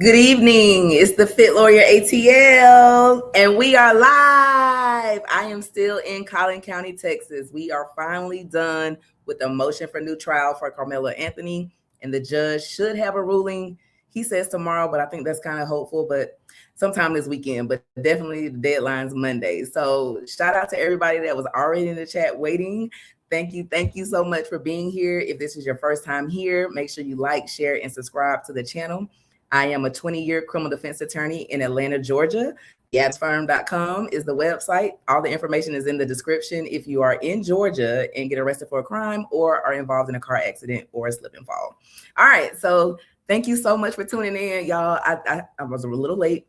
Good evening. It's the Fit Lawyer ATL, and we are live. I am still in Collin County, Texas. We are finally done with the motion for new trial for Karmelo Anthony, and the judge should have a ruling. He says tomorrow, but I think that's kind of hopeful, but sometime this weekend, but definitely the deadline's Monday. So shout out to everybody that was already in the chat waiting. Thank you so much for being here. If this is your first time here, make sure you like, share, and subscribe to the channel. I am a 20-year criminal defense attorney in Atlanta, Georgia. TheAdamsFirm.com is the website. All the information is in the description if you are in Georgia and get arrested for a crime or are involved in a car accident or a slip and fall. All right, so thank you so much for tuning in, y'all. I was a little late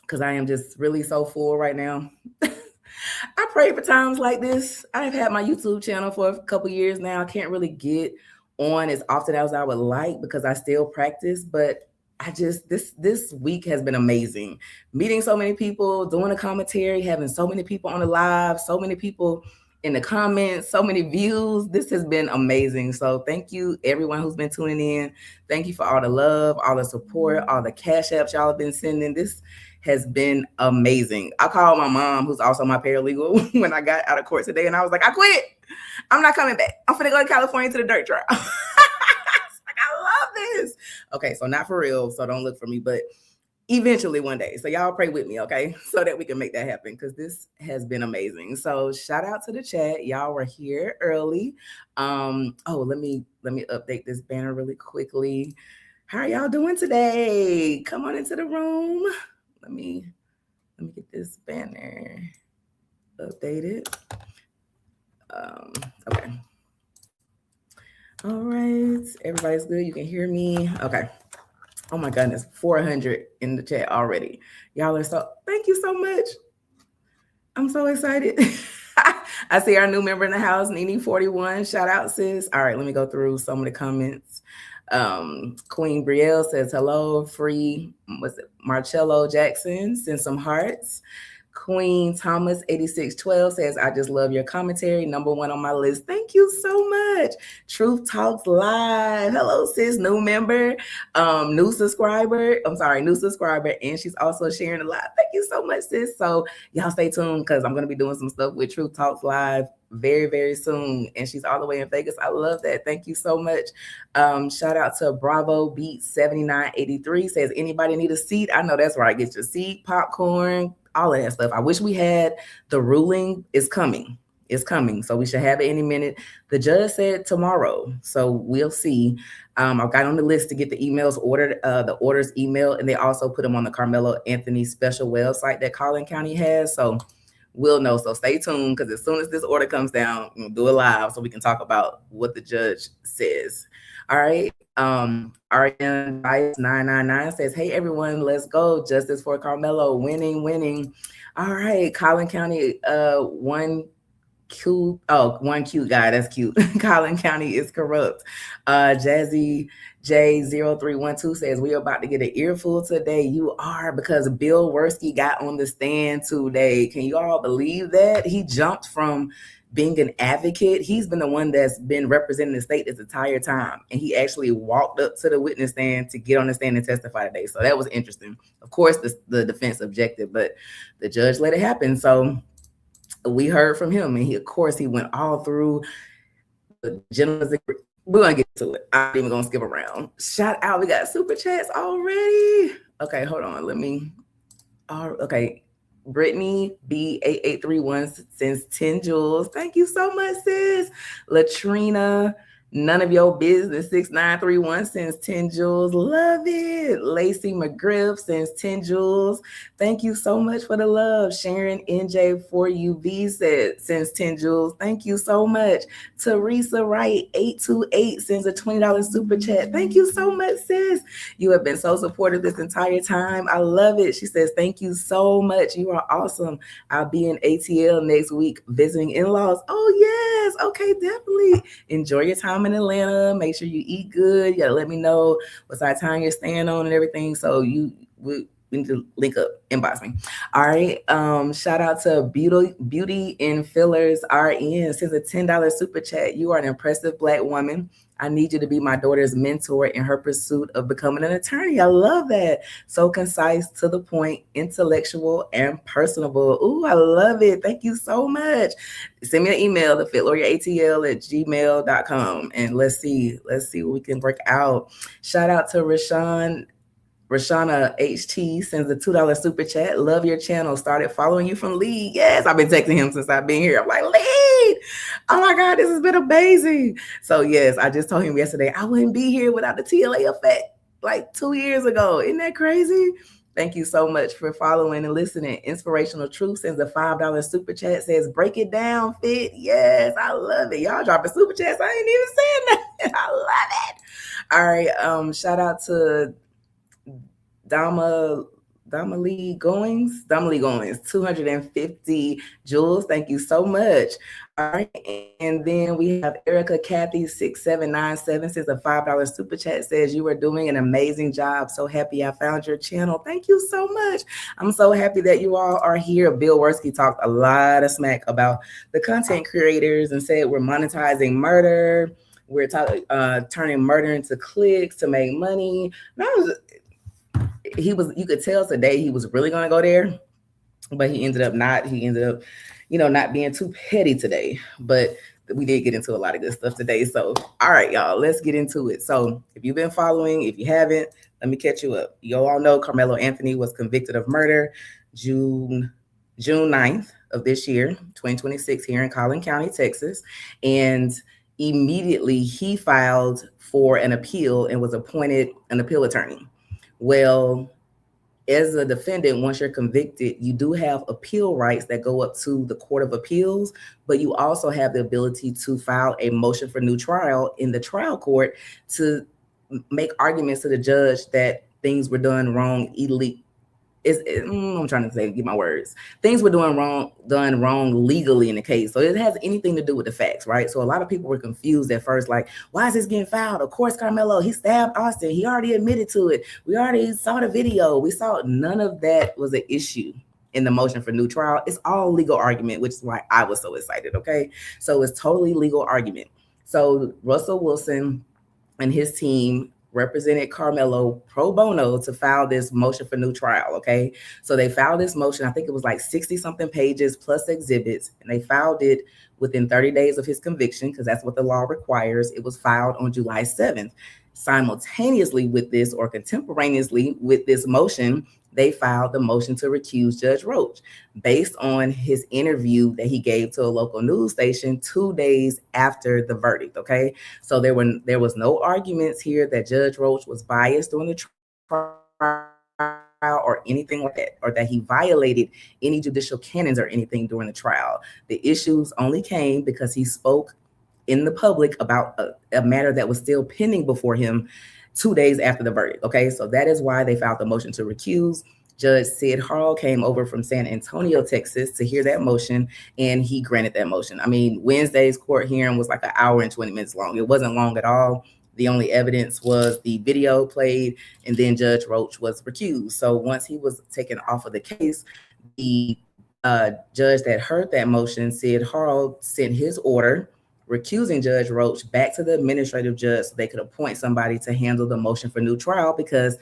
because I am just really so full right now. I pray for times like this. I've had my YouTube channel for a couple years now. I can't really get on as often as I would like because I still practice, but I just this week has been amazing. Meeting so many people, doing a commentary, having so many people on the live, so many people in the comments, so many views. This has been amazing. So thank you everyone who's been tuning in. Thank you for all the love, all the support, all the cash apps y'all have been sending. This has been amazing. I called my mom, who's also my paralegal, when I got out of court today, and I was like, I quit. I'm not coming back. I'm finna go to California to the dirt trial. I love this. Okay, so not for real, so don't look for me, but eventually one day. So y'all pray with me, okay? So that we can make that happen, because this has been amazing. So shout out to the chat. Y'all were here early. Let me update this banner really quickly. How are y'all doing today? Come on into the room. Let me get this banner updated. Okay. All right, everybody's good. You can hear me. Okay. Oh my goodness, 400 in the chat already. Y'all are thank you so much. I'm so excited. I see our new member in the house, Nene41. Shout out, sis. All right, let me go through some of the comments. Queen Brielle says hello. Free, Marcello Jackson, send some hearts. Queen Thomas 8612 says, I just love your commentary. #1 on my list. Thank you so much. Truth Talks Live. Hello, sis, new member, new subscriber. And she's also sharing a lot. Thank you so much, sis. So y'all stay tuned because I'm going to be doing some stuff with Truth Talks Live very, very soon. And she's all the way in Vegas. I love that. Thank you so much. Shout out to Bravo Beat 7983 says, anybody need a seat? I know that's where I get your seat, popcorn, all of that stuff. I wish we had the ruling. Is coming. It's coming. So we should have it any minute. The judge said tomorrow. So we'll see. I've got on the list to get the emails ordered, the orders emailed, and they also put them on the Karmelo Anthony special website that Collin County has. So we'll know. So stay tuned, because as soon as this order comes down, we'll do it live so we can talk about what the judge says. All right. RN 999 says, hey everyone, let's go. Justice for Karmelo, winning. All right, Collin County, one cute guy, that's cute. Collin County is corrupt. Jazzy J0312 says, we are about to get an earful today. You are, because Bill Worski got on the stand today. Can you all believe that? He jumped from being an advocate. He's been the one that's been representing the state this entire time. And he actually walked up to the witness stand to get on the stand and testify today. So that was interesting. Of course, the defense objected, but the judge let it happen. So we heard from him, and he went all through the gentleman's agreement. We're going to get to it. I'm even going to skip around. Shout out. We got super chats already. Okay, hold on. Okay. Brittany B8831 sends 10 jewels. Thank you so much, sis. Latrina, none of your business 6931 sends 10 jewels. Love it. Lacey McGriff sends 10 jewels. Thank you so much for the love. Sharon NJ4UV sends 10 jewels. Thank you so much. Teresa Wright 828 sends a $20 super chat. Thank you so much, sis. You have been so supportive this entire time. I love it. She says, thank you so much. You are awesome. I'll be in ATL next week visiting in-laws. Oh yes. Okay, definitely. Enjoy your time in Atlanta. Make sure you eat good. You gotta let me know what side of town you're staying on and everything. So we need to link up, inbox me. All right. Shout out to Beauty in Fillers RN sends a $10 super chat. You are an impressive Black woman. I need you to be my daughter's mentor in her pursuit of becoming an attorney. I love that. So concise, to the point, intellectual, and personable. Ooh, I love it. Thank you so much. Send me an email to fitlawyerATL@gmail.com, and let's see what we can work out. Shout out to Rashana HT sends a $2 super chat. Love your channel. Started following you from Lead. Yes, I've been texting him since I've been here. I'm like, Lead. Oh my God, this has been amazing. So yes, I just told him yesterday I wouldn't be here without the TLA effect like 2 years ago. Isn't that crazy? Thank you so much for following and listening. Inspirational Truth sends a $5 super chat. Says, break it down, Fit. Yes, I love it. Y'all dropping super chats. I ain't even saying that. I love it. All right. Shout out to Damalie Goings, 250 jewels. Thank you so much. All right, and then we have Erica Kathy 6797 says a $5 super chat. Says, you are doing an amazing job. So happy I found your channel. Thank you so much. I'm so happy that you all are here. Bill Worski talked a lot of smack about the content creators and said we're monetizing murder. We're turning murder into clicks to make money. You could tell today he was really going to go there, but he ended up not. He ended up, not being too petty today. But we did get into a lot of good stuff today. So, all right, y'all, let's get into it. So if you've been following, if you haven't, let me catch you up. You all know Karmelo Anthony was convicted of murder June 9th of this year, 2026, here in Collin County, Texas. And immediately he filed for an appeal and was appointed an appeal attorney. Well, as a defendant, once you're convicted, you do have appeal rights that go up to the Court of Appeals, but you also have the ability to file a motion for new trial in the trial court to make arguments to the judge that things were done wrong, I'm trying to get my words. Things were done wrong legally in the case. So it has anything to do with the facts, right? So a lot of people were confused at first, like, why is this getting filed? Of course, Karmelo, he stabbed Austin. He already admitted to it. We already saw the video. We saw none of that was an issue in the motion for new trial. It's all legal argument, which is why I was so excited, okay? So it's totally legal argument. So Russell Wilson and his team represented Karmelo pro bono to file this motion for new trial, okay? So they filed this motion, I think it was like 60-something pages plus exhibits, and they filed it within 30 days of his conviction, because that's what the law requires. It was filed on July 7th. Simultaneously with this, or contemporaneously with this motion, they filed the motion to recuse Judge Roach based on his interview that he gave to a local news station 2 days after the verdict, okay? So there was no arguments here that Judge Roach was biased during the trial or anything like that, or that he violated any judicial canons or anything during the trial. The issues only came because he spoke in the public about a matter that was still pending before him 2 days after the verdict, okay? So that is why they filed the motion to recuse. Judge Sid Harrell came over from San Antonio, Texas to hear that motion, and he granted that motion. I mean, Wednesday's court hearing was like an hour and 20 minutes long. It wasn't long at all. The only evidence was the video played, and then Judge Roach was recused. So once he was taken off of the case, the judge that heard that motion, Sid Harrell, sent his order recusing Judge Roach back to the administrative judge so they could appoint somebody to handle the motion for new trial, because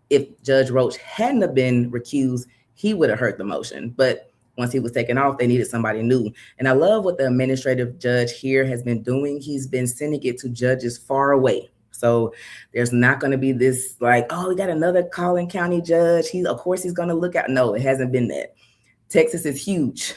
if Judge Roach hadn't have been recused, he would have heard the motion. But once he was taken off, they needed somebody new. And I love what the administrative judge here has been doing. He's been sending it to judges far away. So there's not going to be this like, oh, we got another Collin County judge. Of course he's going to look out. No, it hasn't been that. Texas is huge.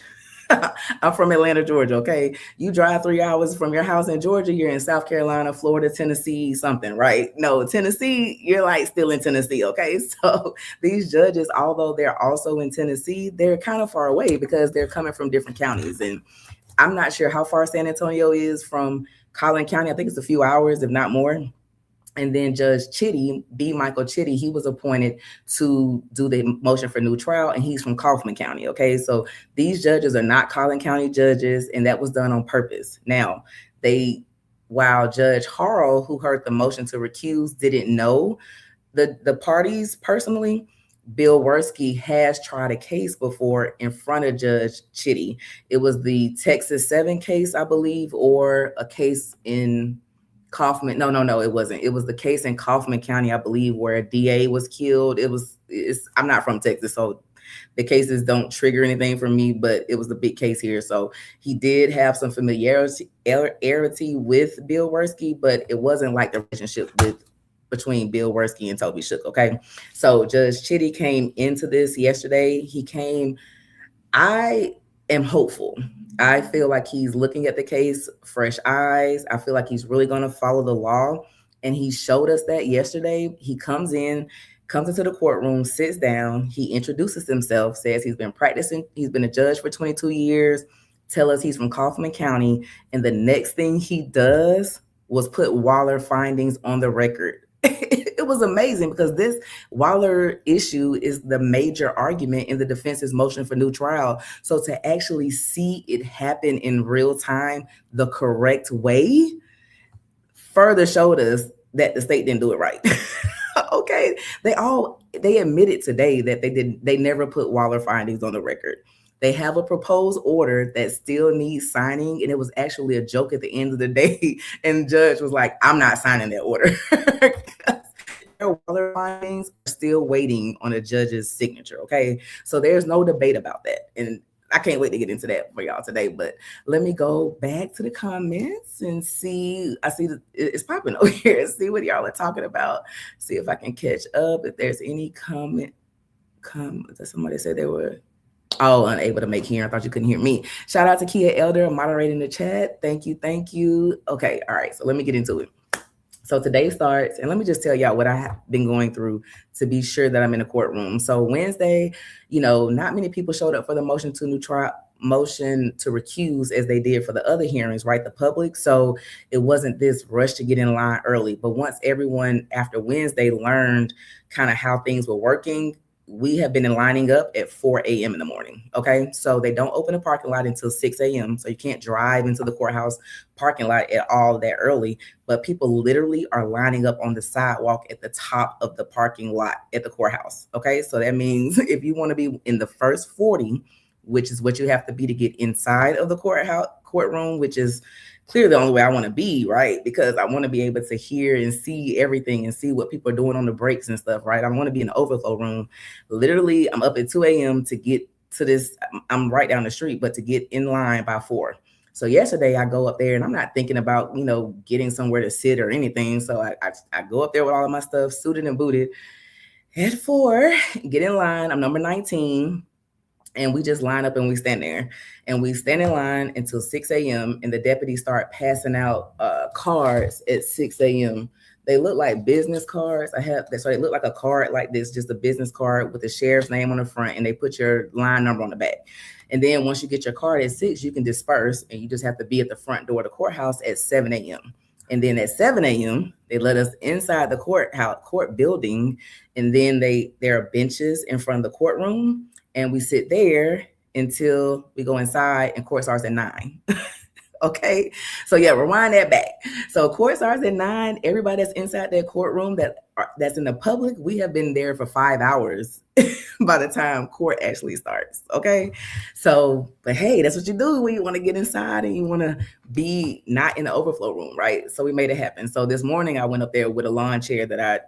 I'm from Atlanta, Georgia, okay? You drive 3 hours from your house in Georgia, you're in South Carolina, Florida, Tennessee, something, right? No, Tennessee, you're like still in Tennessee, okay? So these judges, although they're also in Tennessee, they're kind of far away because they're coming from different counties. And I'm not sure how far San Antonio is from Collin County. I think it's a few hours, if not more. And then Judge Chitty, B. Michael Chitty, he was appointed to do the motion for new trial, and he's from Kaufman County, okay? So these judges are not Collin County judges, and that was done on purpose. Now, while Judge Harrell, who heard the motion to recuse, didn't know the parties personally, Bill Worski has tried a case before in front of Judge Chitty. It was the Texas 7 case, I believe, or a case in Kaufman. No, it wasn't. It was the case in Kaufman County, I believe, where a DA was killed. I'm not from Texas, so the cases don't trigger anything for me, but it was the big case here. So he did have some familiarity with Bill Werski, but it wasn't like the relationship between Bill Werski and Toby Shook. Okay. So Judge Chitty came into this yesterday. I am hopeful. I feel like he's looking at the case fresh eyes. I feel like he's really going to follow the law. And he showed us that yesterday. He comes into the courtroom, sits down, he introduces himself, says he's been practicing, he's been a judge for 22 years, tell us he's from Kaufman County. And the next thing he does was put WALLER findings on the record. It was amazing because this WALLER issue is the major argument in the defense's motion for new trial. So to actually see it happen in real time, the correct way, further showed us that the state didn't do it right. Okay. They admitted today that they never put WALLER findings on the record. They have a proposed order that still needs signing, and it was actually a joke at the end of the day. And the judge was like, I'm not signing that order. Their WALLER findings are still waiting on a judge's signature, okay? So there's no debate about that. And I can't wait to get into that for y'all today, but let me go back to the comments and see. I see it's popping over here. See what y'all are talking about. See if I can catch up. If there's any comment. Somebody said they were unable to make hearing. I thought you couldn't hear me. Shout out to Kia Elder moderating the chat. Thank you. Okay, all right. So let me get into it. So today starts, and let me just tell y'all what I have been going through to be sure that I'm in a courtroom. So Wednesday, not many people showed up for the motion to recuse as they did for the other hearings, right? The public. So it wasn't this rush to get in line early. But once everyone after Wednesday learned kind of how things were working, we have been lining up at 4 a.m. in the morning. Okay. So they don't open the parking lot until 6 a.m. So you can't drive into the courthouse parking lot at all that early, but people literally are lining up on the sidewalk at the top of the parking lot at the courthouse. Okay. So that means if you want to be in the first 40, which is what you have to be to get inside of the courtroom, which is clearly the only way I want to be, right? Because I want to be able to hear and see everything and see what people are doing on the breaks and stuff, right? I want to be in the overflow room. Literally, I'm up at 2 a.m. to get to this. I'm right down the street, but to get in line by 4. So yesterday I go up there and I'm not thinking about, getting somewhere to sit or anything. So I go up there with all of my stuff, suited and booted at 4, get in line. I'm number 19. And we just line up and we stand there and we stand in line until 6 a.m. and the deputies start passing out cards at 6 a.m. They look like business cards. So they look like a card like this, just a business card with the sheriff's name on the front, and they put your line number on the back. And then once you get your card at 6, you can disperse and you just have to be at the front door of the courthouse at 7 a.m. And then at 7 a.m., they let us inside the court building. And then there are benches in front of the courtroom. And we sit there until we go inside, and court starts at 9. Okay. So yeah, rewind that back. So court starts at 9. Everybody that's inside that courtroom that's in the public, we have been there for 5 hours by the time court actually starts. Okay. So, but hey, that's what you do when you want to get inside and you want to be not in the overflow room, right? So we made it happen. So this morning I went up there with a lawn chair that I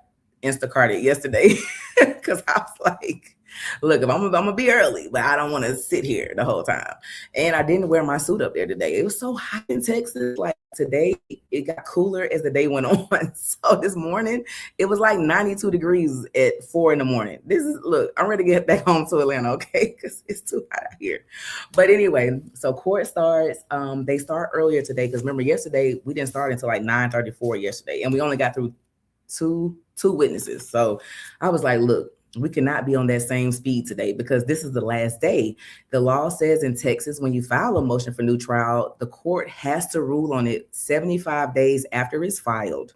Instacarted yesterday because I was like, look, if I'm gonna be early, but I don't want to sit here the whole time. And I didn't wear my suit up there today. It was so hot in Texas. Like today, it got cooler as the day went on. So this morning, it was like 92 degrees at 4 in the morning. Look, I'm ready to get back home to Atlanta, okay? Because it's too hot out here. But anyway, so court starts. They start earlier today because remember yesterday we didn't start until like 9:34 yesterday, and we only got through two witnesses. So I was like, look, we cannot be on that same speed today because this is the last day. The law says in Texas, when you file a motion for new trial, the court has to rule on it 75 days after it's filed,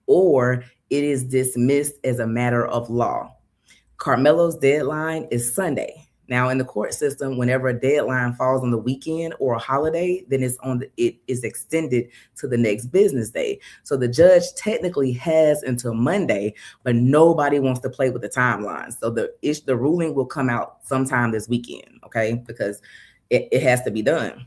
or it is dismissed as a matter of law. Karmelo's deadline is Sunday. Now, in the court system, whenever a deadline falls on the weekend or a holiday, then it is extended to the next business day. So the judge technically has until Monday, but nobody wants to play with the timeline. So the ruling will come out sometime this weekend, okay? Because it has to be done.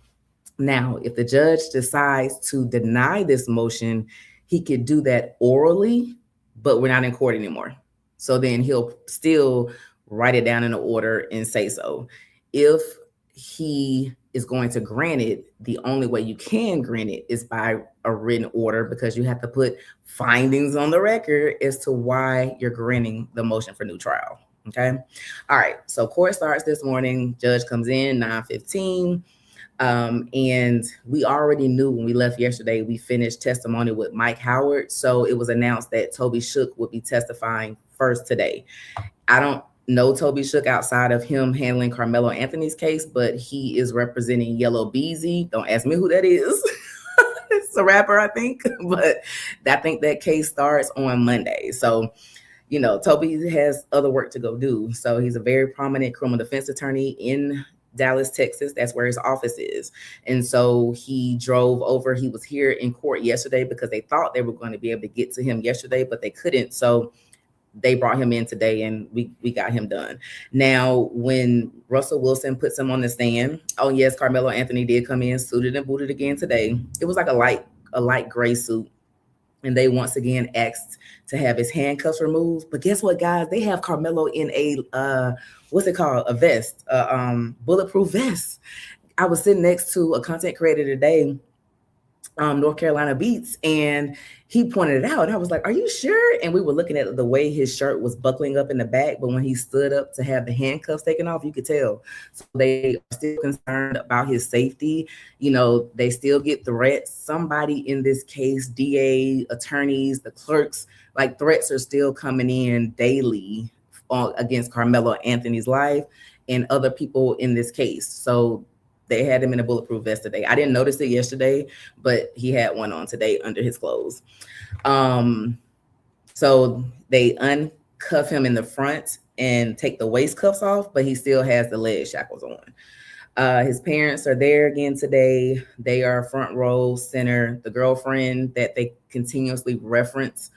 Now, if the judge decides to deny this motion, he could do that orally, but we're not in court anymore. So then he'll still write it down in an order and say so. If he is going to grant it, the only way you can grant it is by a written order, because you have to put findings on the record as to why you're granting the motion for new trial. Okay. All right. So court starts this morning. Judge comes in 9:15. And we already knew when we left yesterday, we finished testimony with Mike Howard. So it was announced that Toby Shook would be testifying first today. I don't know Toby Shook outside of him handling Karmelo Anthony's case, but he is representing Yellow Beezy. Don't ask me who that is. It's a rapper, I think, but I think that case starts on Monday. So, you know, Toby has other work to go do. So he's a very prominent criminal defense attorney in Dallas, Texas. That's where his office is. And so he drove over. He was here in court yesterday because they thought they were going to be able to get to him yesterday, but they couldn't. So they brought him in today and we got him done. Now, when Russell Wilson puts him on the stand, oh yes, Karmelo Anthony did come in suited and booted again today. It was like a light gray suit. And they once again asked to have his handcuffs removed. But guess what, guys? They have Karmelo in a what's it called? A vest, bulletproof vest. I was sitting next to a content creator today, North Carolina Beats, and he pointed it out. I was like, are you sure? And we were looking at the way his shirt was buckling up in the back, but when he stood up to have the handcuffs taken off, you could tell. So they are still concerned about his safety. You know, they still get threats. Somebody in this case, DA, attorneys, the clerks, like threats are still coming in daily against Karmelo Anthony's life and other people in this case. So they had him in a bulletproof vest today. I didn't notice it yesterday, but he had one on today under his clothes. So they uncuff him in the front and take the waist cuffs off, but he still has the leg shackles on. His parents are there again today. They are front row center. The girlfriend that they continuously reference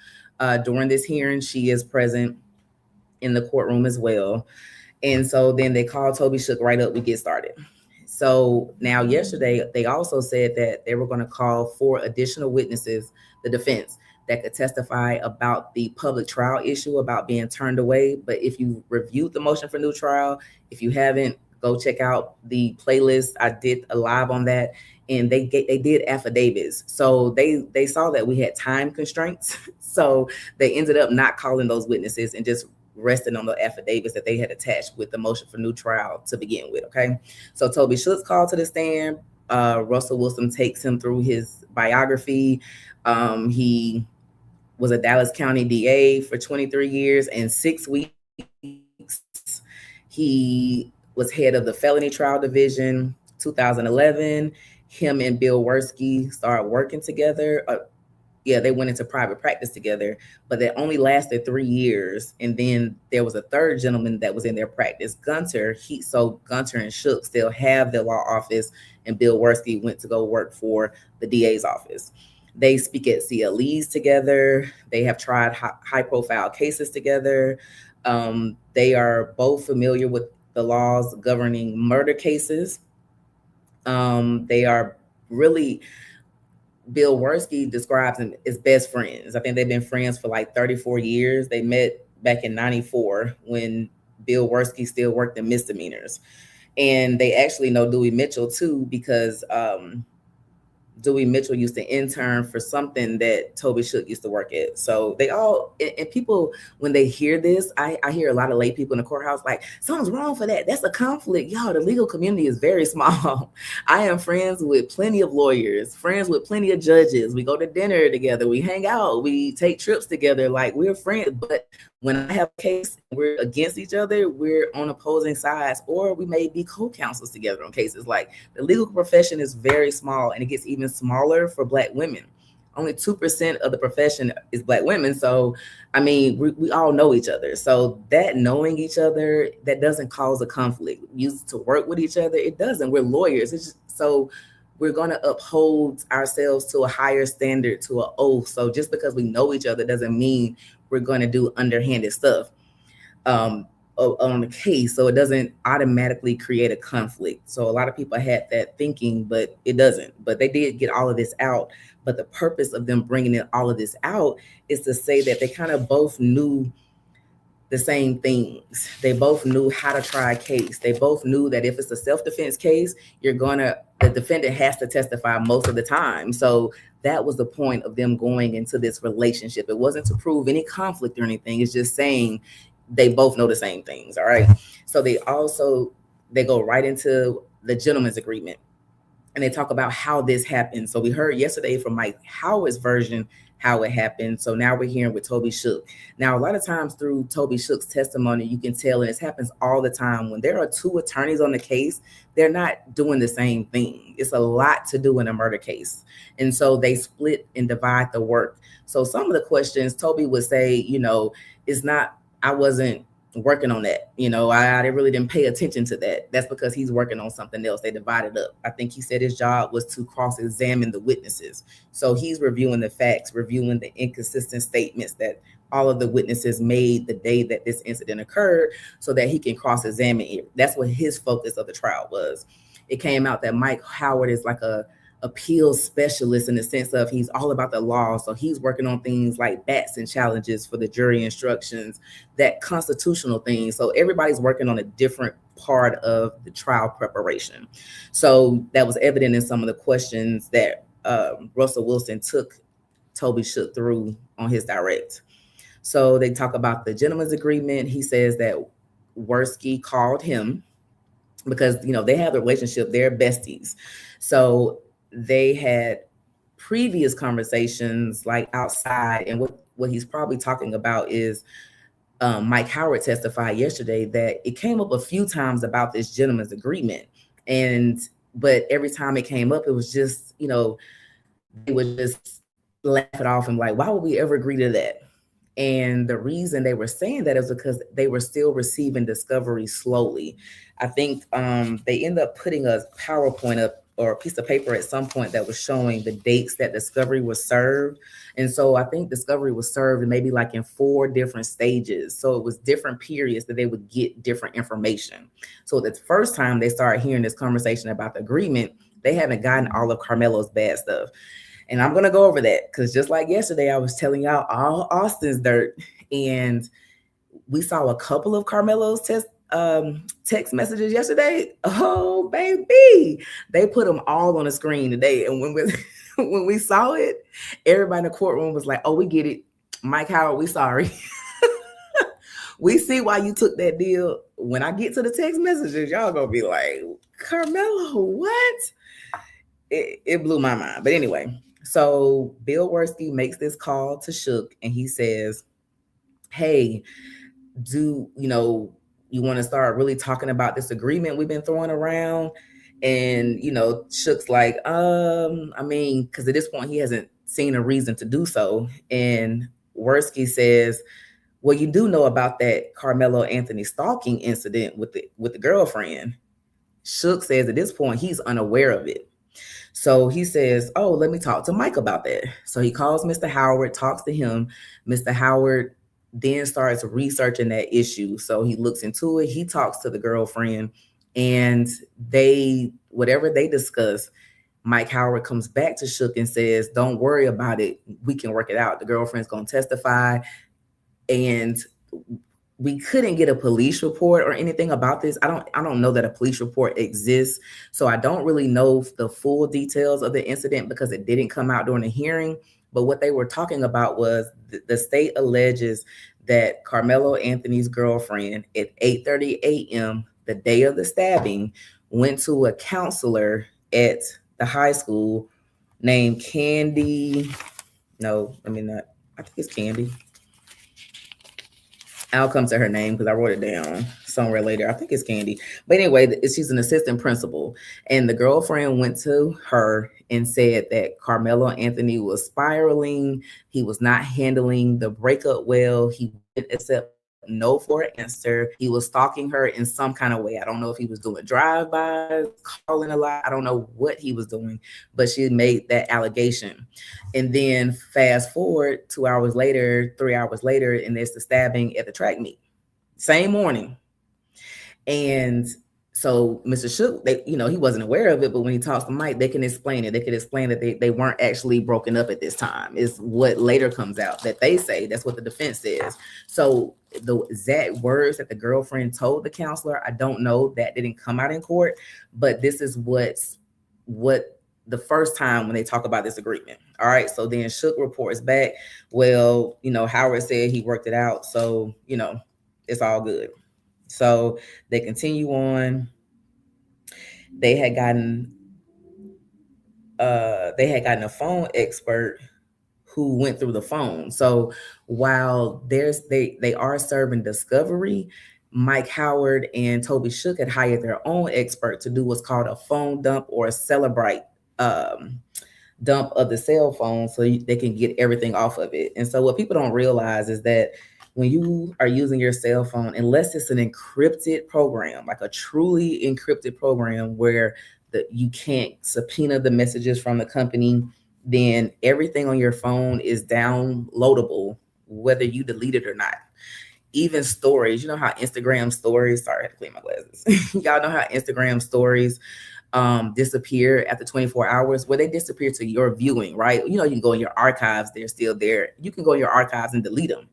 during this hearing, she is present in the courtroom as well. And so then they call Toby Shook right up. We get started. So now yesterday, they also said that they were going to call 4 additional witnesses, the defense, that could testify about the public trial issue about being turned away. But if you reviewed the motion for new trial, if you haven't, go check out the playlist. I did a live on that, and they did affidavits. So they saw that we had time constraints. So they ended up not calling those witnesses and just resting on the affidavits that they had attached with the motion for new trial to begin with. Okay. So Toby Shook's called to the stand. Russell Wilson takes him through his biography. He was a Dallas County DA for 23 years and 6 weeks. He was head of the felony trial division, 2011. Him and Bill Werski started working together. They went into private practice together, but that only lasted 3 years. And then there was a third gentleman that was in their practice, Gunter. So Gunter and Shook still have their law office, and Bill Werski went to go work for the DA's office. They speak at CLEs together. They have tried high-profile cases together. They are both familiar with the laws governing murder cases. They are really... Bill Werski describes them as best friends. I think they've been friends for like 34 years. They met back in 94 when Bill Werski still worked in misdemeanors. And they actually know Dewey Mitchell too, because Dewey Mitchell used to intern for something that Toby Shook used to work at. So they all, and people, when they hear this, I hear a lot of lay people in the courthouse like, something's wrong for that. That's a conflict. Y'all, the legal community is very small. I am friends with plenty of lawyers, friends with plenty of judges. We go to dinner together. We hang out. We take trips together. Like, we're friends. But when I have a case, we're against each other, we're on opposing sides, or we may be co-counsels together on cases. Like, the legal profession is very small, and it gets even smaller for Black women. Only 2% of the profession is Black women. So, I mean, we all know each other. So that knowing each other, that doesn't cause a conflict. We used to work with each other. It doesn't. We're lawyers. It's just, so we're going to uphold ourselves to a higher standard, to an oath. So just because we know each other doesn't mean we're going to do underhanded stuff. on the case, so it doesn't automatically create a conflict. So a lot of people had that thinking, but it doesn't. But they did get all of this out. But the purpose of them bringing all of this out is to say that they kind of both knew the same things. They both knew how to try a case. They both knew that if it's a self-defense case, the defendant has to testify most of the time. So that was the point of them going into this relationship. It wasn't to prove any conflict or anything. It's just saying they both know the same things. All right. So they go right into the gentleman's agreement, and they talk about how this happened. So we heard yesterday from Mike Howard's version how it happened. So now we're hearing with Toby Shook. Now, a lot of times through Toby Shook's testimony, you can tell, and this happens all the time, when there are two attorneys on the case, they're not doing the same thing. It's a lot to do in a murder case. And so they split and divide the work. So some of the questions Toby would say, I wasn't working on that. I really didn't pay attention to that. That's because he's working on something else. They divided up. I think he said his job was to cross-examine the witnesses. So he's reviewing the facts, reviewing the inconsistent statements that all of the witnesses made the day that this incident occurred, so that he can cross-examine it. That's what his focus of the trial was. It came out that Mike Howard is like a appeals specialist in the sense of he's all about the law. So he's working on things like Batson challenges for the jury instructions, that constitutional thing. So everybody's working on a different part of the trial preparation. So that was evident in some of the questions that Russell Wilson took Toby Shook through on his direct. So they talk about the gentleman's agreement. He says that Worski called him because, they have a relationship. They're besties. So they had previous conversations like outside, and what he's probably talking about is Mike Howard testified yesterday that it came up a few times about this gentleman's agreement, but every time it came up, it was just, they would just laugh it off and like, why would we ever agree to that? And the reason they were saying that is because they were still receiving discovery slowly. I think they ended up putting a PowerPoint up or a piece of paper at some point that was showing the dates that discovery was served. And so I think discovery was served maybe like in 4 different stages. So it was different periods that they would get different information. So the first time they started hearing this conversation about the agreement, they haven't gotten all of Karmelo's bad stuff. And I'm going to go over that because just like yesterday, I was telling y'all all Austin's dirt, and we saw a couple of Karmelo's text messages yesterday. Oh, baby. They put them all on the screen today. And when we saw it, everybody in the courtroom was like, oh, we get it. Mike Howard, we sorry. We see why you took that deal. When I get to the text messages, y'all going to be like, Karmelo, what? It blew my mind. But anyway, so Bill Worski makes this call to Shook, and he says, hey, you want to start really talking about this agreement we've been throwing around? And, Shook's like, because at this point he hasn't seen a reason to do so. And Worski says, well, you do know about that Karmelo Anthony stalking incident with the girlfriend. Shook says at this point he's unaware of it. So he says, oh, let me talk to Mike about that. So he calls Mr. Howard, talks to him. Mr. Howard then starts researching that issue. So he looks into it. He talks to the girlfriend, and whatever they discuss, Mike Howard comes back to Shook and says, don't worry about it. We can work it out. The girlfriend's going to testify. And we couldn't get a police report or anything about this. I don't know that a police report exists. So I don't really know the full details of the incident because it didn't come out during the hearing. But what they were talking about was the state alleges that Karmelo Anthony's girlfriend at 8:30 a.m. the day of the stabbing went to a counselor at the high school named Candy. No, I mean, not. I think it's Candy. I'll come to her name because I wrote it down somewhere later. I think it's Candy. But anyway, she's an assistant principal. And the girlfriend went to her and said that Karmelo Anthony was spiraling. He was not handling the breakup well. He wouldn't accept no for an answer. He was stalking her in some kind of way. I don't know if he was doing drive-bys, calling a lot. I don't know what he was doing, but she made that allegation. And then fast forward 2 hours later, 3 hours later, and there's the stabbing at the track meet. Same morning. And so Mr. Shook, he wasn't aware of it, but when he talks to Mike, they can explain it. They can explain that they weren't actually broken up at this time, is what later comes out that they say. That's what the defense says. So the exact words that the girlfriend told the counselor, I don't know. That didn't come out in court, but this is what the first time when they talk about this agreement. All right. So then Shook reports back, well, Howard said he worked it out. So, it's all good. So they continue on. They had gotten a phone expert who went through the phone. So while they are serving discovery, Mike Howard and Toby Shook had hired their own expert to do what's called a phone dump or a Celebrite dump of the cell phone so they can get everything off of it. And so what people don't realize is that when you are using your cell phone, unless it's an encrypted program, like a truly encrypted program where you can't subpoena the messages from the company, then everything on your phone is downloadable, whether you delete it or not. Even stories, you know how Instagram stories, sorry, I had to clean my glasses. Y'all know how Instagram stories disappear after 24 hours, where they disappear to your viewing, right? You can go in your archives, they're still there. You can go in your archives and delete them.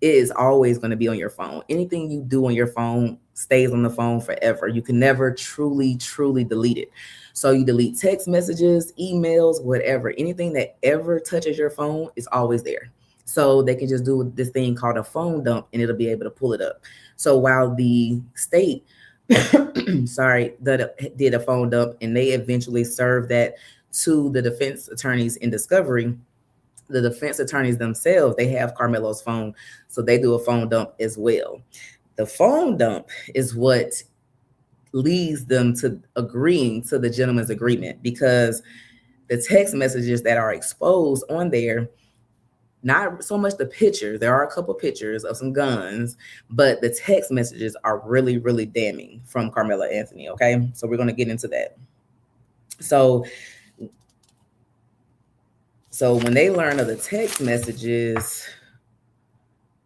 It is always going to be on your phone. Anything you do on your phone stays on the phone forever. You can never truly delete it. So you delete text messages, emails, whatever. Anything that ever touches your phone is always there. So they can just do this thing called a phone dump and it'll be able to pull it up. So while the state did a phone dump and they eventually served that to the defense attorneys in discovery, the defense attorneys themselves, they have Karmelo's phone, so they do a phone dump as well. The phone dump is what leads them to agreeing to the gentleman's agreement, because the text messages that are exposed on there, not so much the pictures, there are a couple pictures of some guns, but the text messages are really, really damning from Karmelo Anthony, okay? So we're going to get into that. So when they learn of the text messages,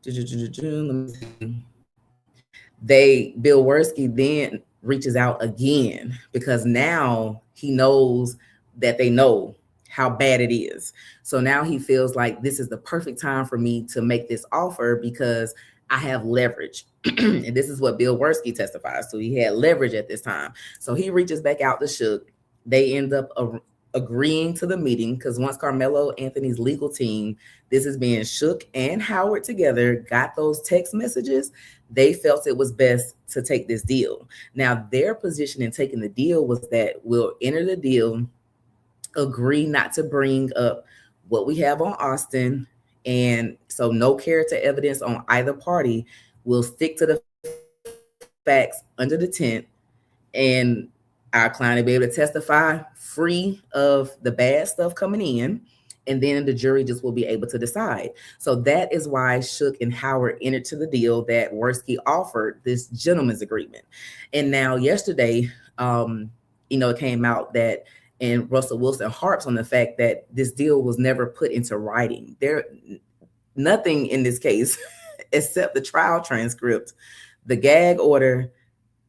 Bill Worski then reaches out again, because now he knows that they know how bad it is. So now he feels like this is the perfect time for me to make this offer because I have leverage. And this is what Bill Worski testifies to. He had leverage at this time. So he reaches back out to Shook. They end up agreeing to the meeting, because once Karmelo Anthony's legal team, this is being Shook and Howard together, got those text messages, they felt it was best to take this deal. Now, their position in taking the deal was that we'll enter the deal, agree not to bring up what we have on Austin, and so no character evidence on either party. We'll stick to the facts under the tent, and our client will be able to testify free of the bad stuff coming in, and then the jury just will be able to decide. So that is why Shook and Howard entered to the deal that Worski offered, this gentleman's agreement. And now yesterday, it came out that, and Russell Wilson harps on the fact that this deal was never put into writing. Nothing in this case except the trial transcript, the gag order,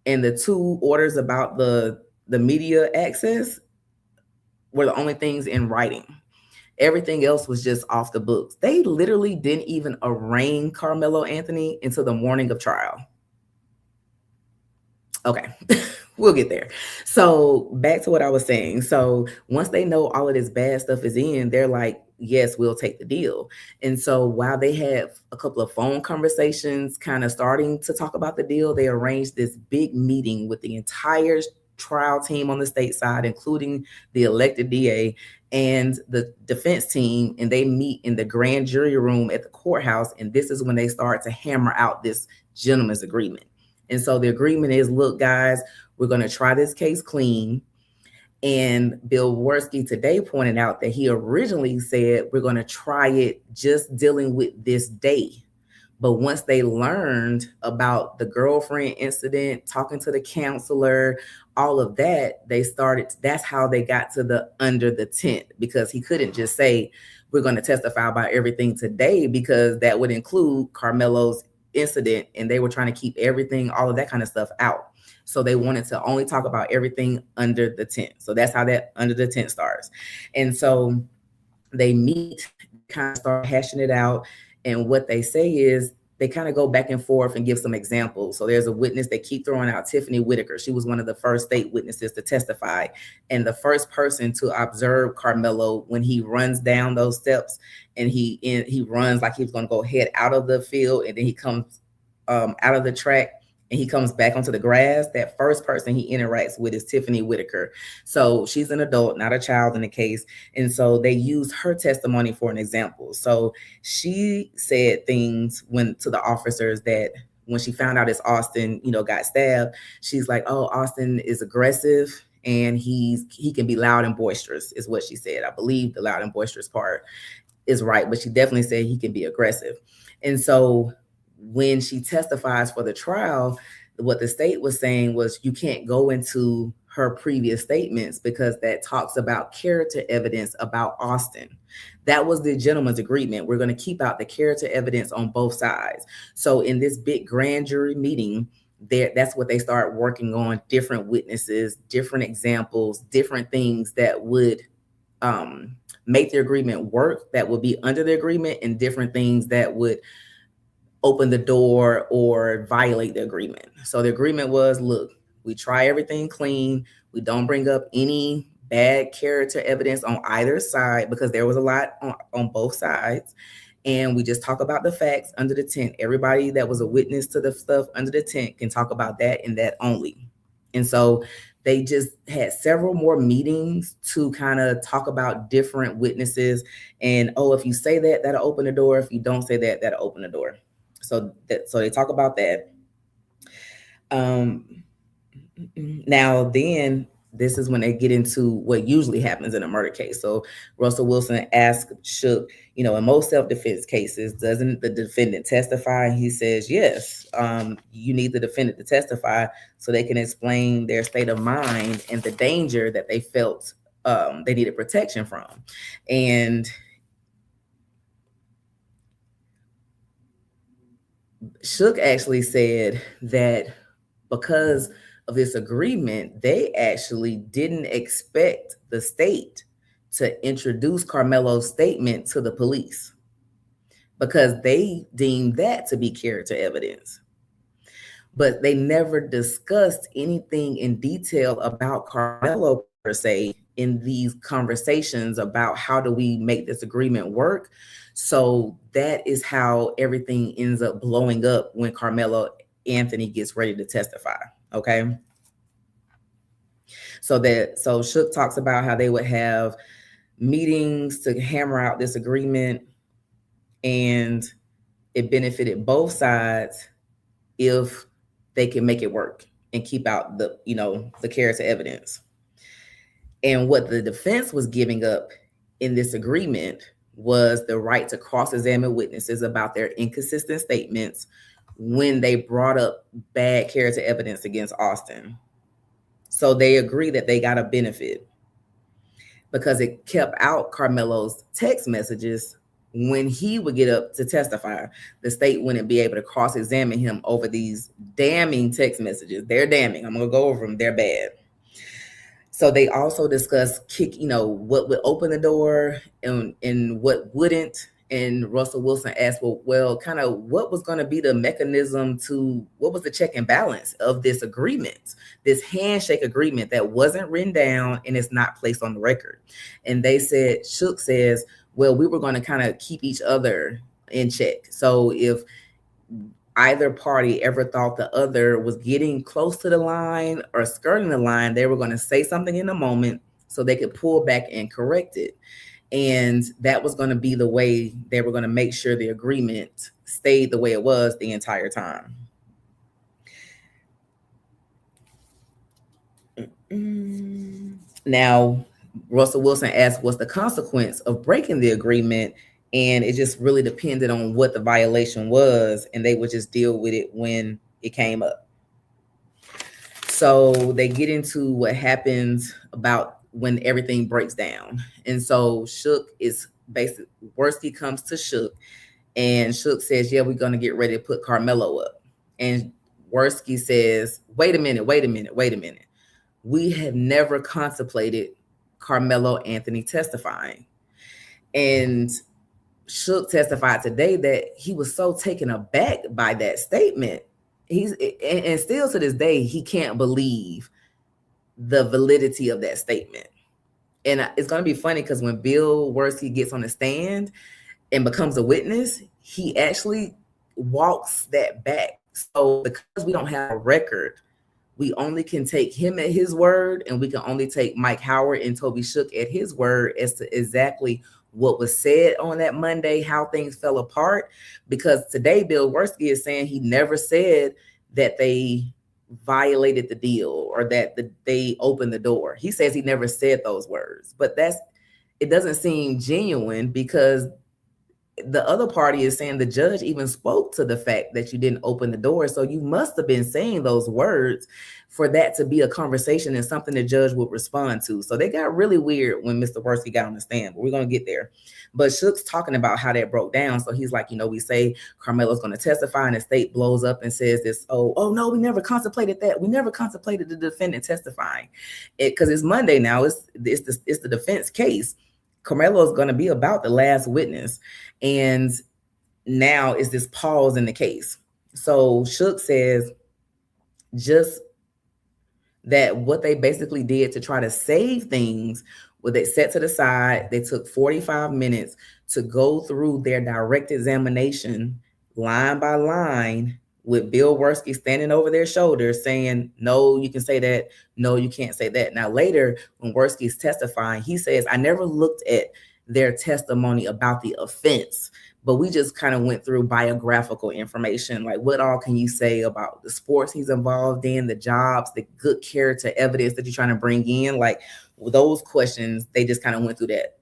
and the 2 orders about the media access were the only things in writing. Everything else was just off the books. They literally didn't even arraign Karmelo Anthony until the morning of trial. Okay, we'll get there. So back to what I was saying. So once they know all of this bad stuff is in, they're like, yes, we'll take the deal. And so while they had a couple of phone conversations kind of starting to talk about the deal, they arranged this big meeting with the entire trial team on the state side, including the elected DA and the defense team, and they meet in the grand jury room at the courthouse. And this is when they start to hammer out this gentleman's agreement. And so the agreement is, look, guys, we're going to try this case clean. And Bill Worski today pointed out that he originally said we're going to try it just dealing with this day. But once they learned about the girlfriend incident, talking to the counselor, all of that, that's how they got to the under the tent, because he couldn't just say, we're going to testify about everything today, because that would include Karmelo's incident, and they were trying to keep everything, all of that kind of stuff out. So they wanted to only talk about everything under the tent. So that's how that under the tent starts. And so they meet, kind of start hashing it out. And what they say is they kind of go back and forth and give some examples. So there's a witness they keep throwing out, Tiffany Whitaker. She was one of the first state witnesses to testify, and the first person to observe Karmelo when he runs down those steps, and he runs like he was going to go head out of the field, and then he comes out of the track and he comes back onto the grass. That first person he interacts with is Tiffany Whitaker. So she's an adult, not a child in the case. And so they use her testimony for an example. So she said things to the officers that when she found out it's Austin, got stabbed, she's like, oh, Austin is aggressive and he can be loud and boisterous, is what she said. I believe the loud and boisterous part is right, but she definitely said he can be aggressive. And so when she testifies for the trial, what the state was saying was you can't go into her previous statements because that talks about character evidence about Austin. That was the gentleman's agreement. We're going to keep out the character evidence on both sides. So in this big grand jury meeting, that's what they start working on, different witnesses, different examples, different things that would make the agreement work, that would be under the agreement, and different things that would open the door or violate the agreement. So the agreement was, look, we try everything clean. We don't bring up any bad character evidence on either side, because there was a lot on both sides. And we just talk about the facts under the tent. Everybody that was a witness to the stuff under the tent can talk about that and that only. And so they just had several more meetings to kind of talk about different witnesses. And, oh, if you say that, that'll open the door. If you don't say that, that'll open the door. So they talk about that. Now then, this is when they get into what usually happens in a murder case. So Russell Wilson asked Shook, in most self-defense cases, doesn't the defendant testify? He says, yes, you need the defendant to testify so they can explain their state of mind and the danger that they felt they needed protection from. And Shook actually said that because of this agreement, they actually didn't expect the state to introduce Karmelo's statement to the police because they deemed that to be character evidence. But they never discussed anything in detail about Karmelo per se in these conversations about how do we make this agreement work. So that is how everything ends up blowing up when Karmelo Anthony gets ready to testify. Okay. So Shook talks about how they would have meetings to hammer out this agreement, and it benefited both sides if they can make it work and keep out the character evidence. And what the defense was giving up in this agreement was the right to cross-examine witnesses about their inconsistent statements when they brought up bad character evidence against Austin. So they agree that they got a benefit because it kept out Karmelo's text messages when he would get up to testify. The state wouldn't be able to cross-examine him over these damning text messages. They're damning. I'm going to go over them. They're bad. So they also discuss what would open the door and what wouldn't. And Russell Wilson asked, well, kind of what was going to be the mechanism what was the check and balance of this agreement, this handshake agreement that wasn't written down and it's not placed on the record. And they said, Shook says, well, we were going to kind of keep each other in check. So if either party ever thought the other was getting close to the line or skirting the line, they were going to say something in a moment so they could pull back and correct it. And that was going to be the way they were going to make sure the agreement stayed the way it was the entire time. Now, Russell Wilson asked, what's the consequence of breaking the agreement? And it just really depended on what the violation was, and they would just deal with it when it came up. So they get into what happens about when everything breaks down. And so Shook is basically, worst he comes to Shook, And Shook says, yeah, we're going to get ready to put Karmelo up. And Worski says, wait a minute. We have never contemplated Karmelo Anthony testifying. And Shook testified today that he was so taken aback by that statement. And still to this day, he can't believe the validity of that statement. And it's going to be funny because when Bill Worski gets on the stand and becomes a witness, he actually walks that back. So because we don't have a record, we only can take him at his word, and we can only take Mike Howard and Toby Shook at his word as to exactly what was said on that Monday, how things fell apart. Because today Bill Worski is saying he never said that they violated the deal or that they opened the door. He says he never said those words, but it doesn't seem genuine, because the other party is saying the judge even spoke to the fact that you didn't open the door. So you must have been saying those words for that to be a conversation and something the judge would respond to. So they got really weird when Mr. Worski got on the stand, but we're going to get there. But Shook's talking about how that broke down. So he's like, we say Karmelo's going to testify, and the state blows up and says this, oh no, we never contemplated that. We never contemplated the defendant testifying. Because it's Monday now. It's the defense case. Karmelo is going to be about the last witness. And now is this pause in the case. So Shook says just that what they basically did to try to save things was they set to the side. They took 45 minutes to go through their direct examination line by line, with Bill Worski standing over their shoulders saying, no, you can say that. No, you can't say that. Now, later, when Worski's testifying, he says, I never looked at their testimony about the offense, but we just kind of went through biographical information. Like, what all can you say about the sports he's involved in, the jobs, the good character evidence that you're trying to bring in? Like, those questions, they just kind of went through that.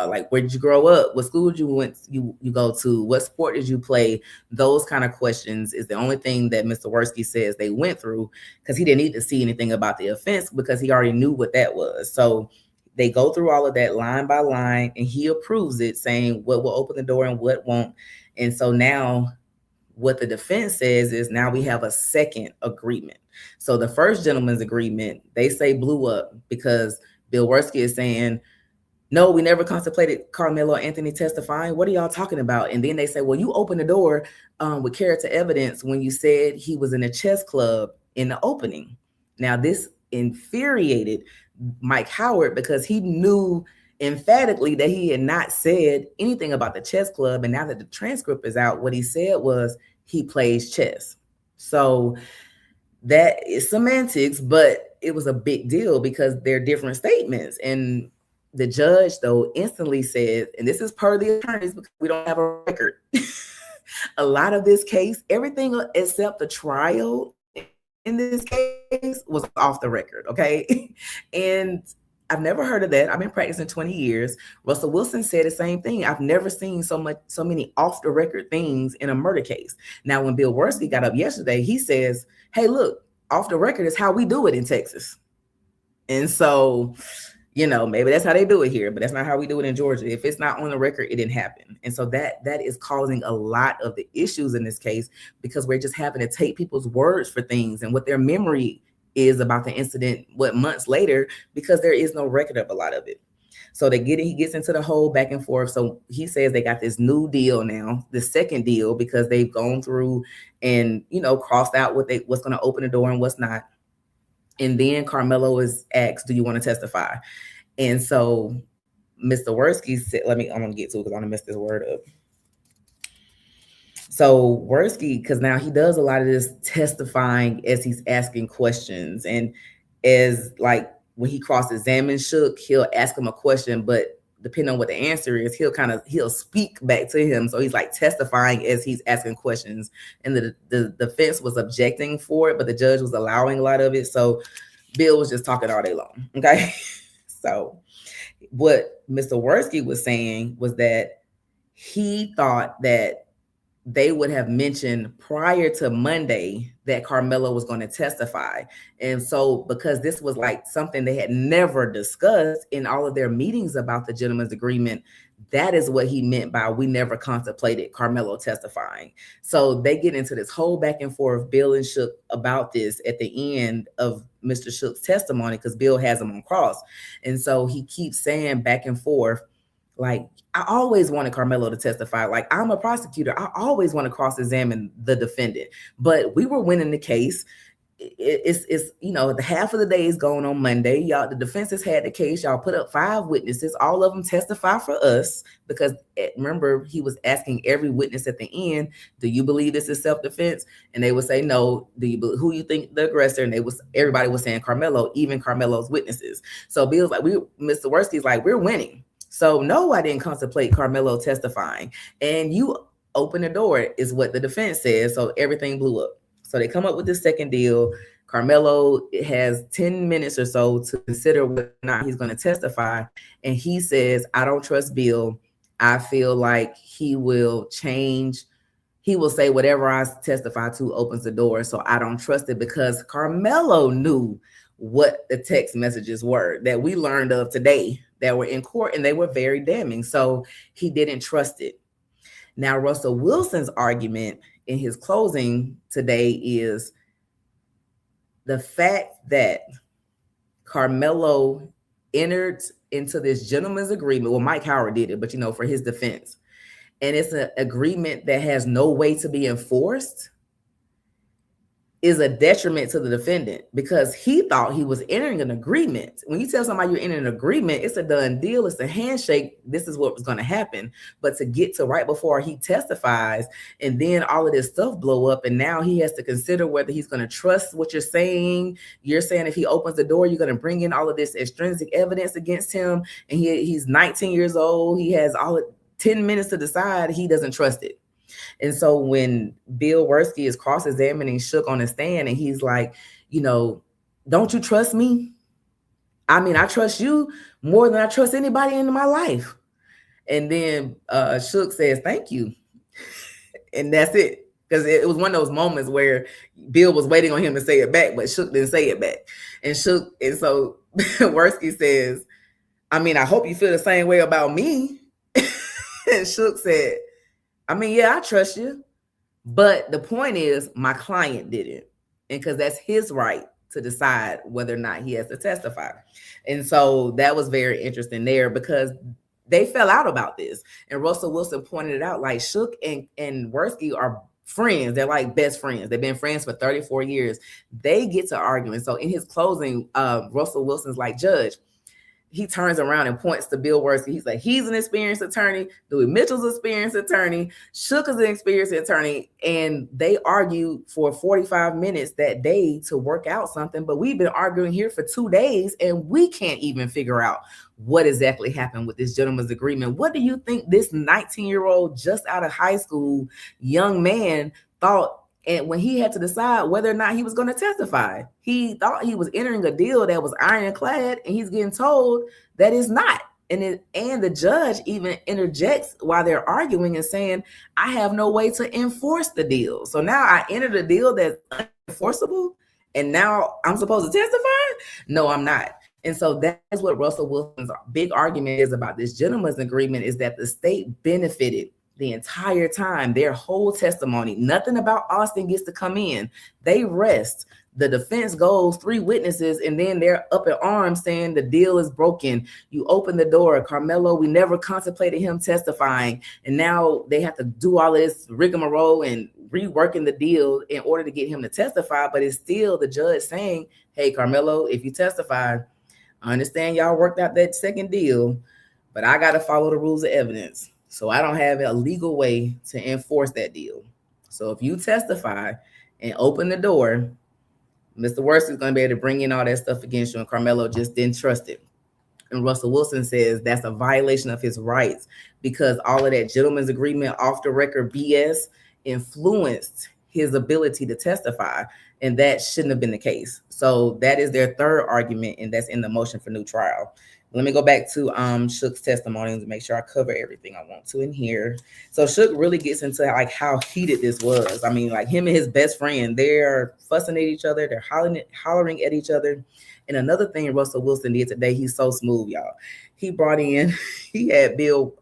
Like, where did you grow up? What school did you go to? What sport did you play? Those kind of questions is the only thing that Mr. Worski says they went through, because he didn't need to see anything about the offense because he already knew what that was. So they go through all of that line by line, and he approves it, saying what will open the door and what won't. And so now what the defense says is now we have a second agreement. So the first gentleman's agreement, they say blew up because Bill Worski is saying, no, we never contemplated Karmelo Anthony testifying. What are y'all talking about? And then they say, well, you opened the door with character evidence when you said he was in a chess club in the opening. Now, this infuriated Mike Howard because he knew emphatically that he had not said anything about the chess club. And now that the transcript is out, what he said was he plays chess. So that is semantics, but it was a big deal because they're different statements. And the judge, though, instantly said, and this is per the attorneys because we don't have a record. A lot of this case, everything except the trial in this case was off the record, okay? And I've never heard of that. I've been practicing 20 years. Russell Wilson said the same thing. I've never seen so many off the record things in a murder case. Now, when Bill Worski got up yesterday, he says, hey, look, off the record is how we do it in Texas. And so, maybe that's how they do it here, but that's not how we do it in Georgia. If it's not on the record, it didn't happen. And so that is causing a lot of the issues in this case, because we're just having to take people's words for things and what their memory is about the incident, months later, because there is no record of a lot of it. So he gets into the whole back and forth. So he says they got this new deal now, the second deal, because they've gone through and, crossed out what's going to open the door and what's not. And then Karmelo is asked, do you want to testify? And so Mr. Worski said, I'm going to get to it because I'm going to mess this word up. So Worski, because now he does a lot of this testifying as he's asking questions. And as like when he cross-examines Shook, he'll ask him a question, but depending on what the answer is, he'll speak back to him. So he's like testifying as he's asking questions. And the defense was objecting for it, but the judge was allowing a lot of it. So Bill was just talking all day long. Okay. So what Mr. Worski was saying was that he thought that they would have mentioned prior to Monday that Karmelo was going to testify. And so because this was like something they had never discussed in all of their meetings about the gentleman's agreement, that is what he meant by we never contemplated Karmelo testifying. So they get into this whole back and forth, Bill and Shook, about this at the end of Mr. Shook's testimony, because Bill has him on cross. And so he keeps saying back and forth, like, I always wanted Karmelo to testify. Like, I'm a prosecutor. I always want to cross-examine the defendant. But we were winning the case. It's you know, the half of the day is going on Monday. Y'all, the defense has had the case. Y'all put up 5 witnesses. All of them testify for us because remember, he was asking every witness at the end, do you believe this is self-defense? And they would say no. Who you think the aggressor? And everybody was saying Karmelo, even Carmelo's witnesses. So Bill's like, Mr. Worskey's like, we're winning. So no, I didn't contemplate Karmelo testifying. And you open the door is what the defense says. So everything blew up. So they come up with this second deal. Karmelo has 10 minutes or so to consider whether or not he's going to testify. And he says, I don't trust Bill. I feel like he will change. He will say whatever I testify to opens the door. So I don't trust it, because Karmelo knew what the text messages were that we learned of today that were in court, and they were very damning. So he didn't trust it. Now, Russell Wilson's argument in his closing today is the fact that Karmelo entered into this gentleman's agreement. Well, Mike Howard did it, but you know, for his defense. And it's an agreement that has no way to be enforced, is a detriment to the defendant, because he thought he was entering an agreement. When you tell somebody you're entering an agreement, it's a done deal. It's a handshake. This is what was going to happen. But to get to right before he testifies, and then all of this stuff blow up, and now he has to consider whether he's going to trust what you're saying. You're saying if he opens the door, you're going to bring in all of this extrinsic evidence against him. And he's 19 years old. He has 10 minutes to decide. He doesn't trust it. And so when Bill Worskey is cross-examining Shook on the stand, and he's like, you know, don't you trust me? I mean, I trust you more than I trust anybody in my life. And then Shook says, thank you. And that's it. Because it was one of those moments where Bill was waiting on him to say it back, but Shook didn't say it back. And so Worskey says, I mean, I hope you feel the same way about me. And Shook said, I mean, yeah, I trust you. But the point is, my client didn't. And because that's his right to decide whether or not he has to testify. And so that was very interesting there, because they fell out about this. And Russell Wilson pointed it out, like Shook and Worskey are friends. They're like best friends. They've been friends for 34 years. They get to arguing. So in his closing, Russell Wilson's like, Judge, he turns around and points to Bill Worskey. He's like, he's an experienced attorney. Dewey Mitchell's an experienced attorney. Shook is an experienced attorney. And they argue for 45 minutes that day to work out something. But we've been arguing here for 2 days, and we can't even figure out what exactly happened with this gentleman's agreement. What do you think this 19-year-old, just out of high school, young man thought? And when he had to decide whether or not he was going to testify, he thought he was entering a deal that was ironclad, and he's getting told that it's not. And the judge even interjects while they're arguing and saying, I have no way to enforce the deal. So now I entered a deal that's unenforceable, and now I'm supposed to testify? No, I'm not. And so that is what Russell Wilson's big argument is about this gentleman's agreement, is that the state benefited the entire time, their whole testimony. Nothing about Austin gets to come in. They rest. The defense goes 3 witnesses, and then they're up in arms saying the deal is broken. You open the door. Karmelo, we never contemplated him testifying. And now they have to do all this rigmarole and reworking the deal in order to get him to testify. But it's still the judge saying, hey, Karmelo, if you testify, I understand y'all worked out that second deal, but I got to follow the rules of evidence. So I don't have a legal way to enforce that deal. So if you testify and open the door, Mr. Worskey is going to be able to bring in all that stuff against you, and Karmelo just didn't trust it. And Russell Wilson says that's a violation of his rights, because all of that gentleman's agreement off the record BS influenced his ability to testify, and that shouldn't have been the case. So that is their third argument, and that's in the motion for new trial. Let me go back to Shook's testimony to make sure I cover everything I want to in here. So Shook really gets into like how heated this was. I mean, like him and his best friend, they're fussing at each other, they're hollering at each other. And another thing Russell Wilson did today, he's so smooth, y'all. He brought in, he had Bill,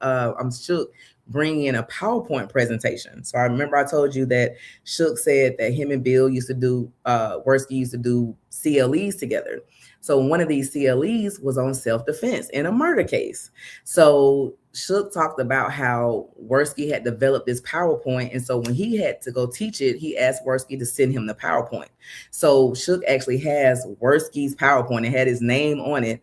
Shook bring in a PowerPoint presentation. So I remember I told you that Shook said that him and Bill used to do, Worski used to do CLEs together. So one of these CLEs was on self-defense in a murder case. So Shook talked about how Worski had developed this PowerPoint. And so when he had to go teach it, he asked Worski to send him the PowerPoint. So Shook actually has Worski's PowerPoint and had his name on it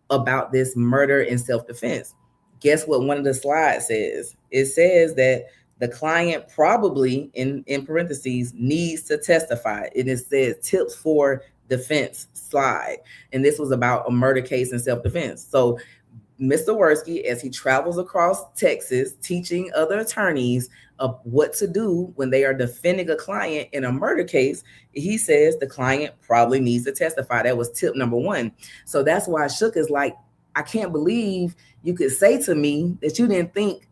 about this murder and self-defense. Guess what one of the slides says? It says that the client probably, in parentheses, needs to testify. And it says tips for defense slide. And this was about a murder case and self-defense. So Mr. Worski, as he travels across Texas, teaching other attorneys of what to do when they are defending a client in a murder case, he says the client probably needs to testify. That was tip number one. So that's why Shook is like, I can't believe you could say to me that you didn't think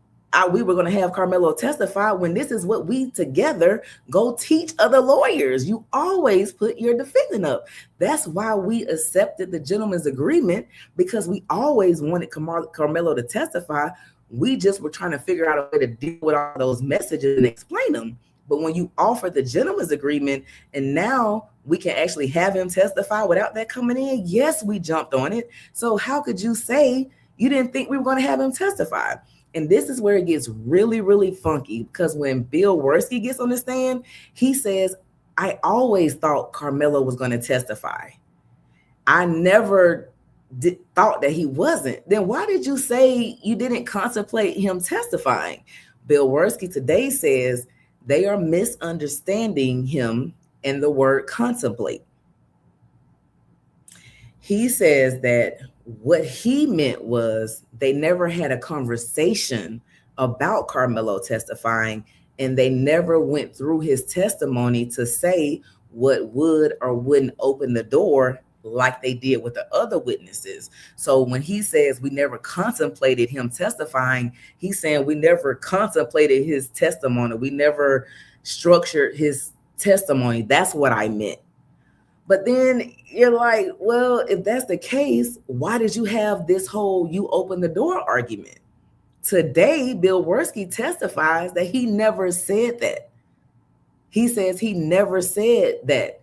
we were going to have Karmelo testify when this is what we together go teach other lawyers. You always put your defendant up. That's why we accepted the gentleman's agreement, because we always wanted Karmelo to testify. We just were trying to figure out a way to deal with all those messages and explain them. But when you offer the gentleman's agreement and now we can actually have him testify without that coming in, yes, we jumped on it. So how could you say you didn't think we were going to have him testify? And this is where it gets really, really funky, because when Bill Worski gets on the stand, he says, I always thought Karmelo was going to testify. I never thought that he wasn't. Then why did you say you didn't contemplate him testifying? Bill Worski today says they are misunderstanding him and the word contemplate. He says that what he meant was they never had a conversation about Karmelo testifying, and they never went through his testimony to say what would or wouldn't open the door like they did with the other witnesses. So when he says we never contemplated him testifying, he's saying we never contemplated his testimony. We never structured his testimony. That's what I meant. But then you're like, well, if that's the case, why did you have this whole you open the door argument? Today, Bill Worski testifies that he never said that. He says he never said that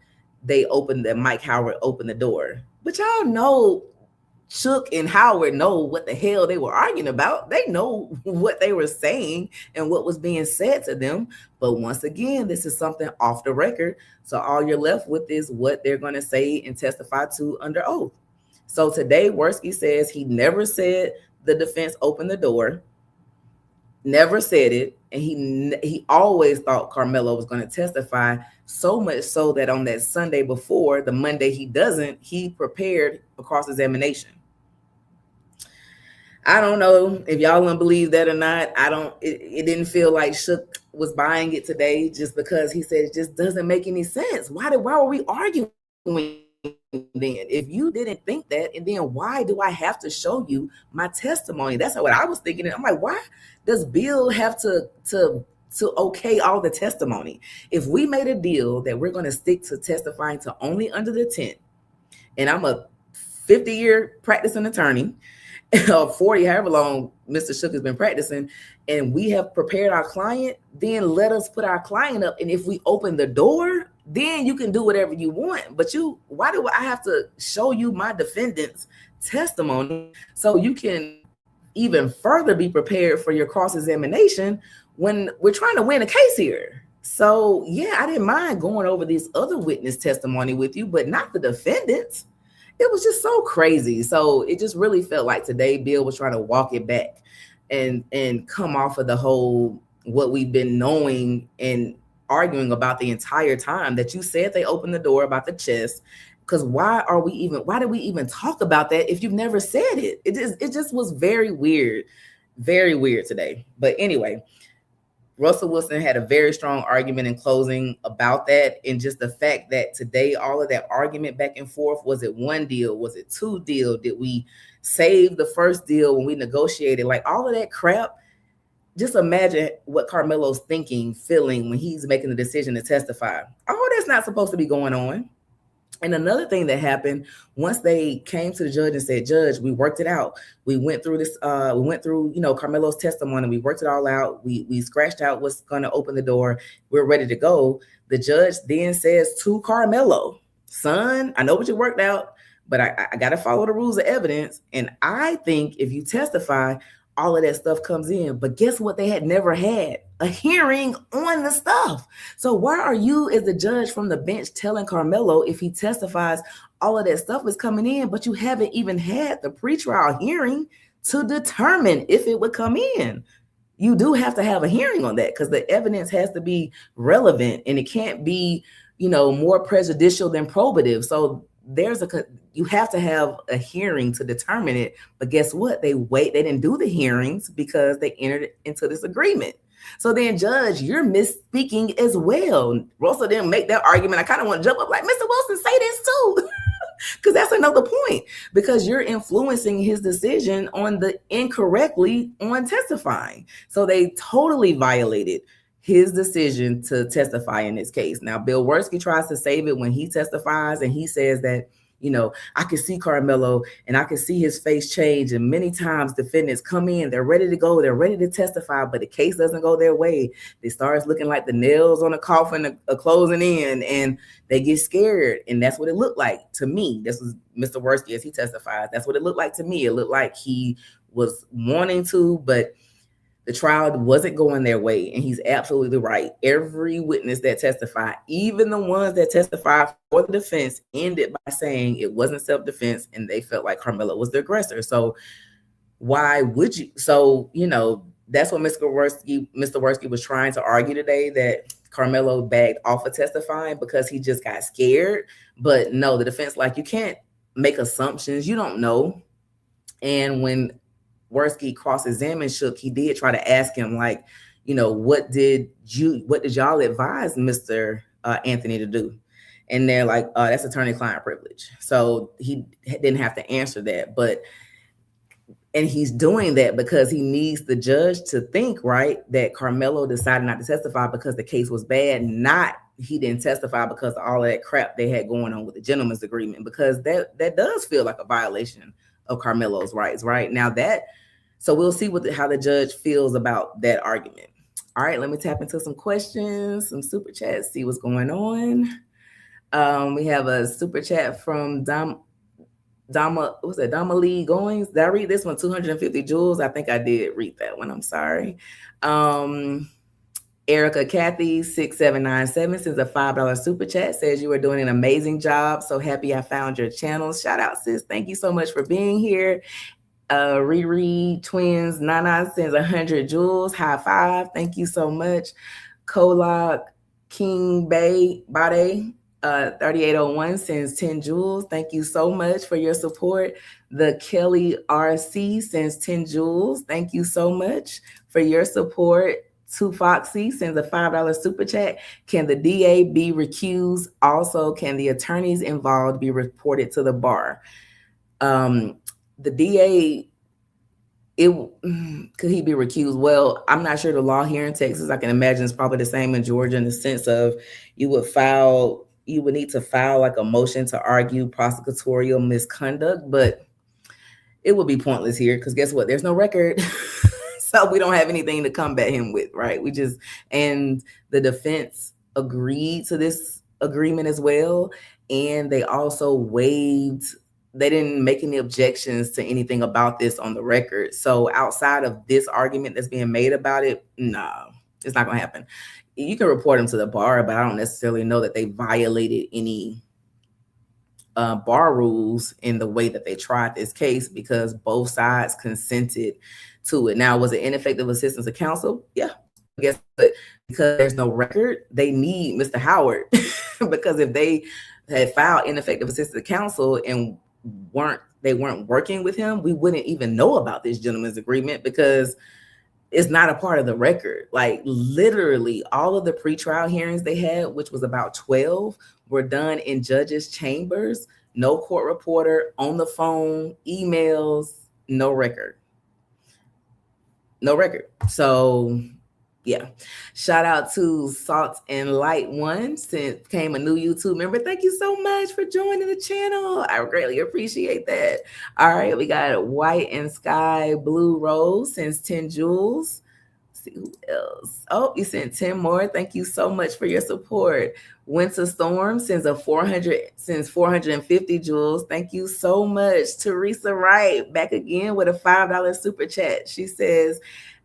Mike Howard opened the door. But y'all know Shook and Howard know what the hell they were arguing about. They know what they were saying and what was being said to them. But once again, this is something off the record. So all you're left with is what they're going to say and testify to under oath. So today, Worski says he never said the defense opened the door, never said it. And he always thought Karmelo was going to testify, so much so that on that Sunday before, the Monday he doesn't, he prepared a cross-examination. I don't know if y'all want to believe that or not. It didn't feel like Shook was buying it today, just because he said it just doesn't make any sense. Why were we arguing then? If you didn't think that, and then why do I have to show you my testimony? That's what I was thinking. I'm like, why does Bill have to okay all the testimony? If we made a deal that we're going to stick to testifying to only under the tent, and I'm a 50-year practicing attorney, 40, however long Mr. Shook has been practicing, and we have prepared our client, then let us put our client up. And if we open the door, then you can do whatever you want. But why do I have to show you my defendant's testimony so you can even further be prepared for your cross-examination when we're trying to win a case here? So yeah, I didn't mind going over this other witness testimony with you, but not the defendants. It was just so crazy. So it just really felt like today Bill was trying to walk it back and come off of the whole what we've been knowing and arguing about the entire time, that you said they opened the door about the chest. Because why did we even talk about that if you've never said it? It just was very weird today. But anyway, Russell Wilson had a very strong argument in closing about that. And just the fact that today, all of that argument back and forth, was it one deal? Was it two deal? Did we save the first deal when we negotiated? Like all of that crap. Just imagine what Karmelo's thinking, feeling when he's making the decision to testify. All that's not supposed to be going on. And another thing that happened, once they came to the judge and said, Judge, we worked it out. We went through this, Karmelo's testimony. We worked it all out. We scratched out what's going to open the door. We're ready to go. The judge then says to Karmelo, son, I know what you worked out, but I got to follow the rules of evidence. And I think if you testify, all of that stuff comes in. But guess what? They had never had a hearing on the stuff. So why are you, as the judge from the bench, telling Karmelo if he testifies, all of that stuff is coming in, but you haven't even had the pretrial hearing to determine if it would come in? You do have to have a hearing on that because the evidence has to be relevant and it can't be, more prejudicial than probative. So you have to have a hearing to determine it. But guess what? They didn't do the hearings because they entered into this agreement. So then, Judge, you're misspeaking as well. Russell didn't make that argument. I kind of want to jump up like, Mr. Wilson, say this too. Because that's another point. Because you're influencing his decision on the incorrectly on testifying. So they totally violated his decision to testify in this case. Now, Bill Worski tries to save it when he testifies, and he says that, I can see Karmelo and I can see his face change. And many times defendants come in, they're ready to go, they're ready to testify, but the case doesn't go their way. It starts looking like the nails on a coffin are closing in, and they get scared. And that's what it looked like to me. This was Mr. Worski as he testifies. That's what it looked like to me. It looked like he was wanting to, but the trial wasn't going their way, and he's absolutely right. Every witness that testified, even the ones that testified for the defense, ended by saying it wasn't self-defense, and they felt like Karmelo was the aggressor. So why would you? So, that's what Mr. Worski was trying to argue today, that Karmelo backed off of testifying because he just got scared. But no, the defense, you can't make assumptions. You don't know. And when Worski cross-examined Shook, he did try to ask him, what did y'all advise Mr. Anthony to do? And they're like, that's attorney-client privilege. So he didn't have to answer that. And he's doing that because he needs the judge to think, right, that Karmelo decided not to testify because the case was bad, not he didn't testify because of all of that crap they had going on with the gentleman's agreement, because that does feel like a violation of Karmelo's rights, right? Now so we'll see how the judge feels about that argument. All right, let me tap into some questions, some super chats, see what's going on. We have a super chat from Lee Goings. Did I read this one? 250 joules. I think I did read that one. I'm sorry. Erica Kathy 6797 sends a $5 super chat, says you are doing an amazing job. So happy I found your channel. Shout out, sis. Thank you so much for being here. Riri Twins Nana sends 100 joules. High five. Thank you so much. Kolak King Bay Bade 3801 sends 10 joules. Thank you so much for your support. The Kelly RC sends 10 joules. Thank you so much for your support. To Foxy sends a $5 super chat. Can the DA be recused? Also, can the attorneys involved be reported to the bar? The DA, could he be recused? Well, I'm not sure the law here in Texas. I can imagine it's probably the same in Georgia, in the sense of you would need to file a motion to argue prosecutorial misconduct, but it would be pointless here because guess what? There's no record. So we don't have anything to combat him with, right? And the defense agreed to this agreement as well. And they also waived, they didn't make any objections to anything about this on the record. So outside of this argument that's being made about it, no, it's not going to happen. You can report them to the bar, but I don't necessarily know that they violated any bar rules in the way that they tried this case, because both sides consented to it. Now, was it ineffective assistance of counsel? Yeah, I guess, but because there's no record, they need Mr. Howard because if they had filed ineffective assistance of counsel and they weren't working with him, we wouldn't even know about this gentleman's agreement, because it's not a part of the record. Like literally all of the pretrial hearings they had, which was about 12, were done in judges' chambers, no court reporter, on the phone, emails, no record. No record. So yeah, shout out to Salt and Light One, since came a new YouTube member. Thank you so much for joining the channel. I greatly appreciate that. All right, we got White and Sky Blue Rose since 10 Jules. Let's see who else. Oh, you sent 10 more. Thank you so much for your support. Winter Storm sends a 450 Jules. Thank you so much. Teresa Wright back again with a $5 super chat. She says,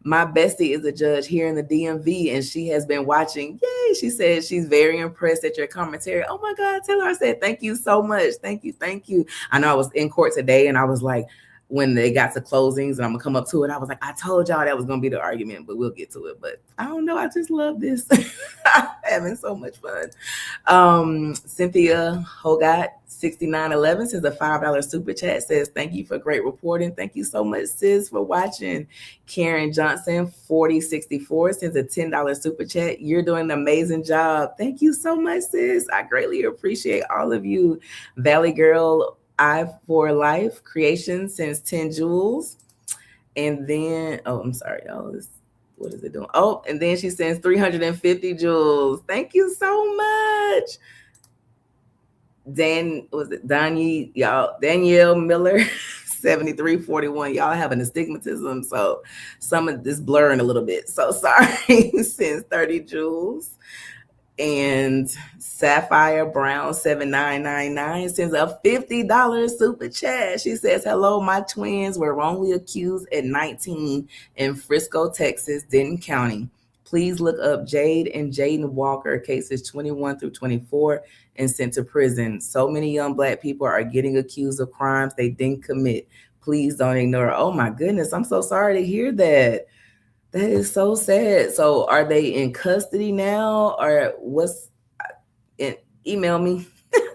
my bestie is a judge here in the DMV and she has been watching. Yay. She says she's very impressed at your commentary. Oh my God, Taylor, I said, thank you so much. Thank you. Thank you. I know I was in court today and I was like, when they got to closings and I'm gonna come up to it, I was like, I told y'all that was gonna be the argument, but we'll get to it. But I don't know. I just love this. Having so much fun. Cynthia Hogat 6911 says a $5 super chat, says thank you for great reporting. Thank you so much, sis, for watching. Karen Johnson 4064 sends a $10 super chat. You're doing an amazing job. Thank you so much, sis. I greatly appreciate all of you. Valley Girl I for Life Creation since 10 Jules. And then, oh, I'm sorry, y'all. What is it doing? Oh, and then she sends 350 Jules. Thank you so much. Danielle Miller 7341. Y'all having astigmatism, so some of this blurring a little bit. So sorry. Sends 30 Jules. And Sapphire Brown 7999 sends a $50 super chat. She says, hello, my twins were wrongly accused at 19 in Frisco, Texas, Denton County. Please look up Jade and Jaden Walker cases 21 through 24 and sent to prison. So many young Black people are getting accused of crimes they didn't commit. Please don't ignore. Oh my goodness, I'm so sorry to hear that. That is so sad. So are they in custody now or what's email me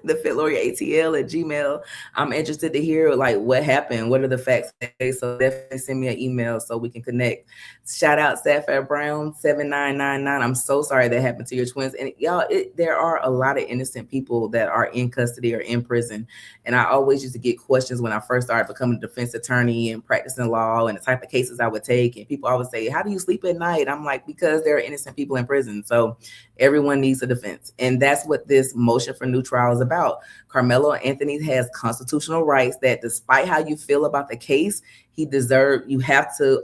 thefitlawyerATL@gmail. I'm interested to hear like what happened. What are the facts? So definitely send me an email so we can connect. Shout out Sapphire Brown 7999. I'm so sorry that happened to your twins. And y'all, there are a lot of innocent people that are in custody or in prison. And I always used to get questions when I first started becoming a defense attorney and practicing law and the type of cases I would take. And people always say, how do you sleep at night? I'm like, because there are innocent people in prison. So everyone needs a defense. And that's what this motion for new trial is about. Karmelo Anthony has constitutional rights that despite how you feel about the case, you have to,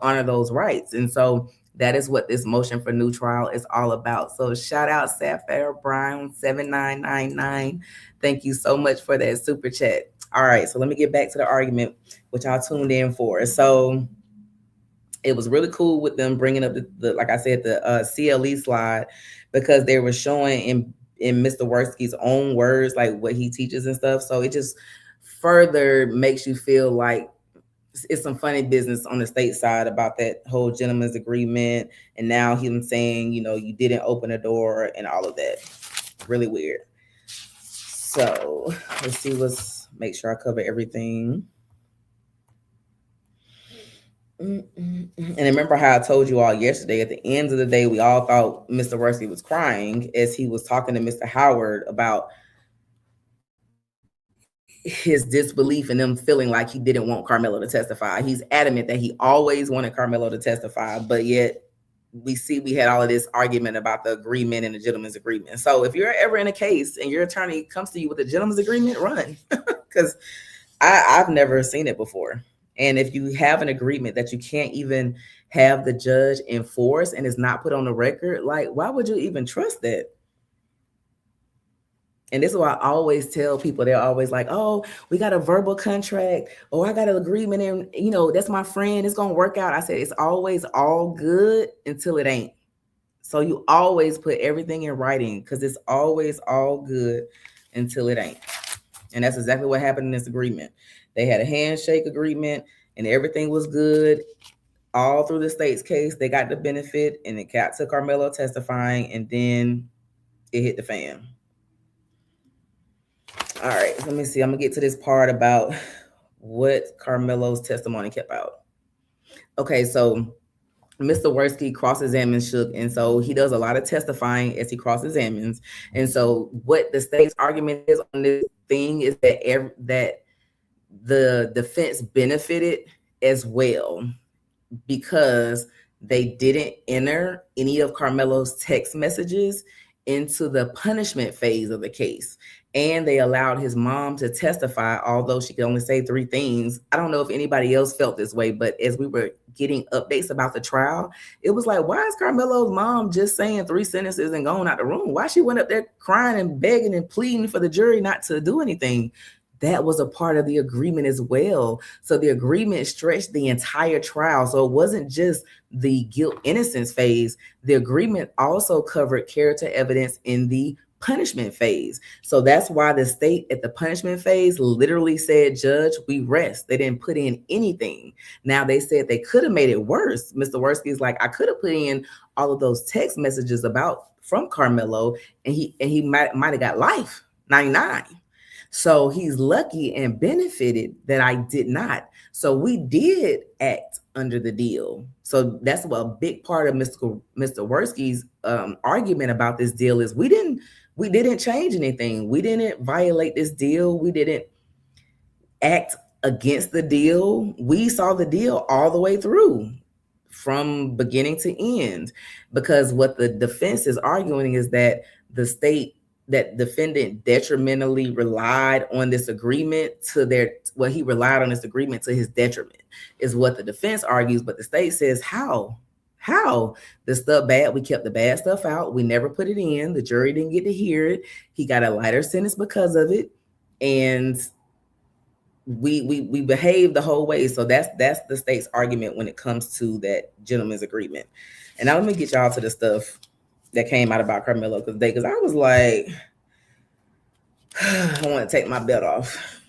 honor those rights. And so that is what this motion for new trial is all about. So shout out Sapphire Brown 7999. Thank you so much for that super chat. All right, so let me get back to the argument, which I tuned in for. So it was really cool with them bringing up the like I said, the CLE slide, because they were showing in Mr. Worski's own words, like what he teaches and stuff. So it just further makes you feel like it's some funny business on the state side about that whole gentleman's agreement. And now him saying, you didn't open the door and all of that. Really weird. So let's see, make sure I cover everything. And remember how I told you all yesterday, at the end of the day, we all thought Mr. Worski was crying as he was talking to Mr. Howard about his disbelief in them feeling like he didn't want Karmelo to testify. He's adamant that he always wanted Karmelo to testify, but yet we had all of this argument about the agreement and the gentleman's agreement. So if you're ever in a case and your attorney comes to you with a gentleman's agreement, run, because I've never seen it before. And if you have an agreement that you can't even have the judge enforce and it's not put on the record, like, why would you even trust that? And this is why I always tell people, they're always like, oh, we got a verbal contract. Oh, I got an agreement and, that's my friend. It's going to work out. I said, it's always all good until it ain't. So you always put everything in writing because it's always all good until it ain't. And that's exactly what happened in this agreement. They had a handshake agreement and everything was good all through the state's case. They got the benefit and it got to Karmelo testifying and then it hit the fan. All right, let me see. I'm going to get to this part about what Karmelo's testimony kept out. Okay, so Mr. Worski cross-examines Shook, and so he does a lot of testifying as he cross-examines. And so what the state's argument is on this thing is that the defense benefited as well, because they didn't enter any of Karmelo's text messages into the punishment phase of the case. And they allowed his mom to testify, although she could only say 3 things. I don't know if anybody else felt this way, but as we were getting updates about the trial, it was like, why is Karmelo's mom just saying 3 sentences and going out the room? Why she went up there crying and begging and pleading for the jury not to do anything? That was a part of the agreement as well. So the agreement stretched the entire trial. So it wasn't just the guilt innocence phase. The agreement also covered character evidence in the punishment phase. So that's why the state at the punishment phase literally said, Judge, we rest. They didn't put in anything. Now they said they could have made it worse. Mr. Worski is like, I could have put in all of those text messages from Karmelo, and he might have got life, 99. So he's lucky and benefited that I did not. So we did act under the deal. So that's what a big part of Mr. Worski's argument about this deal is. We didn't change anything. We didn't violate this deal. We didn't act against the deal. We saw the deal all the way through, from beginning to end, because what the defense is arguing is that that defendant detrimentally relied on this agreement he relied on this agreement to his detriment, is what the defense argues. But the state says, how the stuff bad, we kept the bad stuff out, we never put it in, the jury didn't get to hear it, he got a lighter sentence because of it, and we behaved the whole way. So that's the state's argument when it comes to that gentleman's agreement. And now let me get y'all to the stuff that came out about Karmelo because I was like, I want to take my belt off.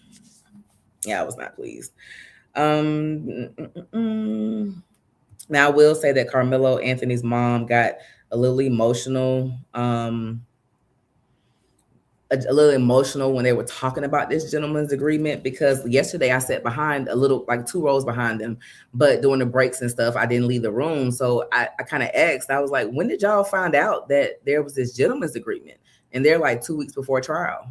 Yeah, I was not pleased. Now I will say that Karmelo Anthony's mom got a little emotional. A little emotional when they were talking about this gentleman's agreement, because yesterday I sat behind a little, like 2 rows behind them, but during the breaks and stuff, I didn't leave the room. So I kind of asked, I was like, when did y'all find out that there was this gentleman's agreement? And they're like 2 weeks before trial.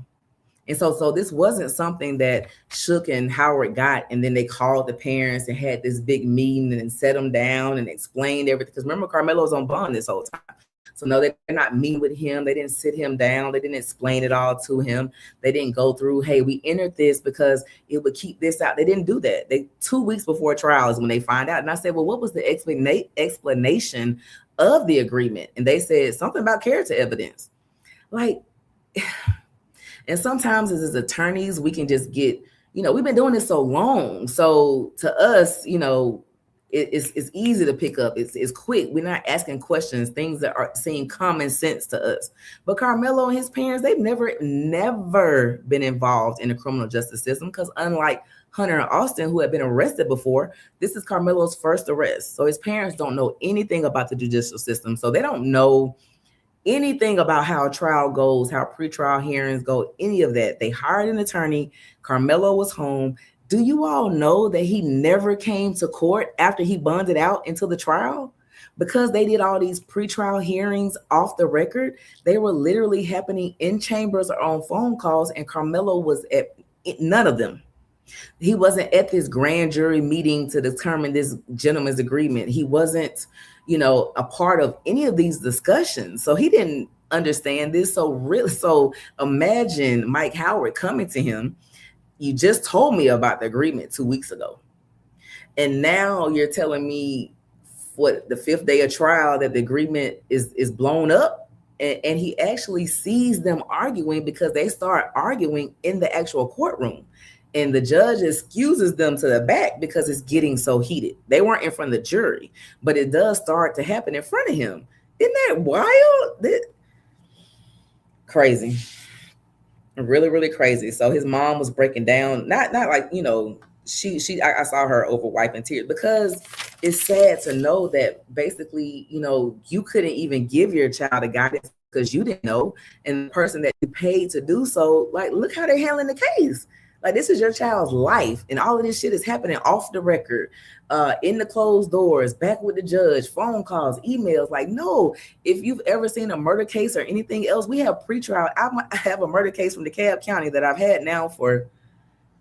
And so this wasn't something that Shook and Howard got, and then they called the parents and had this big meeting and set them down and explained everything. Because remember, Karmelo's on bond this whole time. So no, they're not meeting with him. They didn't sit him down. They didn't explain it all to him. They didn't go through, hey, we entered this because it would keep this out. They didn't do that. 2 weeks before trial is when they find out. And I said, well, what was the explanation of the agreement? And they said something about character evidence. Like, and sometimes as attorneys, we can just get, we've been doing this so long. So to us, it's easy to pick up. It's quick. We're not asking questions, things that are seem common sense to us. But Karmelo and his parents, they've never been involved in the criminal justice system, because unlike Hunter and Austin, who had been arrested before, this is Karmelo's first arrest. So his parents don't know anything about the judicial system. So they don't know anything about how a trial goes, how pretrial hearings go, any of that. They hired an attorney. Karmelo was home. Do you all know that he never came to court after he bonded out until the trial? Because they did all these pretrial hearings off the record, they were literally happening in chambers or on phone calls, and Karmelo was at none of them. He wasn't at this grand jury meeting to determine this gentleman's agreement. He wasn't, a part of any of these discussions. So he didn't understand this. So imagine Mike Howard coming to him. You just told me about the agreement 2 weeks ago, and now you're telling me what, the 5th day of trial, that the agreement is blown up. And he actually sees them arguing, because they start arguing in the actual courtroom, and the judge excuses them to the back because it's getting so heated. They weren't in front of the jury, but it does start to happen in front of him. Isn't that wild? Crazy. Really, really crazy. So his mom was breaking down, not like, I saw her over wiping tears, because it's sad to know that basically, you couldn't even give your child a guidance because you didn't know. And the person that you paid to do so, like, look how they're handling the case. Like, this is your child's life, and all of this shit is happening off the record, in the closed doors, back with the judge, phone calls, emails. Like, no, if you've ever seen a murder case or anything else, we have pretrial. I have a murder case from DeKalb County that I've had now for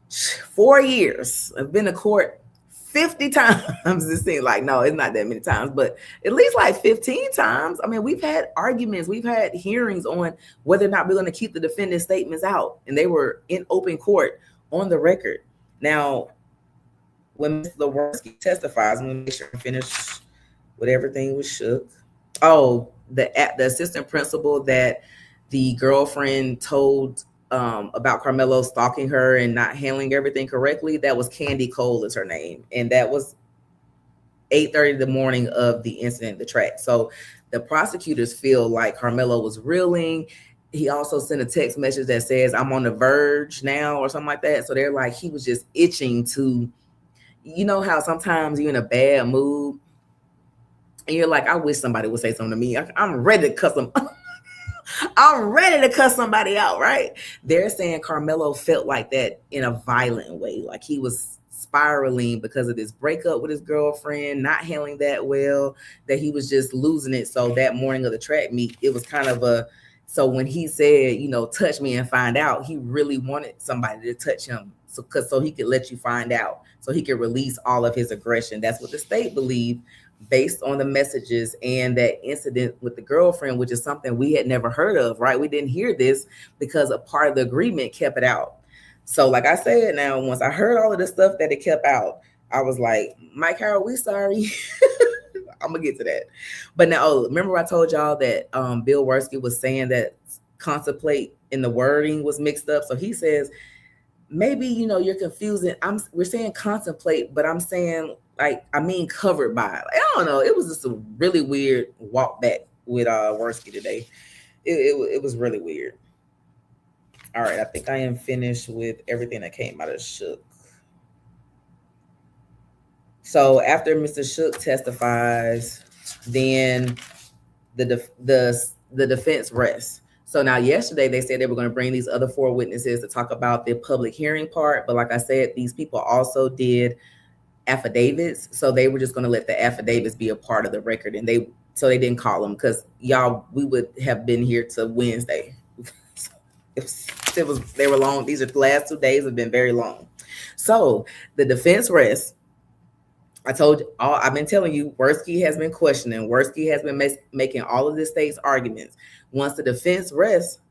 4 years. I've been to court 50 times. It seems like, no, it's not that many times, but at least like 15 times. I mean, we've had arguments, we've had hearings on whether or not we're going to keep the defendant's statements out, and they were in open court on the record. Now, when Mr. Lewinsky testifies, I'm going to make sure I finish with everything with Shook. Oh, the assistant principal that the girlfriend told about Karmelo stalking her and not handling everything correctly, that was Candy Cole is her name. And that was 8:30 the morning of the incident, the track. So the prosecutors feel like Karmelo was reeling. He also sent a text message that says, I'm on the verge now, or something like that. So they're like, he was just itching to, you know how sometimes you're in a bad mood and you're like, I wish somebody would say something to me. I'm ready to cuss them. I'm ready to cuss somebody out, right? They're saying Karmelo felt like that in a violent way, like he was spiraling because of this breakup with his girlfriend, not handling that well, that he was just losing it. So that morning of the track meet, it was kind of so when he said, you know, touch me and find out, he really wanted somebody to touch him so he could let you find out, so he could release all of his aggression. That's what the state believed, based on the messages and that incident with the girlfriend, which is something we had never heard of, right? We didn't hear this because a part of the agreement kept it out. So like I said, now, once I heard all of the stuff that it kept out, I was like, Mike Howard, we sorry. I'm gonna get to that. But now, remember I told y'all that Bill Worski was saying that contemplate in the wording was mixed up. So he says, maybe, you know, you're confusing. We're saying contemplate, but I'm saying, like, I mean covered by. Like, I don't know. It was just a really weird walk back with Worski today. It was really weird. All right, I think I am finished with everything that came out of Shook. So after Mr. Shook testifies, then the defense rests. So now yesterday they said they were going to bring these other 4 witnesses to talk about the public hearing part. But like I said, these people also did affidavits. So they were just going to let the affidavits be a part of the record. And they didn't call them because we would have been here to Wednesday. They were long. These are the last 2 days have been very long. So the defense rests. I've been telling you, Worski has been questioning. Worski has been making all of the state's arguments. Once the defense rests,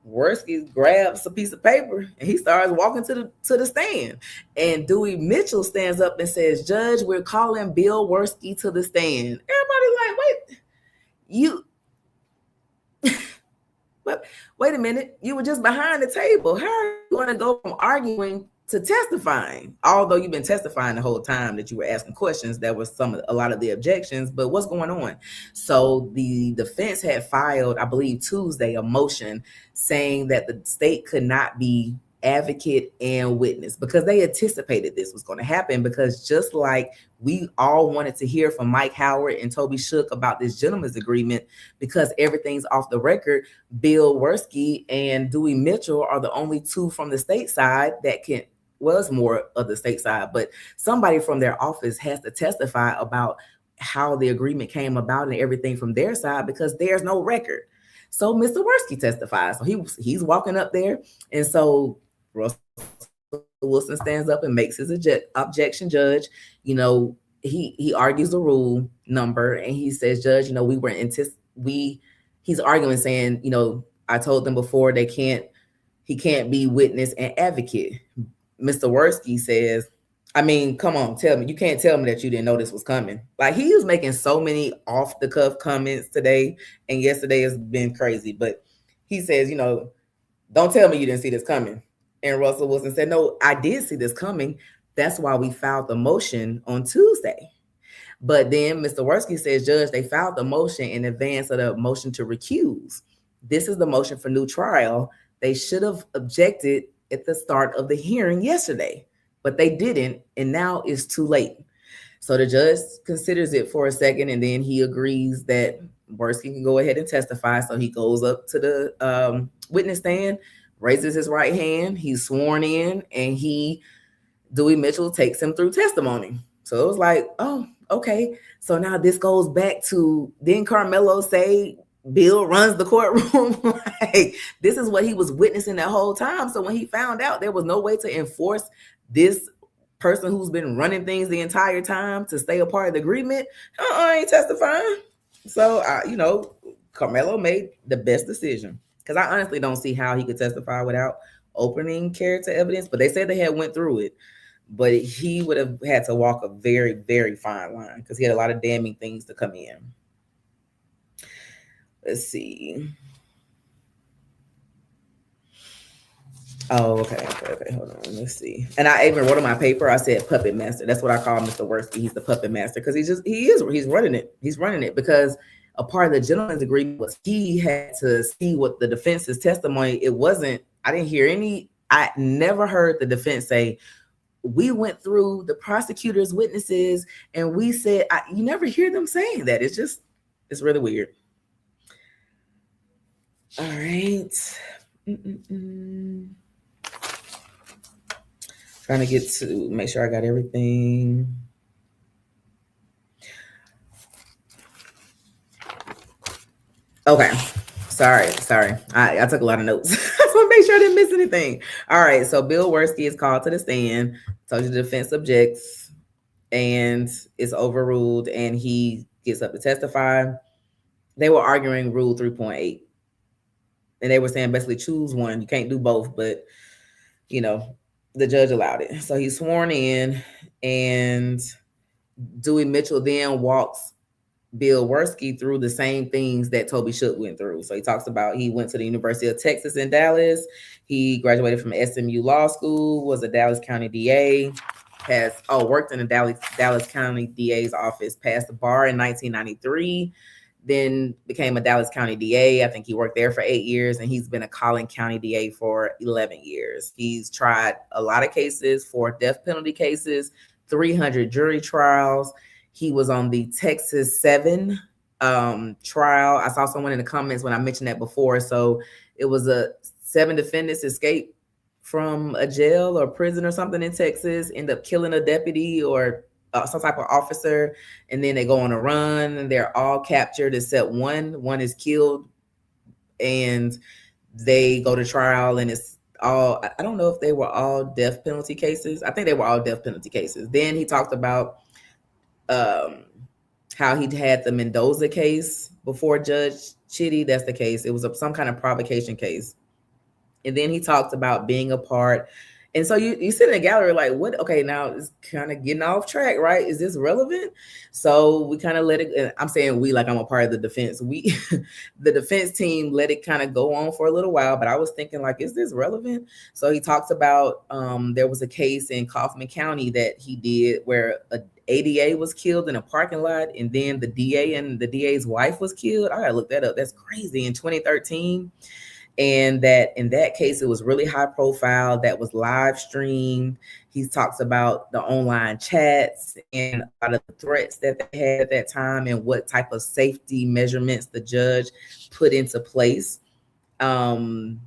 Worski grabs a piece of paper and he starts walking to the stand. And Dewey Mitchell stands up and says, Judge, we're calling Bill Worski to the stand. Everybody's like, wait a minute. You were just behind the table. How are you going to go from arguing to testifying? Although you've been testifying the whole time that you were asking questions, that was a lot of the objections, but what's going on? So the defense had filed, I believe Tuesday, a motion saying that the state could not be advocate and witness because they anticipated this was going to happen, because just like we all wanted to hear from Mike Howard and Toby Shook about this gentleman's agreement, because everything's off the record, Bill Worski and Dewey Mitchell are the only 2 from the state side that can, well, it's more of the state side, but somebody from their office has to testify about how the agreement came about and everything from their side, because there's no record. So Mr. Worski testifies. So he's walking up there, and so Russell Wilson stands up and makes his objection. Judge, you know, he argues the rule number, and he says, Judge, you know, he's arguing saying, you know, I told them before he can't be witness and advocate. Mr. Worski says, I mean, come on, tell me. You can't tell me that you didn't know this was coming. Like, he was making so many off the cuff comments today, and yesterday has been crazy. But he says, you know, don't tell me you didn't see this coming. And Russell Wilson said, no, I did see this coming. That's why we filed the motion on Tuesday. But then Mr. Worski says, Judge, they filed the motion in advance of the motion to recuse. This is the motion for new trial. They should have objected at the start of the hearing yesterday, but they didn't, and now it's too late. So the judge considers it for a second, and then he agrees that Worski can go ahead and testify. So he goes up to the witness stand. raises his right hand. He's sworn in, and Dewey Mitchell takes him through testimony. So it was like, oh, okay. So now this goes back to, didn't Karmelo say Bill runs the courtroom? Like, this is what he was witnessing that whole time. So when he found out there was no way to enforce this person who's been running things the entire time to stay a part of the agreement, I ain't testifying. So, Karmelo made the best decision, because I honestly don't see how he could testify without opening character evidence, but they said they had went through it. But he would have had to walk a very, very fine line, because he had a lot of damning things to come in. Let's see. Oh, okay. Hold on. Let's see. And I even wrote on my paper, I said puppet master. That's what I call Mr. Worski. He's the puppet master, because he's running it. He's running it because a part of the gentleman's agreement was he had to see what the defense's testimony. I never heard the defense say, we went through the prosecutor's witnesses and we said, you never hear them saying that. It's really weird. All right. Trying to make sure I got everything. Okay. Sorry. I took a lot of notes. I just want to make sure I didn't miss anything. All right. So Bill Worski is called to the stand. Told you the defense objects, and it's overruled, and he gets up to testify. They were arguing Rule 3.8. And they were saying basically choose one. You can't do both, but, the judge allowed it. So he's sworn in, and Dewey Mitchell then walks Bill Worski through the same things that Toby Shook went through. So he talks about he went to the University of Texas in Dallas. He graduated from SMU Law School, was a Dallas County DA, worked in the Dallas County DA's office, passed the bar in 1993, then became a Dallas County DA. I think he worked there for 8 years, and he's been a Collin County DA for 11 years. He's tried a lot of cases, 4 death penalty cases, 300 jury trials. He was on the Texas 7 trial. I saw someone in the comments when I mentioned that before. So it was 7 defendants escaped from a jail or prison or something in Texas, end up killing a deputy or some type of officer, and then they go on a run, and they're all captured except one. One is killed, and they go to trial, and it's all, I don't know if they were all death penalty cases. I think they were all death penalty cases. Then he talked about how he had the Mendoza case before Judge Chitty. That's the case. It was some kind of provocation case. And then he talked about being a part. And so you sit in the gallery like, what? Okay, now it's kind of getting off track, right? Is this relevant? So we kind of let it, and I'm saying we, like I'm a part of the defense. The defense team let it kind of go on for a little while, but I was thinking like, is this relevant? So he talks about there was a case in Kaufman County that he did where a ADA was killed in a parking lot, and then the DA and the DA's wife was killed. I gotta look that up. That's crazy. In 2013. And that in that case, it was really high profile. That was live streamed. He talks about the online chats and a lot of the threats that they had at that time and what type of safety measurements the judge put into place. And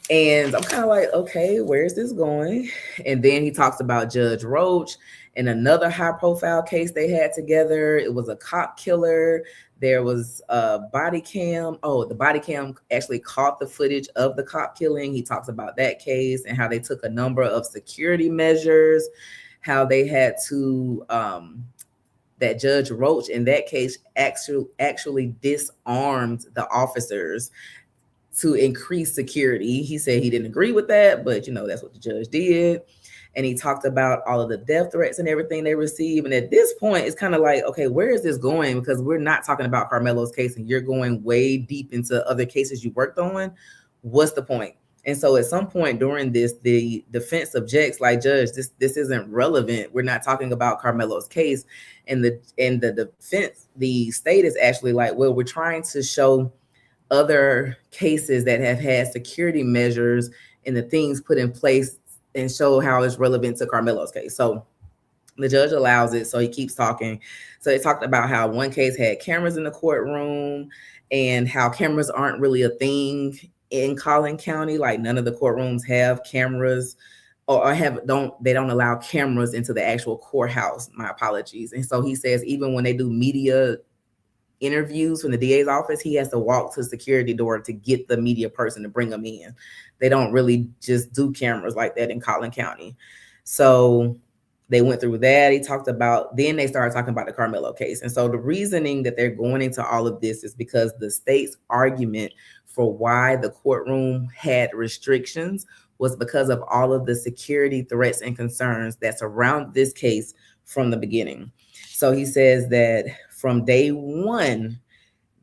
I'm kind of like, okay, where's this going? And then he talks about Judge Roach and another high profile case they had together. It was a cop killer. There was a body cam. Oh, the body cam actually caught the footage of the cop killing. He talks about that case and how they took a number of security measures, how they had to, that Judge Roach in that case actually disarmed the officers to increase security. He said he didn't agree with that, but that's what the judge did. And he talked about all of the death threats and everything they receive. And at this point, it's kind of like, okay, where is this going? Because we're not talking about Karmelo's case, and you're going way deep into other cases you worked on. What's the point? And so at some point during this, the defense objects, like, Judge, this isn't relevant. We're not talking about Karmelo's case. And the defense, the state is actually like, well, we're trying to show other cases that have had security measures and the things put in place and show how it's relevant to Karmelo's case. So the judge allows it. So he keeps talking. So they talked about how one case had cameras in the courtroom and how cameras aren't really a thing in Collin County, like none of the courtrooms have cameras or they don't allow cameras into the actual courthouse. My apologies. And so he says even when they do media interviews from the DA's office, he has to walk to the security door to get the media person to bring them in. They don't really just do cameras like that in Collin County. So they went through that. He talked about, then they started talking about the Karmelo case. And so the reasoning that they're going into all of this is because the state's argument for why the courtroom had restrictions was because of all of the security threats and concerns that surround this case from the beginning. So he says that from day one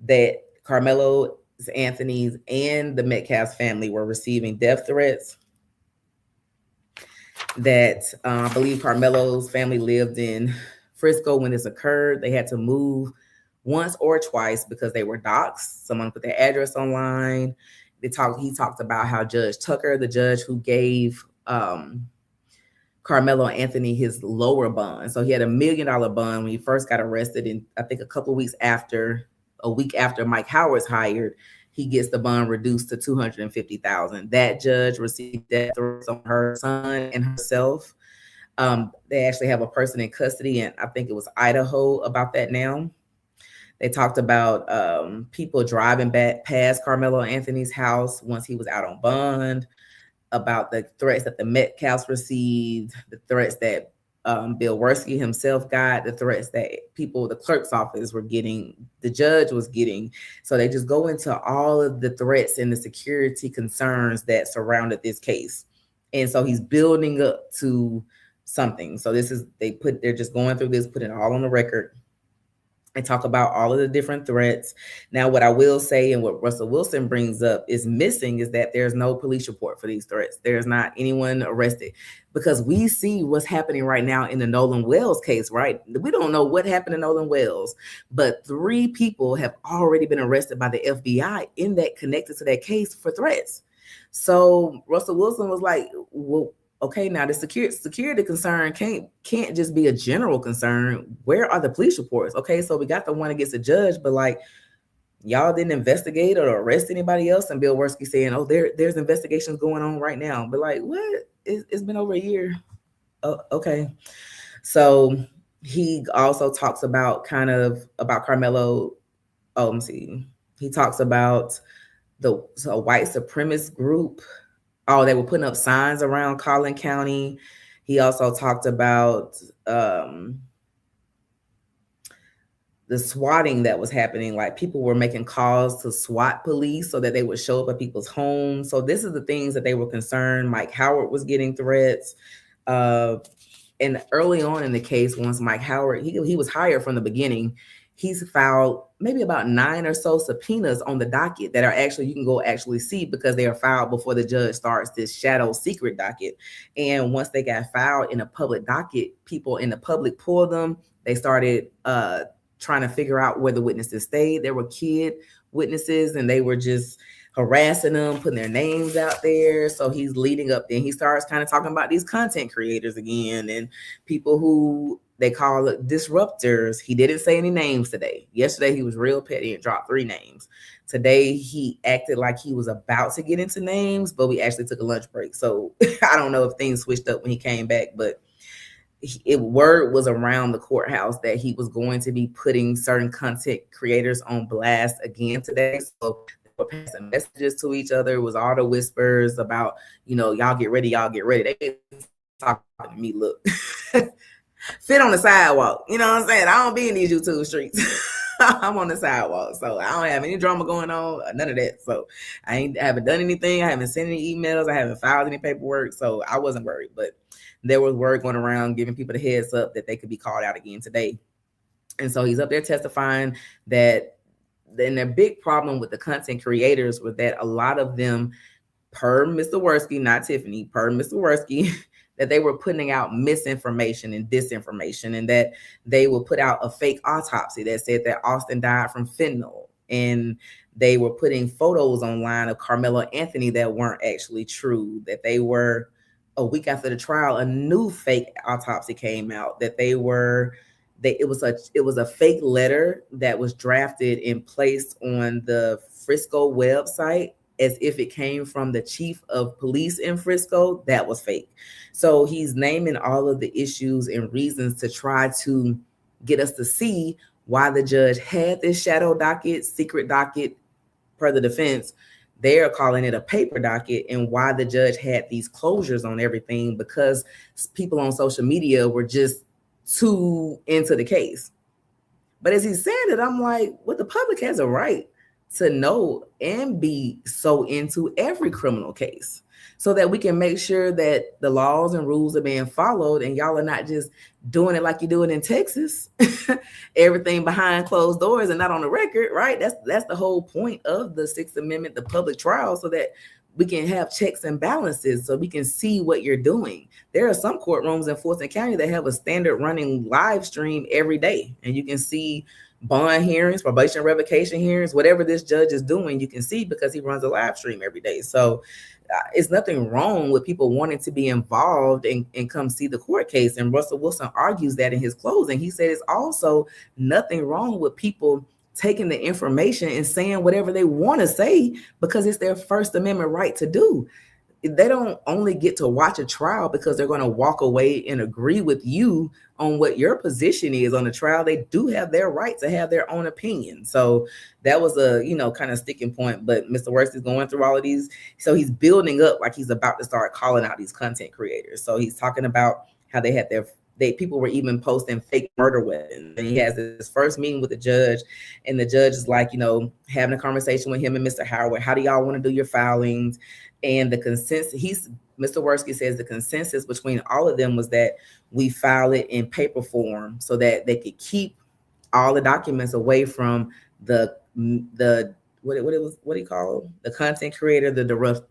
that Karmelo Anthony's and the Metcalf's family were receiving death threats, that I believe Karmelo's family lived in Frisco when this occurred. They had to move once or twice because they were doxxed. Someone put their address online. He talked about how Judge Tucker, the judge who gave Karmelo Anthony his lower bond. So he had $1 million bond when he first got arrested. And I think a week after Mike Howard's hired, he gets the bond reduced to $250,000. That judge received death threats on her son and herself. They actually have a person in custody, and I think it was Idaho about that now. They talked about people driving back past Karmelo Anthony's house once he was out on bond, about the threats that the Metcalfs received, the threats that Bill Worski himself got, the threats that the clerk's office were getting, the judge was getting. So they just go into all of the threats and the security concerns that surrounded this case. And so he's building up to something. So they're just going through this, putting it all on the record. and talk about all of the different threats. Now, what I will say and what Russell Wilson brings up is missing is that there's no police report for these threats. There's not anyone arrested, because we see what's happening right now in the Nolan Wells case, right? We don't know what happened to Nolan Wells, but 3 people have already been arrested by the FBI in that connected to that case for threats. So Russell Wilson was like, well, okay, now the security concern can't just be a general concern. Where are the police reports? Okay, so we got the one against the judge, but like, y'all didn't investigate or arrest anybody else. And Bill Worski saying, oh, there's investigations going on right now. But like, what? It's been over a year. Oh, okay. So he also talks about about Karmelo. Oh, let me see. He talks about the white supremacist group. Oh, they were putting up signs around Collin County. He also talked about the swatting that was happening. Like, people were making calls to SWAT police so that they would show up at people's homes. So this is the things that they were concerned. Mike Howard was getting threats. And early on in the case, once Mike Howard, he was hired from the beginning, he's filed maybe about 9 or so subpoenas on the docket that are actually, you can go actually see, because they are filed before the judge starts this shadow secret docket. And once they got filed in a public docket, people in the public pulled them. They started trying to figure out where the witnesses stayed. There were kid witnesses, and they were just harassing them, putting their names out there. So he's leading up. Then he starts kind of talking about these content creators again, and people who they call it disruptors. He didn't say any names today. Yesterday, he was real petty and dropped 3 names. Today, he acted like he was about to get into names, but we actually took a lunch break. So I don't know if things switched up when he came back, but word was around the courthouse that he was going to be putting certain content creators on blast again today. So they were passing messages to each other. It was all the whispers about, y'all get ready, y'all get ready. They talking to me, look. Fit on the sidewalk. You know what I'm saying? I don't be in these YouTube streets. I'm on the sidewalk. So I don't have any drama going on, none of that. So I haven't done anything. I haven't sent any emails. I haven't filed any paperwork. So I wasn't worried. But there was word going around giving people the heads up that they could be called out again today. And so he's up there testifying that then the big problem with the content creators was that a lot of them, per Mr. Worski, not Tiffany, per Mr. Worski, that they were putting out misinformation and disinformation, and that they would put out a fake autopsy that said that Austin died from fentanyl. And they were putting photos online of Karmelo Anthony that weren't actually true, that they were, a week after the trial, a new fake autopsy came out, that it was a fake letter that was drafted and placed on the Frisco website as if it came from the chief of police in Frisco, that was fake. So he's naming all of the issues and reasons to try to get us to see why the judge had this shadow docket, secret docket, per the defense. They're calling it a paper docket, and why the judge had these closures on everything, because people on social media were just too into the case. But as he's saying it, I'm like, well, the public has a right to know and be so into every criminal case, so that we can make sure that the laws and rules are being followed, and y'all are not just doing it like you do it in Texas, everything behind closed doors and not on the record, right? That's the whole point of the Sixth Amendment, the public trial, so that we can have checks and balances, so we can see what you're doing. There are some courtrooms in Fulton County that have a standard running live stream every day, and you can see bond hearings, probation revocation hearings, whatever this judge is doing, you can see, because he runs a live stream every day. So it's nothing wrong with people wanting to be involved and come see the court case. And Russell Wilson argues that in his closing. He said it's also nothing wrong with people taking the information and saying whatever they want to say, because it's their First Amendment right to do. They don't only get to watch a trial because they're going to walk away and agree with you on what your position is on the trial. They do have their right to have their own opinion. So that was a, kind of sticking point. But Mr. Worst is going through all of these. So he's building up like he's about to start calling out these content creators. So he's talking about how they had people were even posting fake murder weapons. And he has his first meeting with the judge, and the judge is like, having a conversation with him and Mr. Howard. How do y'all want to do your filings? And the consensus, Mr. Worski says the consensus between all of them was that we file it in paper form, so that they could keep all the documents away from the what do you call the content creator, the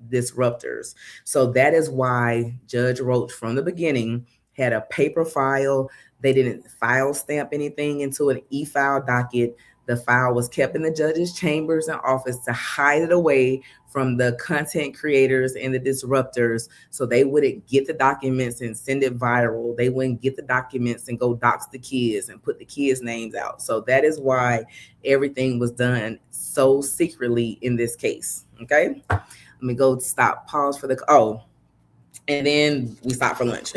disruptors. So that is why Judge Roach from the beginning had a paper file. They didn't file stamp anything into an e-file docket. The file was kept in the judge's chambers and office to hide it away from the content creators and the disruptors, so they wouldn't get the documents and send it viral. They wouldn't get the documents and go dox the kids and put the kids' names out. So that is why everything was done so secretly in this case. Okay, let me go pause for and then we stop for lunch.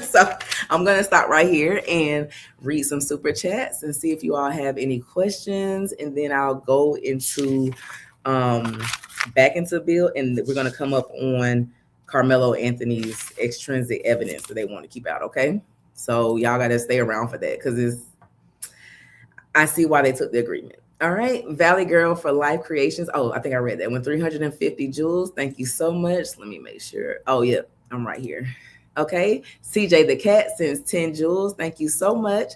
So I'm going to stop right here and read some super chats and see if you all have any questions. And then I'll go into back into the bill, and we're going to come up on Karmelo Anthony's extrinsic evidence that they want to keep out. Okay. So y'all got to stay around for that, because I see why they took the agreement. All right. Valley Girl for Life Creations. Oh, I think I read that one. 350 jewels. Thank you so much. Let me make sure. Oh, yeah, I'm right here. Okay. CJ the Cat sends 10 jewels. Thank you so much.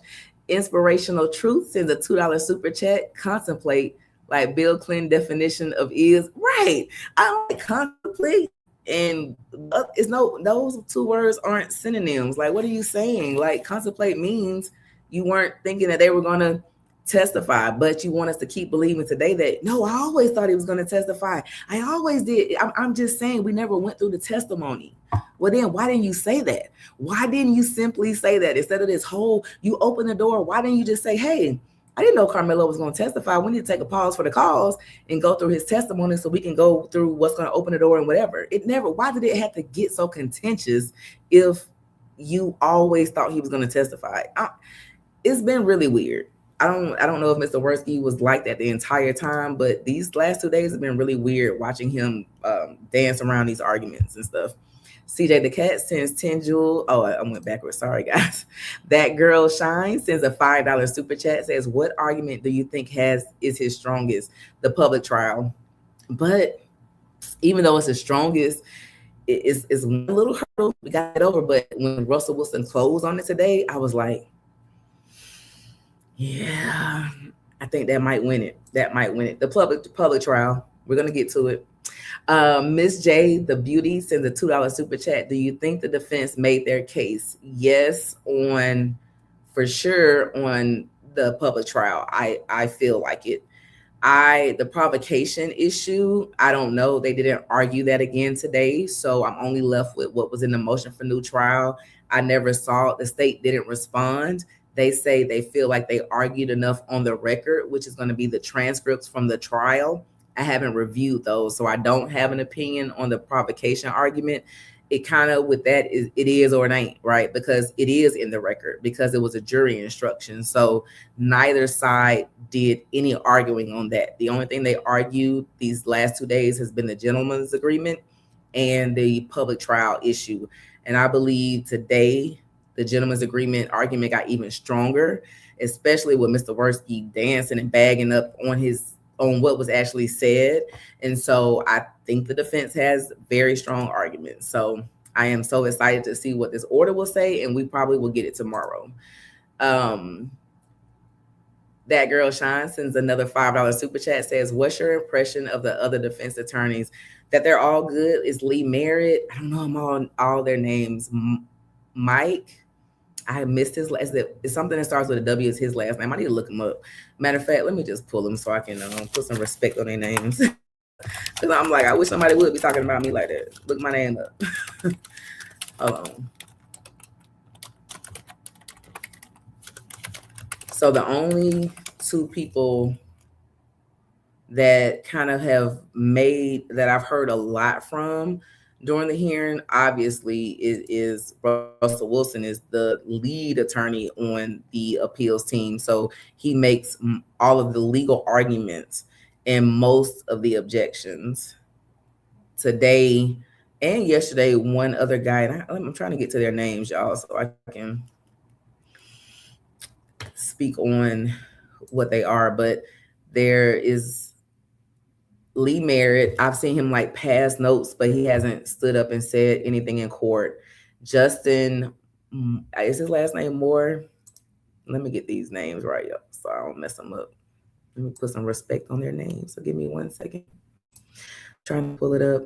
Inspirational Truth sends a $2 super chat. Contemplate, like Bill Clinton definition of is. Right. I don't contemplate. And those two words aren't synonyms. Like, what are you saying? Like, contemplate means you weren't thinking that they were going to testify, but you want us to keep believing today that, no, I always thought he was going to testify. I always did. I'm just saying we never went through the testimony. Well, then why didn't you say that? Why didn't you simply say that instead of this whole, you open the door? Why didn't you just say, hey, I didn't know Karmelo was going to testify. We need to take a pause for the cause and go through his testimony so we can go through what's going to open the door and whatever. Why did it have to get so contentious if you always thought he was going to testify? It's been really weird. I don't know if Mr. Worski was like that the entire time, but these last 2 days have been really weird watching him dance around these arguments and stuff. CJ the Cat sends 10 jewels. Oh, I went backwards. Sorry, guys. That Girl Shine sends a $5 super chat, says, what argument do you think is his strongest? The public trial. But even though it's the strongest, it's one little hurdle. We got it over. But when Russell Wilson closed on it today, I was like, yeah, I think that might win it. The public trial. We're going to get to it. Miss J, the beauty, sends a $2 super chat. Do you think the defense made their case? Yes, for sure on the public trial. I feel like it. The provocation issue, I don't know. They didn't argue that again today. So I'm only left with what was in the motion for new trial. I never saw it. The state didn't respond. They say they feel like they argued enough on the record, which is going to be the transcripts from the trial I haven't reviewed those, so I don't have an opinion on the provocation argument. It kind of with that is it is or it ain't, right? Because it is in the record because it was a jury instruction. So neither side did any arguing on that. The only thing they argued these last 2 days has been the gentleman's agreement and the public trial issue. And I believe today the gentleman's agreement argument got even stronger, especially with Mr. Worski dancing and bagging up on what was actually said. And so I think the defense has very strong arguments. So I am so excited to see what this order will say, and we probably will get it tomorrow. That Girl Shine sends another $5 super chat, says, what's your impression of the other defense attorneys? That they're all good. Is Lee Merritt? I don't know them all their names. Mike, I missed his last. It's something that starts with a W is his last name. I need to look him up. Matter of fact, let me just pull them so I can put some respect on their names. Because I'm like, I wish somebody would be talking about me like that. Look my name up. Hold on. So the only two people that kind of have made that I've heard a lot from during the hearing, obviously, is Russell Wilson is the lead attorney on the appeals team. So he makes all of the legal arguments and most of the objections. Today and yesterday, one other guy, and I'm trying to get to their names, y'all, so I can speak on what they are. But there is Lee Merritt. I've seen him like pass notes, but he hasn't stood up and said anything in court. Justin, is his last name Moore? Let me get these names right, y'all, so I don't mess them up. Let me put some respect on their names. So give me 1 second. I'm trying to pull it up.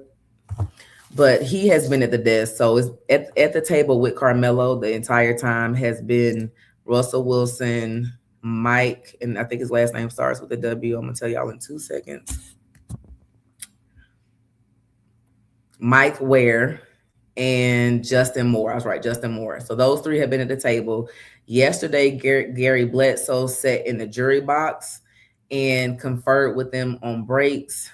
But he has been at the desk. So it's at the table with Karmelo the entire time has been Russell Wilson, Mike, and I think his last name starts with a W. I'm going to tell y'all in 2 seconds. Mike Ware and Justin Moore. I was right, Justin Moore. So those three have been at the table. Yesterday, Gary Bledsoe sat in the jury box and conferred with them on breaks.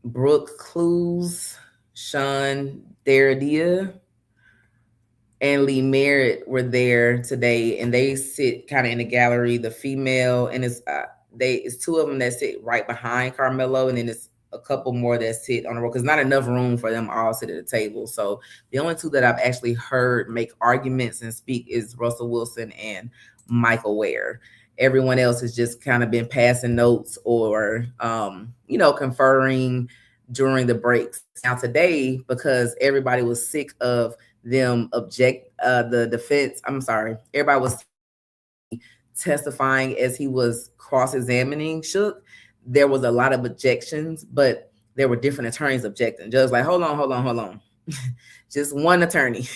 Brooke Clues, Sean Deradia, and Lee Merritt were there today, and they sit kind of in the gallery, the female, and it's two of them that sit right behind Karmelo, and then it's a couple more that sit on the row because not enough room for them all sit at the table. So the only two that I've actually heard make arguments and speak is Russell Wilson and Michael Ware. Everyone else has just kind of been passing notes or, conferring during the breaks. Now today, because everybody was sick of them everybody was testifying as he was cross-examining Shook. There was a lot of objections, but there were different attorneys objecting. Judge like, hold on. Just one attorney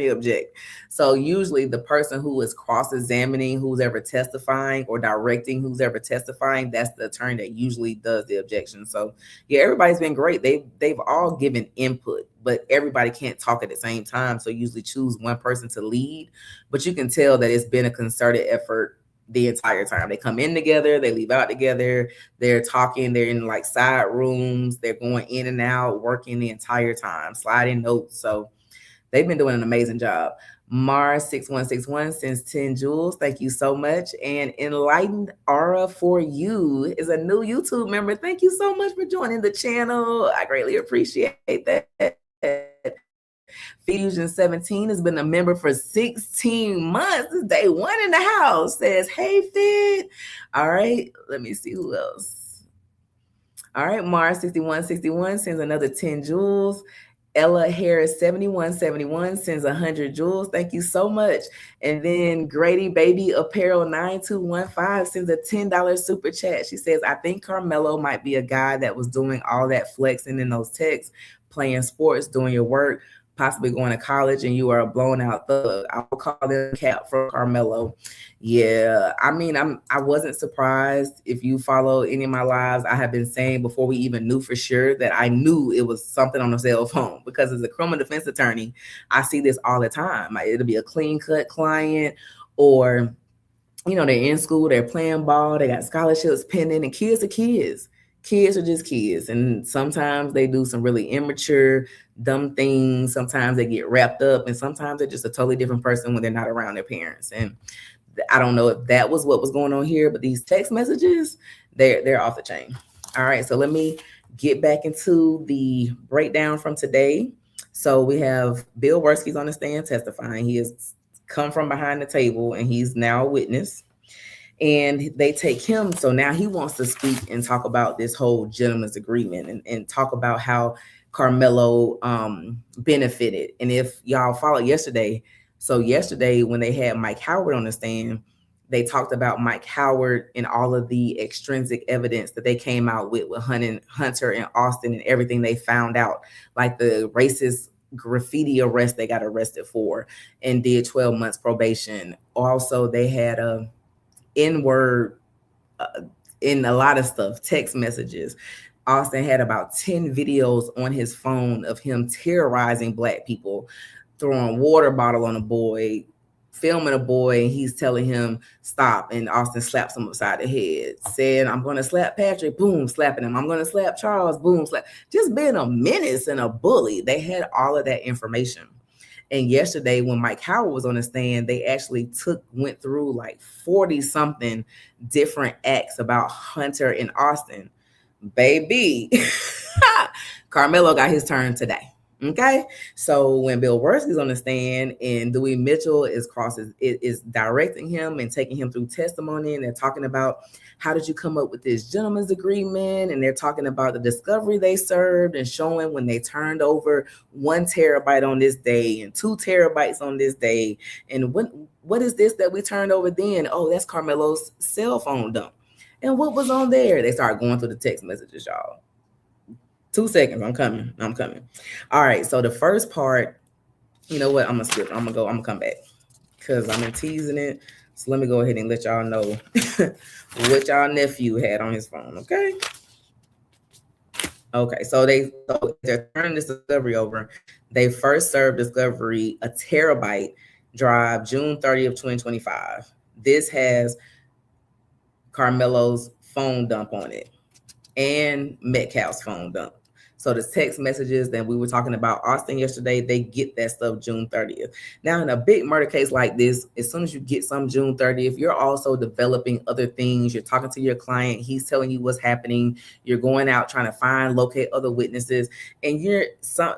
object. So usually the person who is cross-examining who's ever testifying or directing who's ever testifying, that's the attorney that usually does the objection. So yeah, everybody's been great. They've all given input, but everybody can't talk at the same time. So usually choose one person to lead, but you can tell that it's been a concerted effort the entire time. They come in together, they leave out together, they're talking, they're in like side rooms, they're going in and out, working the entire time, sliding notes. So they've been doing an amazing job. Mars6161 sends 10 jewels. Thank you so much. And Enlightened Aura for You is a new YouTube member. Thank you so much for joining the channel. I greatly appreciate that. Fusion 17 has been a member for 16 months. This is day one in the house. Says, hey, Fit. All right, let me see who else. All right, Mars 6161 sends another 10 jewels. Ella Harris 7171 sends 100 jewels. Thank you so much. And then Grady Baby Apparel 9215 sends a $10 super chat. She says, I think Karmelo might be a guy that was doing all that flexing in those texts, playing sports, doing your work, possibly going to college, and you are a blown out thug. I will call them Cap from Karmelo. Yeah, I mean, I wasn't surprised. If you follow any of my lives, I have been saying before we even knew for sure that I knew it was something on the cell phone, because as a criminal defense attorney, I see this all the time. It'll be a clean cut client, or you know, they're in school, they're playing ball, they got scholarships pending, and kids are kids. Kids are just kids. And sometimes they do some really immature, dumb things. Sometimes they get wrapped up, and sometimes they're just a totally different person when they're not around their parents. And I don't know if that was what was going on here, but these text messages, they're off the chain. All right, so let me get back into the breakdown from today. So we have Bill Worski's on the stand testifying. He has come from behind the table and he's now a witness. And they take him. So now he wants to speak and talk about this whole gentleman's agreement and talk about how Karmelo benefited. And if y'all followed yesterday, so yesterday when they had Mike Howard on the stand, they talked about Mike Howard and all of the extrinsic evidence that they came out with Hunter and Austin and everything they found out, like the racist graffiti arrest they got arrested for and did 12 months probation. Also, they had a N-word in a lot of stuff, text messages. Austin had about 10 videos on his phone of him terrorizing Black people, throwing water bottle on a boy, filming a boy, and he's telling him stop, and Austin slaps him upside the head, saying, I'm going to slap Patrick, boom, slapping him. I'm going to slap Charles, boom, slap. Just being a menace and a bully. They had all of that information. And yesterday, when Mike Howard was on the stand, they actually went through like 40 something different acts about Hunter and Austin. Baby, Karmelo got his turn today. Okay, so when Bill Worsley's on the stand and Dewey Mitchell is directing him and taking him through testimony, and they're talking about how did you come up with this gentleman's agreement, and they're talking about the discovery they served and showing when they turned over 1 terabyte on this day and 2 terabytes on this day, and what is this that we turned over then? Oh, that's Karmelo's cell phone dump. And what was on there? They started going through the text messages, y'all. 2 seconds. I'm coming. All right. So the first part, you know what? I'm gonna skip. I'm gonna come back because I'm teasing it. So let me go ahead and let y'all know what y'all nephew had on his phone. Okay. Okay. So they're turning this discovery over. They first served discovery a terabyte drive, June 30th, 2025. This has Karmelo's phone dump on it and Metcalf's phone dump. So the text messages that we were talking about Austin yesterday, they get that stuff June 30th. Now, in a big murder case like this, as soon as you get some June 30th, you're also developing other things. You're talking to your client. He's telling you what's happening. You're going out trying to locate other witnesses. And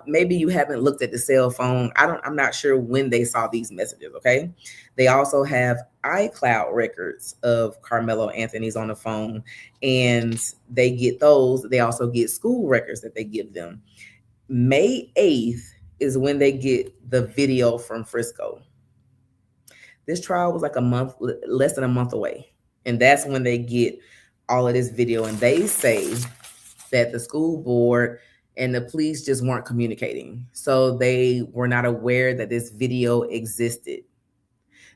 maybe you haven't looked at the cell phone. I'm not sure when they saw these messages, okay? They also have iCloud records of Karmelo Anthony's on the phone, and they get those. They also get school records that they give them. May 8th is when they get the video from Frisco. This trial was like less than a month away, and that's when they get all of this video, and they say that the school board and the police just weren't communicating. So they were not aware that this video existed.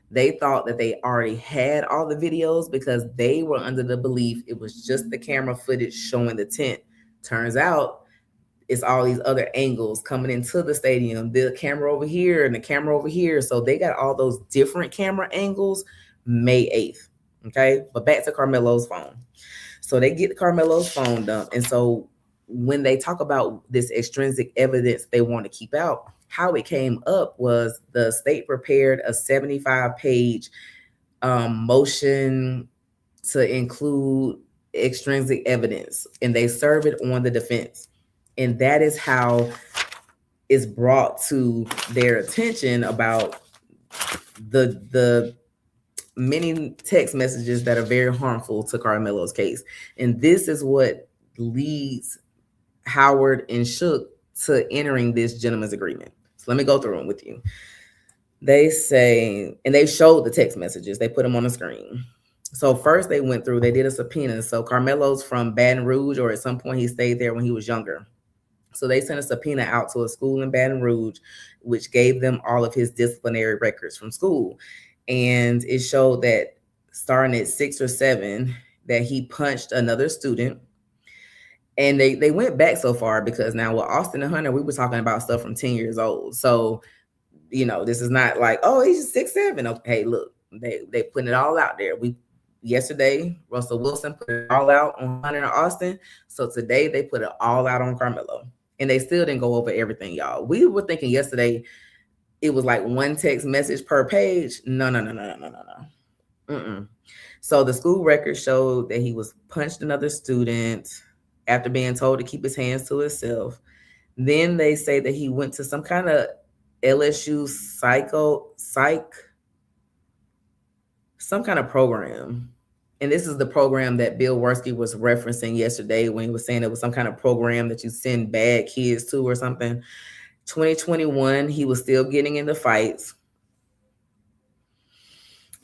They thought that they already had all the videos because they were under the belief it was just the camera footage showing the tent. Turns out it's all these other angles coming into the stadium, the camera over here and the camera over here. So they got all those different camera angles May 8th. Okay, but back to Karmelo's phone. So they get Karmelo's phone dump. And so when they talk about this extrinsic evidence they want to keep out, how it came up was the state prepared a 75-page motion to include extrinsic evidence, and they serve it on the defense. And that is how it's brought to their attention about the many text messages that are very harmful to Karmelo's case. And this is what leads Howard and Shook to entering this gentleman's agreement. So let me go through them with you. They say, and they showed the text messages. They put them on the screen. So first they did a subpoena. So Karmelo's from Baton Rouge, or at some point he stayed there when he was younger. So they sent a subpoena out to a school in Baton Rouge, which gave them all of his disciplinary records from school. And it showed that starting at 6 or 7, that he punched another student. And they went back so far because now with Austin and Hunter, we were talking about stuff from 10 years old. So, this is not like, oh, he's 6, 7. Okay, look, They putting it all out there. Yesterday, Russell Wilson put it all out on Hunter and Austin. So today they put it all out on Karmelo. And they still didn't go over everything, y'all. We were thinking yesterday it was like one text message per page. No. So the school record showed that he was punched another student after being told to keep his hands to himself. Then they say that he went to some kind of LSU some kind of program. And this is the program that Bill Worski was referencing yesterday when he was saying it was some kind of program that you send bad kids to or something. 2021, he was still getting into fights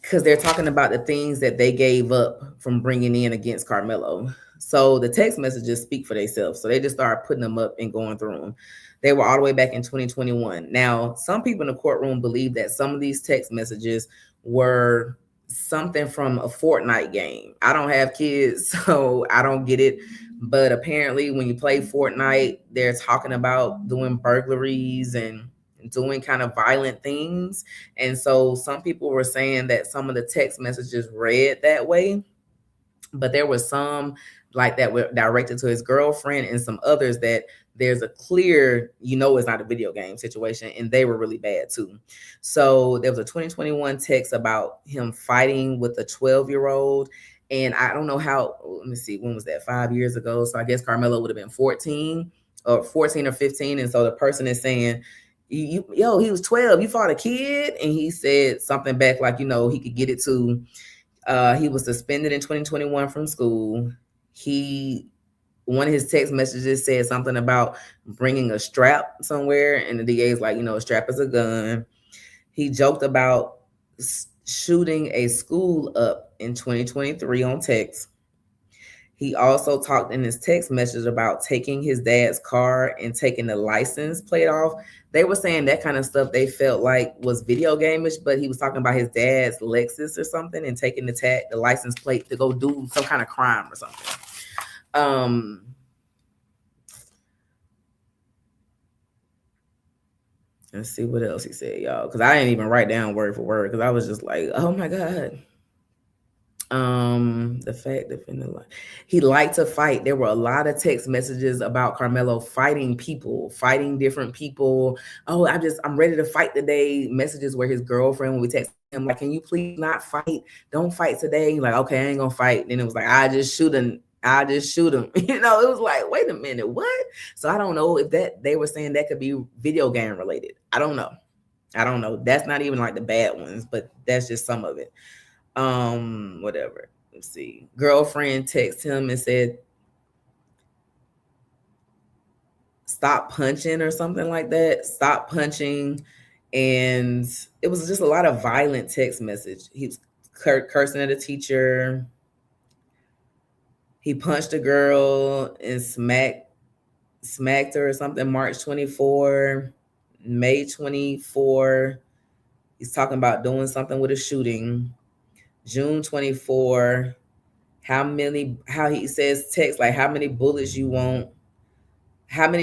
because they're talking about the things that they gave up from bringing in against Karmelo. So the text messages speak for themselves. So they just started putting them up and going through them. They were all the way back in 2021. Now, some people in the courtroom believe that some of these text messages were something from a Fortnite game. I don't have kids, so I don't get it. But apparently when you play Fortnite, they're talking about doing burglaries and doing kind of violent things. And so some people were saying that some of the text messages read that way, but there were some like that were directed to his girlfriend and some others that there's a clear, it's not a video game situation, and they were really bad too. So there was a 2021 text about him fighting with a 12-year-old. And I don't know how, let me see, when was that? 5 years ago. So I guess Karmelo would have been 14 or 15. And so the person is saying, he was 12, you fought a kid? And he said something back like, he could get it too. He was suspended in 2021 from school. One of his text messages said something about bringing a strap somewhere, and the DA is like, a strap is a gun. He joked about shooting a school up in 2023 on text. He also talked in his text message about taking his dad's car and taking the license plate off. They were saying that kind of stuff they felt like was video game-ish, but he was talking about his dad's Lexus or something and taking the license plate to go do some kind of crime or something. Let's see what else he said, y'all, because I didn't even write down word for word because I was just like, oh my God. The fact that he liked to fight. There were a lot of text messages about Karmelo fighting different people. Oh, I'm ready to fight today. Messages where his girlfriend, when we text him, like, can you please not fight? Don't fight today. Like, okay, I ain't gonna fight. Then it was like, I just shoot him. It was like, wait a minute, what? So I don't know if they were saying that could be video game related. I don't know. That's not even like the bad ones, but that's just some of it. Whatever. Let's see. Girlfriend texted him and said, stop punching or something like that. Stop punching. And it was just a lot of violent text message. He was cursing at a teacher. He punched a girl and smacked her or something. March 24, May 24. He's talking about doing something with a shooting. June 24, how he says text, like how many bullets you want coming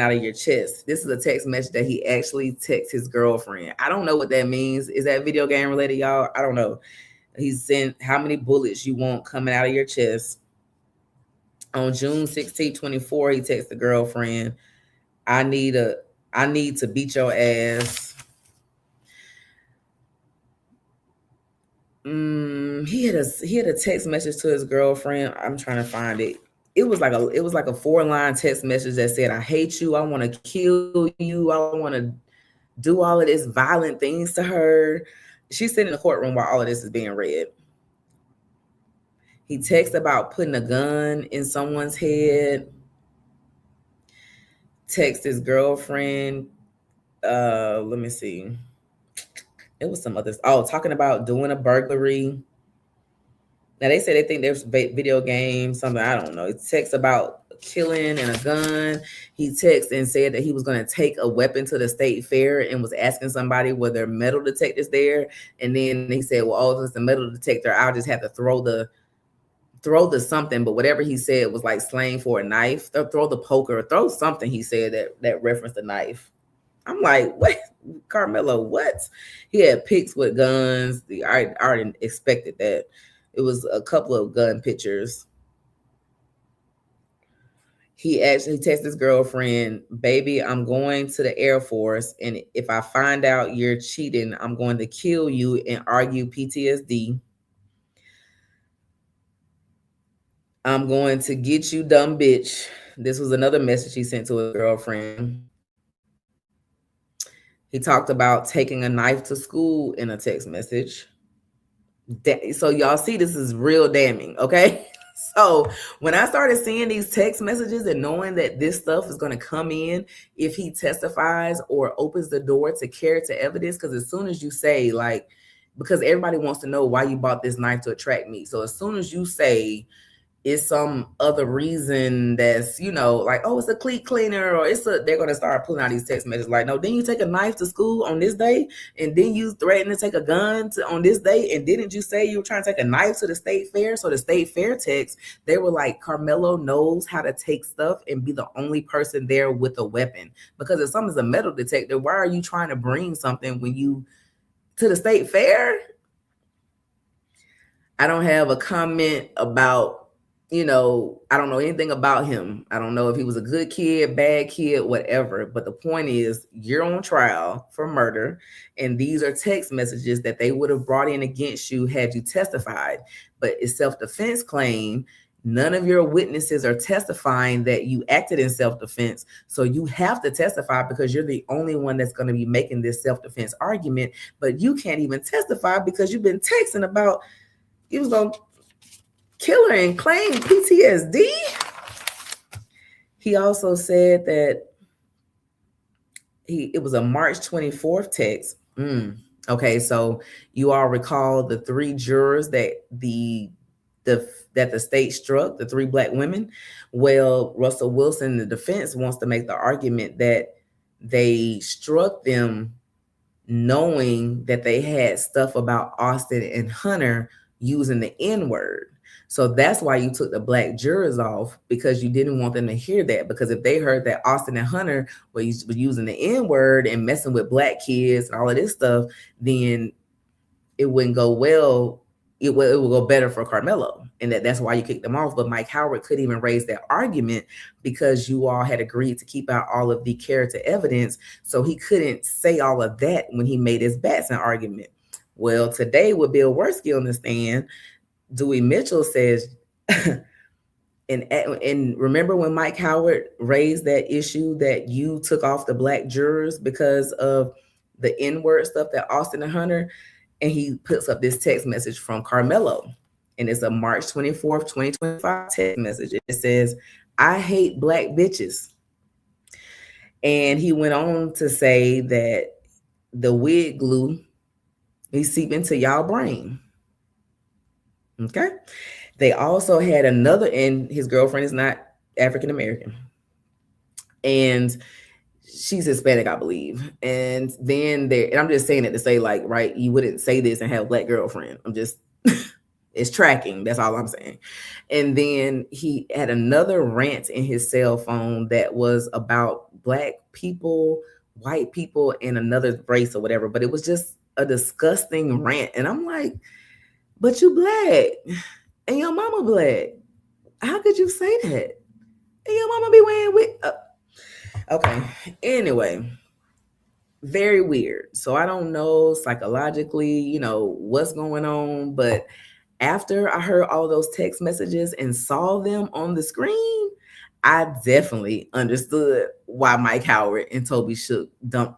out of your chest. This is a text message that he actually texts his girlfriend. I don't know what that means. Is that video game related, y'all? I don't know. He's saying how many bullets you want coming out of your chest. On June 16, 24, he texts the girlfriend, I need to beat your ass. He had a text message to his girlfriend. I'm trying to find it. It was like a 4-line text message that said, I hate you. I want to kill you. I want to do all of this violent things to her. She's sitting in the courtroom while all of this is being read. He texts about putting a gun in someone's head. Text his girlfriend. Let me see. It was some others. Oh, talking about doing a burglary. Now they say they think there's video games, something, I don't know. He texts about killing and a gun. He texted and said that he was going to take a weapon to the state fair and was asking somebody were there metal detectors there. And then he said, well, if it's a metal detector, I'll just have to throw the something. But whatever he said was like slang for a knife. Throw the poker, throw something, he said that referenced a knife. I'm like, what? Karmelo, what? He had pics with guns. I already expected that. It was a couple of gun pictures. He actually texted his girlfriend, baby, I'm going to the Air Force, and if I find out you're cheating, I'm going to kill you and argue PTSD. I'm going to get you, dumb bitch. This was another message he sent to his girlfriend. He talked about taking a knife to school in a text message. So y'all see, this is real damning, okay? So when I started seeing these text messages and knowing that this stuff is going to come in if he testifies or opens the door to character evidence, because as soon as you say, like, because everybody wants to know why you bought this knife to attract me. So as soon as you say it's some other reason that's, you know, like, oh, it's a cleat cleaner, or they're going to start pulling out these text messages like, no, didn't you take a knife to school on this day? And then you threatened to take a gun on this day? And didn't you say you were trying to take a knife to the state fair? So the state fair text, they were like, Karmelo knows how to take stuff and be the only person there with a weapon. Because if something's a metal detector, why are you trying to bring something when you to the state fair? I don't have a comment about, you know, I don't know anything about him. I don't know if he was a good kid, bad kid, whatever. But the point is, you're on trial for murder, and these are text messages that they would have brought in against you had you testified. But it's self-defense claim. None of your witnesses are testifying that you acted in self-defense. So you have to testify because you're the only one that's going to be making this self-defense argument. But you can't even testify because you've been texting about you was going to kill her and claim PTSD. He also said that it was a March 24th text. Okay, so you all recall the 3 jurors that the state struck, the 3 Black women. Well, Russell Wilson, the defense, wants to make the argument that they struck them knowing that they had stuff about Austin and Hunter using the N-word. So that's why you took the Black jurors off, because you didn't want them to hear that. Because if they heard that Austin and Hunter were using the N-word and messing with Black kids and all of this stuff, then it wouldn't go well. It will go better for Karmelo, and that's why you kicked them off. But Mike Howard couldn't even raise that argument because you all had agreed to keep out all of the character evidence. So he couldn't say all of that when he made his Batson argument. Well, today with Bill Worski on the stand, Dewey Mitchell says, and remember when Mike Howard raised that issue that you took off the Black jurors because of the N-word stuff that Austin and Hunter, and he puts up this text message from Karmelo, and it's a March 24th, 2025 text message. It says, I hate Black bitches. And he went on to say that the wig glue is seeping into y'all brain. Okay. They also had another, and his girlfriend is not African-American. And she's Hispanic, I believe. And then and I'm just saying it to say, like, right, you wouldn't say this and have a Black girlfriend. I'm just, it's tracking. That's all I'm saying. And then he had another rant in his cell phone that was about Black people, white people, and another race or whatever. But it was just a disgusting rant. And I'm like, but you Black and your mama Black. How could you say that? And your mama be wearing wig. Okay. Anyway, very weird. So I don't know psychologically, you know, what's going on. But after I heard all those text messages and saw them on the screen, I definitely understood why Mike Howard and Toby Shook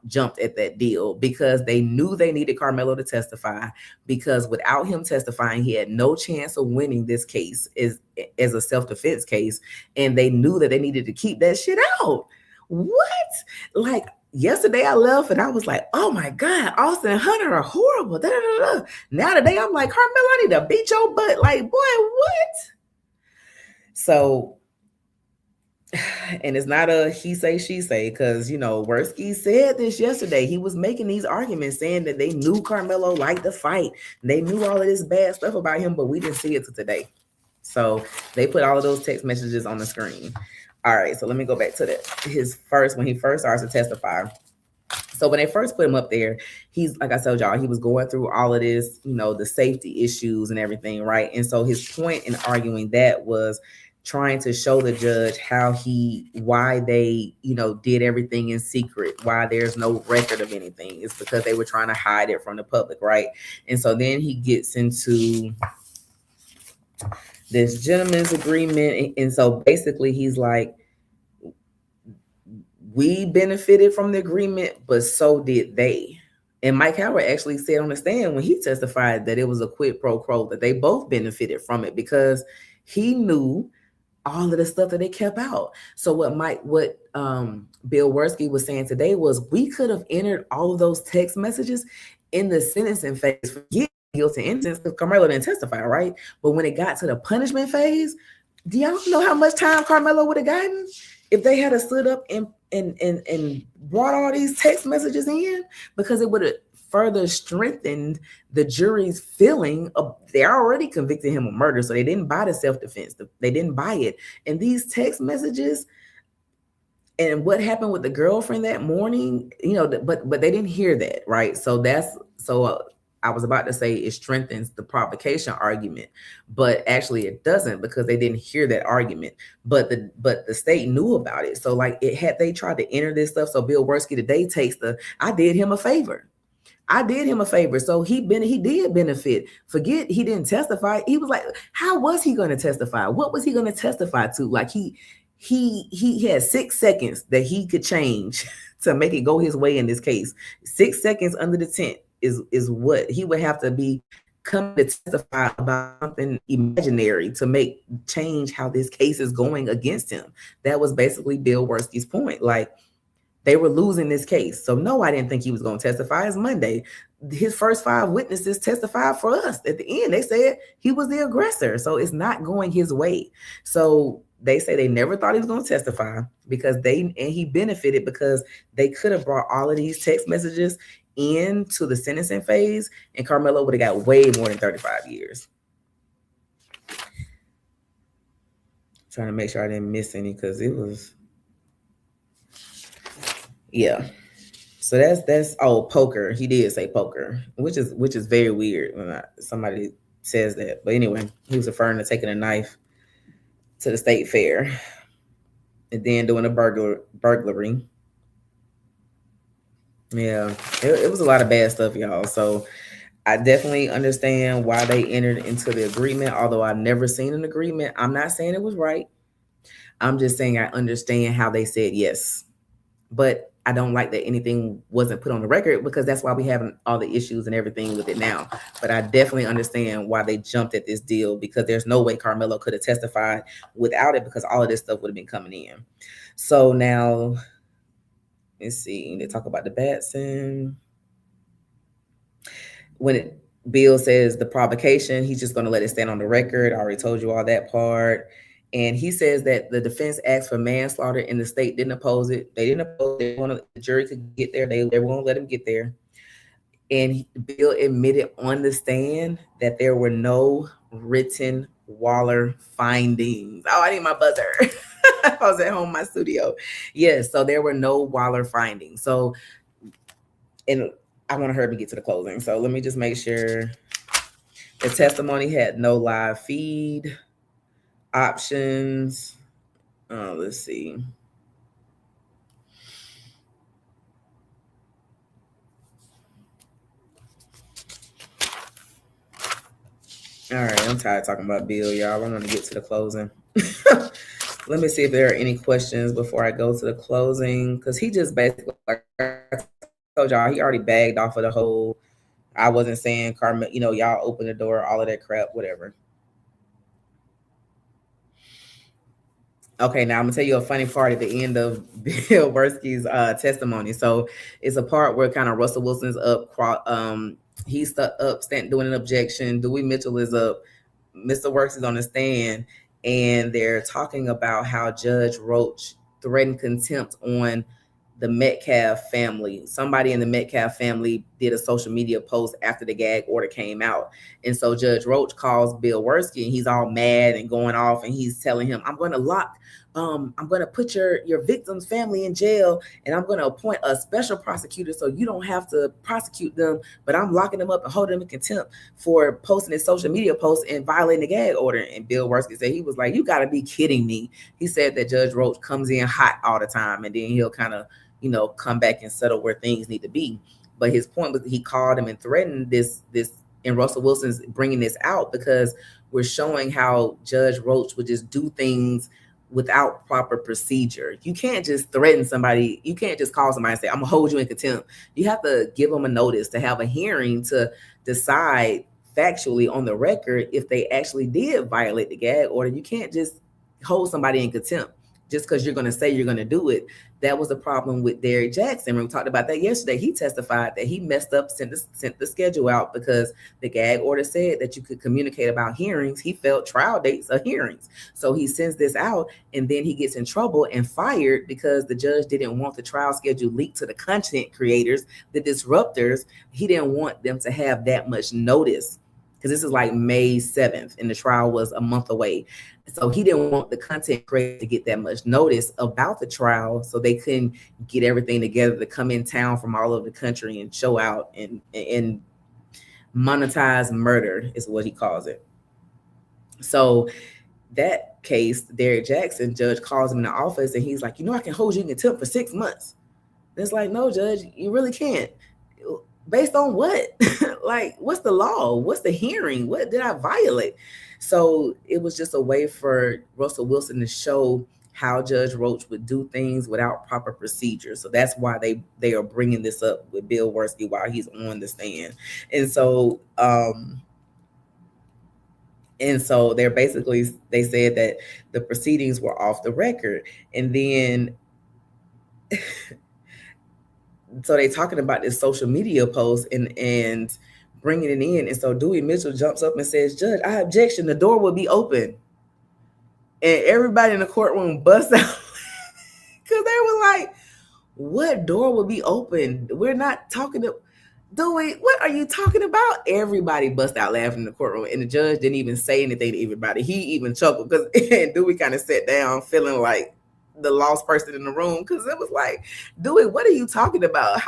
jumped at that deal, because they knew they needed Karmelo to testify, because without him testifying, he had no chance of winning this case as a self-defense case. And they knew that they needed to keep that shit out. What? Like yesterday I left and I was like, oh my God, Austin and Hunter are horrible. Da, da, da, da. Now today I'm like, Karmelo, I need to beat your butt. Like, boy, what? So, and it's not a he say, she say, because, you know, Worski said this yesterday. He was making these arguments saying that they knew Karmelo liked to fight. They knew all of this bad stuff about him, but we didn't see it till today. So they put all of those text messages on the screen. All right, so let me go back to that. When he first starts to testify, So when they first put him up there, he's, like I told y'all, he was going through all of this, the safety issues and everything, right? And so his point in arguing that was trying to show the judge why they, did everything in secret, why there's no record of anything. It's because they were trying to hide it from the public, right? And so then he gets into this gentleman's agreement. And so basically he's like, we benefited from the agreement, but so did they. And Mike Howard actually said on the stand when he testified that it was a quid pro quo, that they both benefited from it because he knew all of the stuff that they kept out. So what Bill Worski was saying today was we could have entered all of those text messages in the sentencing phase for guilty innocence because Karmelo didn't testify, right? But when it got to the punishment phase, do y'all know how much time Karmelo would have gotten if they had stood up and brought all these text messages in? Because it would have further strengthened the jury's feeling of they already convicted him of murder, so they didn't buy the self-defense. They didn't buy it. And these text messages and what happened with the girlfriend that morning, but they didn't hear that, right? So I was about to say it strengthens the provocation argument, but actually it doesn't because they didn't hear that argument. But the state knew about it. So like they tried to enter this stuff. So Bill Worski today takes I did him a favor. So he did benefit. Forget he didn't testify. He was like, how was he going to testify? What was he going to testify to? Like he had 6 seconds that he could change to make it go his way in this case. 6 seconds under the tent is what he would have to be come to testify about something imaginary to change how this case is going against him. That was basically Bill Worski's point. Like they were losing this case. So no, I didn't think he was going to testify. It's Monday. His first 5 witnesses testified for us. At the end, they said he was the aggressor. So it's not going his way. So they say they never thought he was going to testify because he benefited because they could have brought all of these text messages into the sentencing phase, and Karmelo would have got way more than 35 years. Trying to make sure I didn't miss any because it was, yeah. So that's poker. He did say poker, which is very weird when somebody says that. But anyway, he was referring to taking a knife to the state fair and then doing a burglary. Yeah, it was a lot of bad stuff, y'all. So I definitely understand why they entered into the agreement, although I've never seen an agreement. I'm not saying it was right. I'm just saying I understand how they said yes. But I don't like that anything wasn't put on the record because that's why we have all the issues and everything with it now. But I definitely understand why they jumped at this deal because there's no way Karmelo could have testified without it because all of this stuff would have been coming in. So now, let's see. They talk about the Batson. When Bill says the provocation, he's just going to let it stand on the record. I already told you all that part. And he says that the defense asked for manslaughter and the state didn't oppose it. They didn't oppose it. The jury could get there. They won't let him get there. And Bill admitted on the stand that there were no written WALLER findings. Oh, I need my buzzer. I was at home in my studio. Yes, so there were no WALLER findings. So, and I want to hurry to get to the closing. So let me just make sure the testimony had no live feed options. Let's see. All right, I'm tired of talking about Bill, y'all. I want to get to the closing. Let me see if there are any questions before I go to the closing, because he just basically, like I told y'all, he already bagged off of the whole, I wasn't saying Karma, y'all open the door, all of that crap, whatever. Okay, now I'm gonna tell you a funny part at the end of Bill Worski's testimony. So it's a part where kind of Russell Wilson's up, he's up, doing an objection. Dewey Mitchell is up, Mr. Works is on the stand, and they're talking about how Judge Roach threatened contempt on the Metcalf family. Somebody in the Metcalf family did a social media post after the gag order came out. And so Judge Roach calls Bill Worski and he's all mad and going off and he's telling him, I'm going to lock I'm going to put your victim's family in jail, and I'm going to appoint a special prosecutor so you don't have to prosecute them, but I'm locking them up and holding them in contempt for posting his social media posts and violating the gag order. And Bill Worski said, he was like, you got to be kidding me. He said that Judge Roach comes in hot all the time, and then he'll kind of, come back and settle where things need to be. But his point was that he called him and threatened this, and Russell Wilson's bringing this out because we're showing how Judge Roach would just do things without proper procedure. You can't just threaten somebody. You can't just call somebody and say, I'm gonna hold you in contempt. You have to give them a notice, to have a hearing to decide factually on the record if they actually did violate the gag order. You can't just hold somebody in contempt just because you're going to say you're going to do it. That was the problem with Derrick Jackson. We talked about that yesterday. He testified that he messed up, sent the schedule out because the gag order said that you could communicate about hearings. He felt trial dates of hearings. So he sends this out, and then he gets in trouble and fired because the judge didn't want the trial schedule leaked to the content creators, the disruptors. He didn't want them to have that much notice, because this is like May 7th and the trial was a month away. So he didn't want the content creator to get that much notice about the trial, so they couldn't get everything together to come in town from all over the country and show out and monetize murder is what he calls it. So that case, Derrick Jackson, judge calls him in the office and he's like, I can hold you in contempt for 6 months. And it's like, no, judge, you really can't. Based on what? Like, what's the law? What's the hearing? What did I violate? So it was just a way for Russell Wilson to show how Judge Roach would do things without proper procedure. So that's why they are bringing this up with Bill Worski while he's on the stand. And so they're basically, they said that the proceedings were off the record. And then so they talking about this social media post and bringing it in. And so Dewey Mitchell jumps up and says, Judge, I objection. The door will be open. And everybody in the courtroom busts out because they were like, what door will be open? We're not talking to Dewey. What are you talking about? Everybody bust out laughing in the courtroom. And the judge didn't even say anything to everybody. He even chuckled because Dewey kind of sat down feeling like the lost person in the room, because it was like, Dewey, what are you talking about?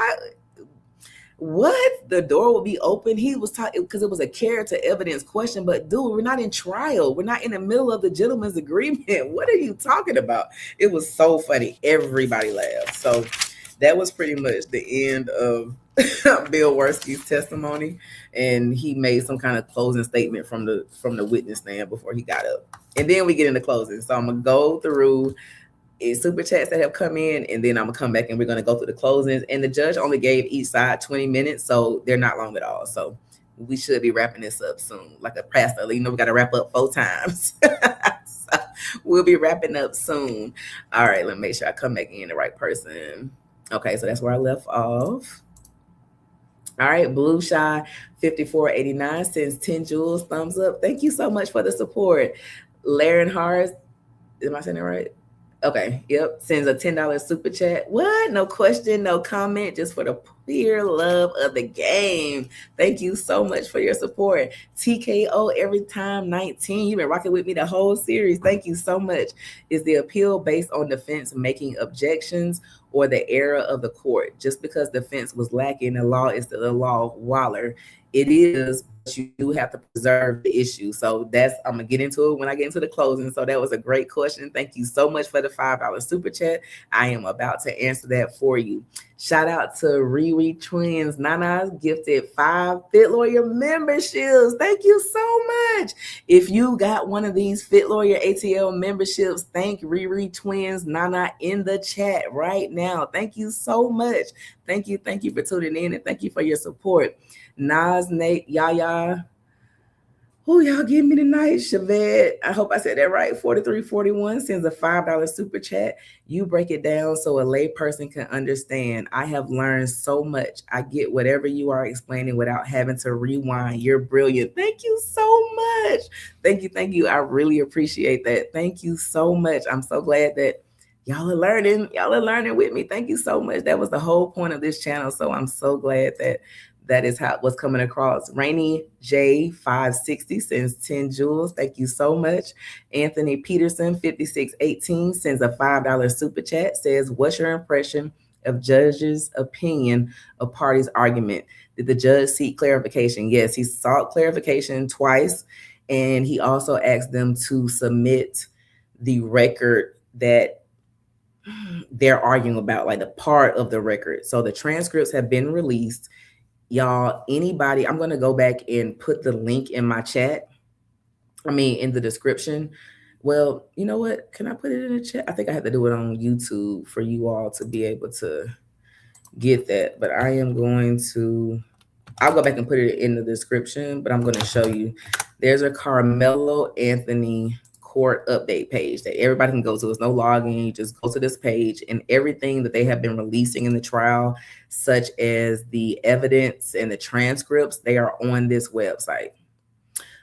What? The door will be open? He was talking because it was a character evidence question, but Dewey, we're not in trial. We're not in the middle of the gentleman's agreement. What are you talking about? It was so funny. Everybody laughed. So that was pretty much the end of Bill Worski's testimony, and he made some kind of closing statement from the witness stand before he got up. And then we get into closing. So I'm gonna go through super chats that have come in, and then I'm gonna come back and we're gonna go through the closings. And the judge only gave each side 20 minutes, so they're not long at all. So we should be wrapping this up soon, like a pastor. We got to wrap up 4 times. So we'll be wrapping up soon. All right, let me make sure I come back in the right person. Okay, so that's where I left off. All right, Blue Shy 5489 sends 10 jewels, thumbs up. Thank you so much for the support. Laren Hars, am I saying that right? Okay, yep, sends a $10 super chat. What? No question, no comment, just for the pure love of the game. Thank you so much for your support. TKO every time 19. You've been rocking with me the whole series. Thank you so much. Is the appeal based on defense making objections or the error of the court? Just because defense was lacking, the law is the law of Waller. It is, but you do have to preserve the issue. So I'm going to get into it when I get into the closing. So that was a great question. Thank you so much for the $5 super chat. I am about to answer that for you. Shout out to Riri Twins. Nana's gifted 5 Fit Lawyer memberships. Thank you so much. If you got one of these Fit Lawyer ATL memberships, thank Riri Twins Nana in the chat right now. Thank you so much. Thank you for tuning in, and thank you for your support. Nas, Nate, Yaya. Who y'all give me tonight? Shaved, I hope I said that right. 4341 sends a $5 super chat. You break it down so a layperson can understand. I have learned so much. I get whatever you are explaining without having to rewind. You're brilliant. Thank you so much. Thank you. I really appreciate that. Thank you so much. I'm so glad that y'all are learning. Y'all are learning with me. Thank you so much. That was the whole point of this channel. So I'm so glad that That is how what's coming across. Rainy J 560 sends 10 jewels. Thank you so much. Anthony Peterson 5618 sends a $5 super chat. Says, what's your impression of judge's opinion of party's argument? Did the judge seek clarification? Yes, he sought clarification twice, and he also asked them to submit the record that they're arguing about, like the part of the record. So the transcripts have been released. Y'all, anybody, I'm going to go back and put the link in my chat. In the description. Well, you know what? Can I put it in the chat? I think I have to do it on YouTube for you all to be able to get that. But I'll go back and put it in the description, but I'm going to show you. There's a Karmelo Anthony court update page that everybody can go to. There's no login. You just go to this page, and everything that they have been releasing in the trial, such as the evidence and the transcripts, they are on this website.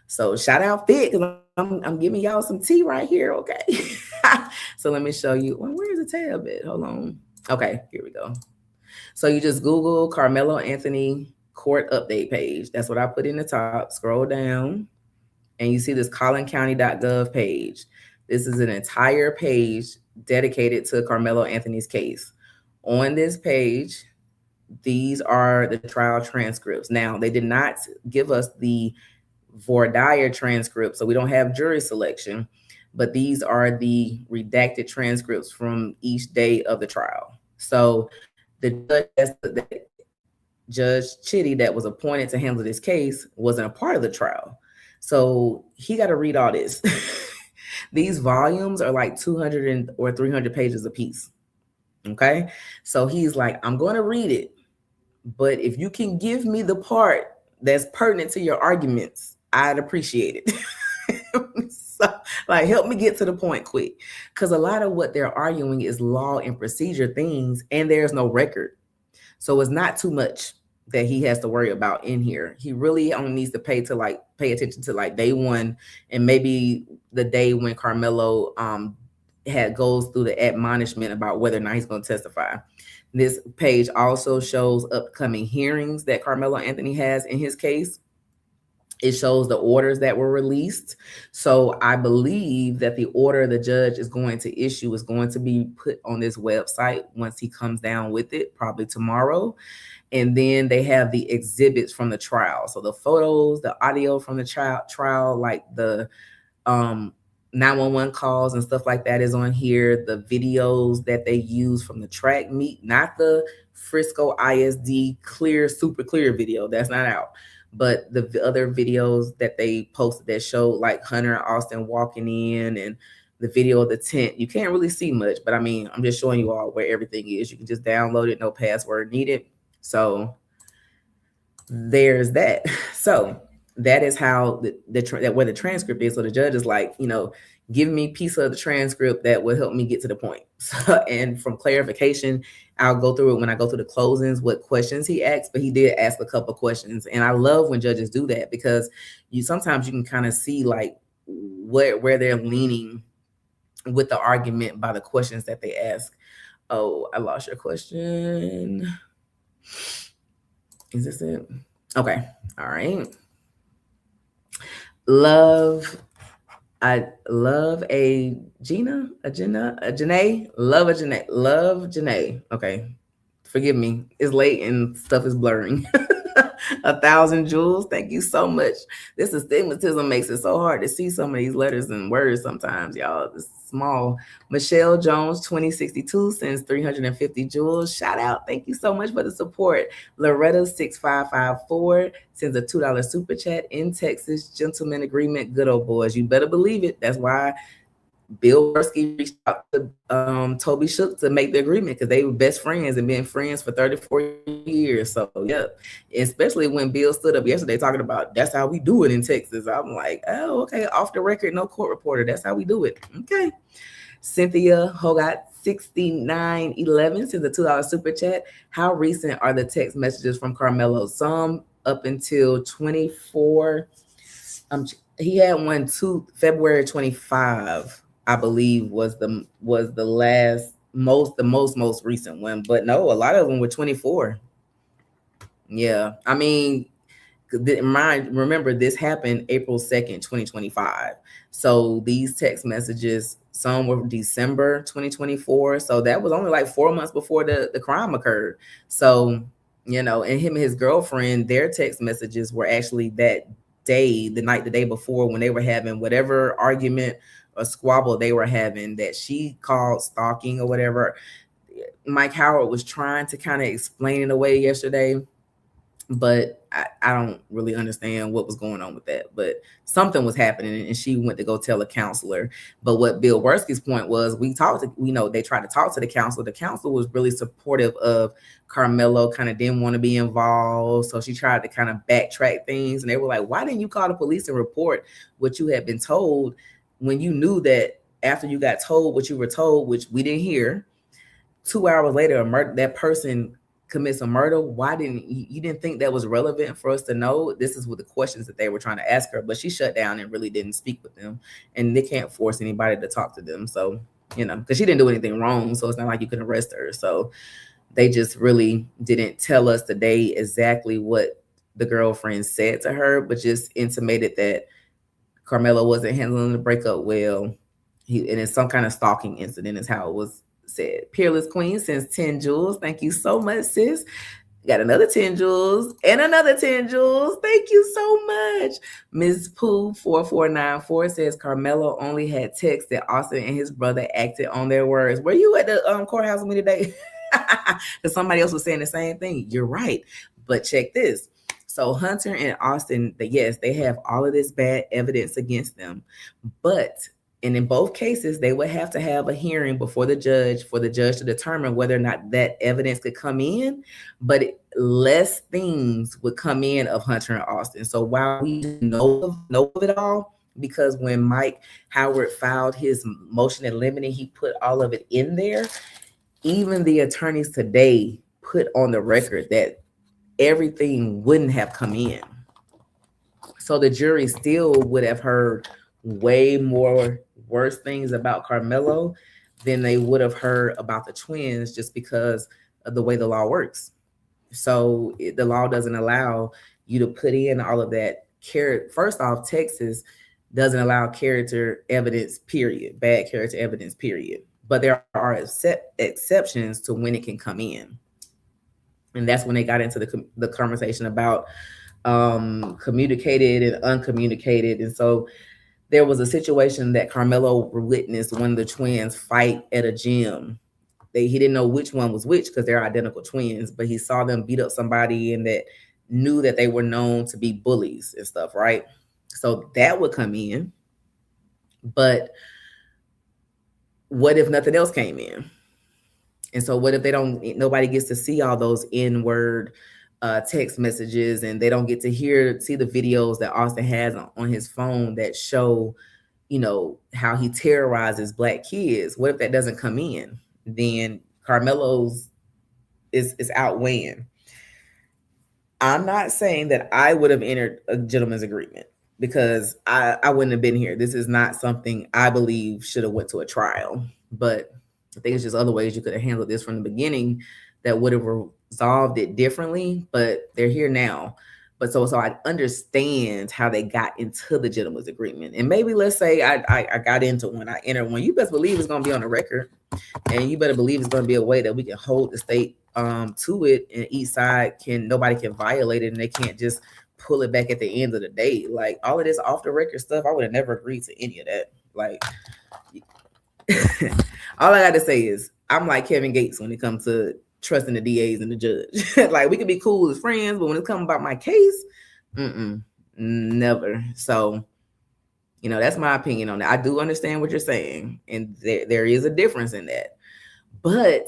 So shout out Fit, because I'm giving y'all some tea right here, okay? So let me show you. Well, where is the tab at? Hold on. Okay, here we go. So you just Google Karmelo Anthony court update page. That's what I put in the top. Scroll down, and you see this collincounty.gov page. This is an entire page dedicated to Karmelo Anthony's case. On this page, these are the trial transcripts. Now, they did not give us the voir dire transcript, so we don't have jury selection, but these are the redacted transcripts from each day of the trial. So the Judge Chitty that was appointed to handle this case wasn't a part of the trial, so he got to read all this. These volumes are like 200 or 300 pages a piece. Okay, so he's like, I'm going to read it, but if you can give me the part that's pertinent to your arguments, I'd appreciate it. So, like, help me get to the point quick, because a lot of what they're arguing is law and procedure things, and there's no record. So it's not too much that he has to worry about in here. He really only needs to pay attention to like day one, and maybe the day when Karmelo goes through the admonishment about whether or not he's going to testify. This page also shows upcoming hearings that Karmelo Anthony has in his case. It shows the orders that were released. So I believe that the order the judge is going to issue is going to be put on this website once he comes down with it, probably tomorrow. And then they have the exhibits from the trial. So the photos, the audio from the trial, like the 911 calls and stuff like that is on here. The videos that they use from the track meet, not the Frisco ISD super clear video. That's not out. But the other videos that they posted that show like Hunter and Austin walking in, and the video of the tent, you can't really see much, but I'm just showing you all where everything is. You can just download it, no password needed. So there's that. So that is how where the transcript is. So the judge is like, give me a piece of the transcript that will help me get to the point. So, and from clarification, I'll go through it when I go through the closings, what questions he asked, but he did ask a couple of questions. And I love when judges do that, because sometimes you can kind of see like where they're leaning with the argument by the questions that they ask. Oh, I lost your question. Is this it? Okay. All right. Love a Janae. Okay. Forgive me. It's late and stuff is blurring. 1,000 jewels. Thank you so much. This astigmatism makes it so hard to see some of these letters and words sometimes, y'all. It's small. Michelle Jones 2062 sends 350 jewels. Shout out. Thank you so much for the support. Loretta 6554 sends a $2 super chat. In Texas, gentleman agreement. Good old boys. You better believe it. That's why Bill Bursky reached out to Toby Shook to make the agreement, because they were best friends and been friends for 34 years. So, yeah, especially when Bill stood up yesterday talking about that's how we do it in Texas. I'm like, oh, okay, off the record, no court reporter. That's how we do it. Okay. Cynthia Hogot 6911 sends a $2 super chat. How recent are the text messages from Karmelo? Some up until 24. He had one February 25. I believe was the most recent one, but no, a lot of them were 24. Yeah. I mean, remember this happened April 2nd, 2025. So these text messages, some were December 2024. So that was only like 4 months before the crime occurred. So, and him and his girlfriend, their text messages were actually that day, the day before, when they were having whatever argument or squabble they were having, that she called stalking or whatever. Mike Howard was trying to kind of explain it away yesterday, but I don't really understand what was going on with that. But something was happening, and she went to go tell a counselor. But what Bill Worski's point was, they tried to talk to the counselor. The counselor was really supportive of Karmelo, kind of didn't want to be involved. So she tried to kind of backtrack things. And they were like, why didn't you call the police and report what you had been told, when you knew that after you got told what you were told, which we didn't hear, 2 hours later, that person commits a murder? Why didn't you didn't think that was relevant for us to know? This is what the questions that they were trying to ask her, but she shut down and really didn't speak with them, and they can't force anybody to talk to them. So, because she didn't do anything wrong, so it's not like you can arrest her. So they just really didn't tell us today exactly what the girlfriend said to her, but just intimated that Karmelo wasn't handling the breakup well. And it's some kind of stalking incident is how it was said. Peerless Queen sends 10 jewels. Thank you so much, sis. Got another 10 jewels and another 10 jewels. Thank you so much. Ms. Pooh 4494 says Karmelo only had text that Austin and his brother acted on their words. Were you at the courthouse with me today? Because somebody else was saying the same thing. You're right. But check this. So Hunter and Austin, yes, they have all of this bad evidence against them. And in both cases, they would have to have a hearing before the judge for the judge to determine whether or not that evidence could come in. But less things would come in of Hunter and Austin. So while we know of it all, because when Mike Howard filed his motion in limine, he put all of it in there. Even the attorneys today put on the record that everything wouldn't have come in. So the jury still would have heard way more worse things about Karmelo than they would have heard about the twins, just because of the way the law works. So the law doesn't allow you to put in all of that. First off, Texas doesn't allow character evidence, period, bad character evidence, period. But there are exceptions to when it can come in. And that's when they got into the conversation about communicated and uncommunicated. And so there was a situation that Karmelo witnessed when the twins fight at a gym. He didn't know which one was which because they're identical twins, but he saw them beat up somebody and that knew that they were known to be bullies and stuff, right? So that would come in. But what if nothing else came in? And so what if nobody gets to see all those N-word text messages, and they don't get to see the videos that Austin has on his phone that show, how he terrorizes Black kids? What if that doesn't come in? Then Karmelo's is outweighing. I'm not saying that I would have entered a gentleman's agreement, because I wouldn't have been here. This is not something I believe should have went to a trial. But I think it's just other ways you could have handled this from the beginning that would have resolved it differently, but they're here now. But so I understand how they got into the gentleman's agreement. And maybe let's say I got into one, I entered one. You best believe it's going to be on the record, and you better believe it's going to be a way that we can hold the state to it, and each side nobody can violate it, and they can't just pull it back at the end of the day. Like all of this off the record stuff, I would have never agreed to any of that. Like all I got to say is I'm like Kevin Gates when it comes to trusting the DAs and the judge. Like we could be cool as friends, but when it comes about my case, never. So, that's my opinion on that. I do understand what you're saying, and there is a difference in that. But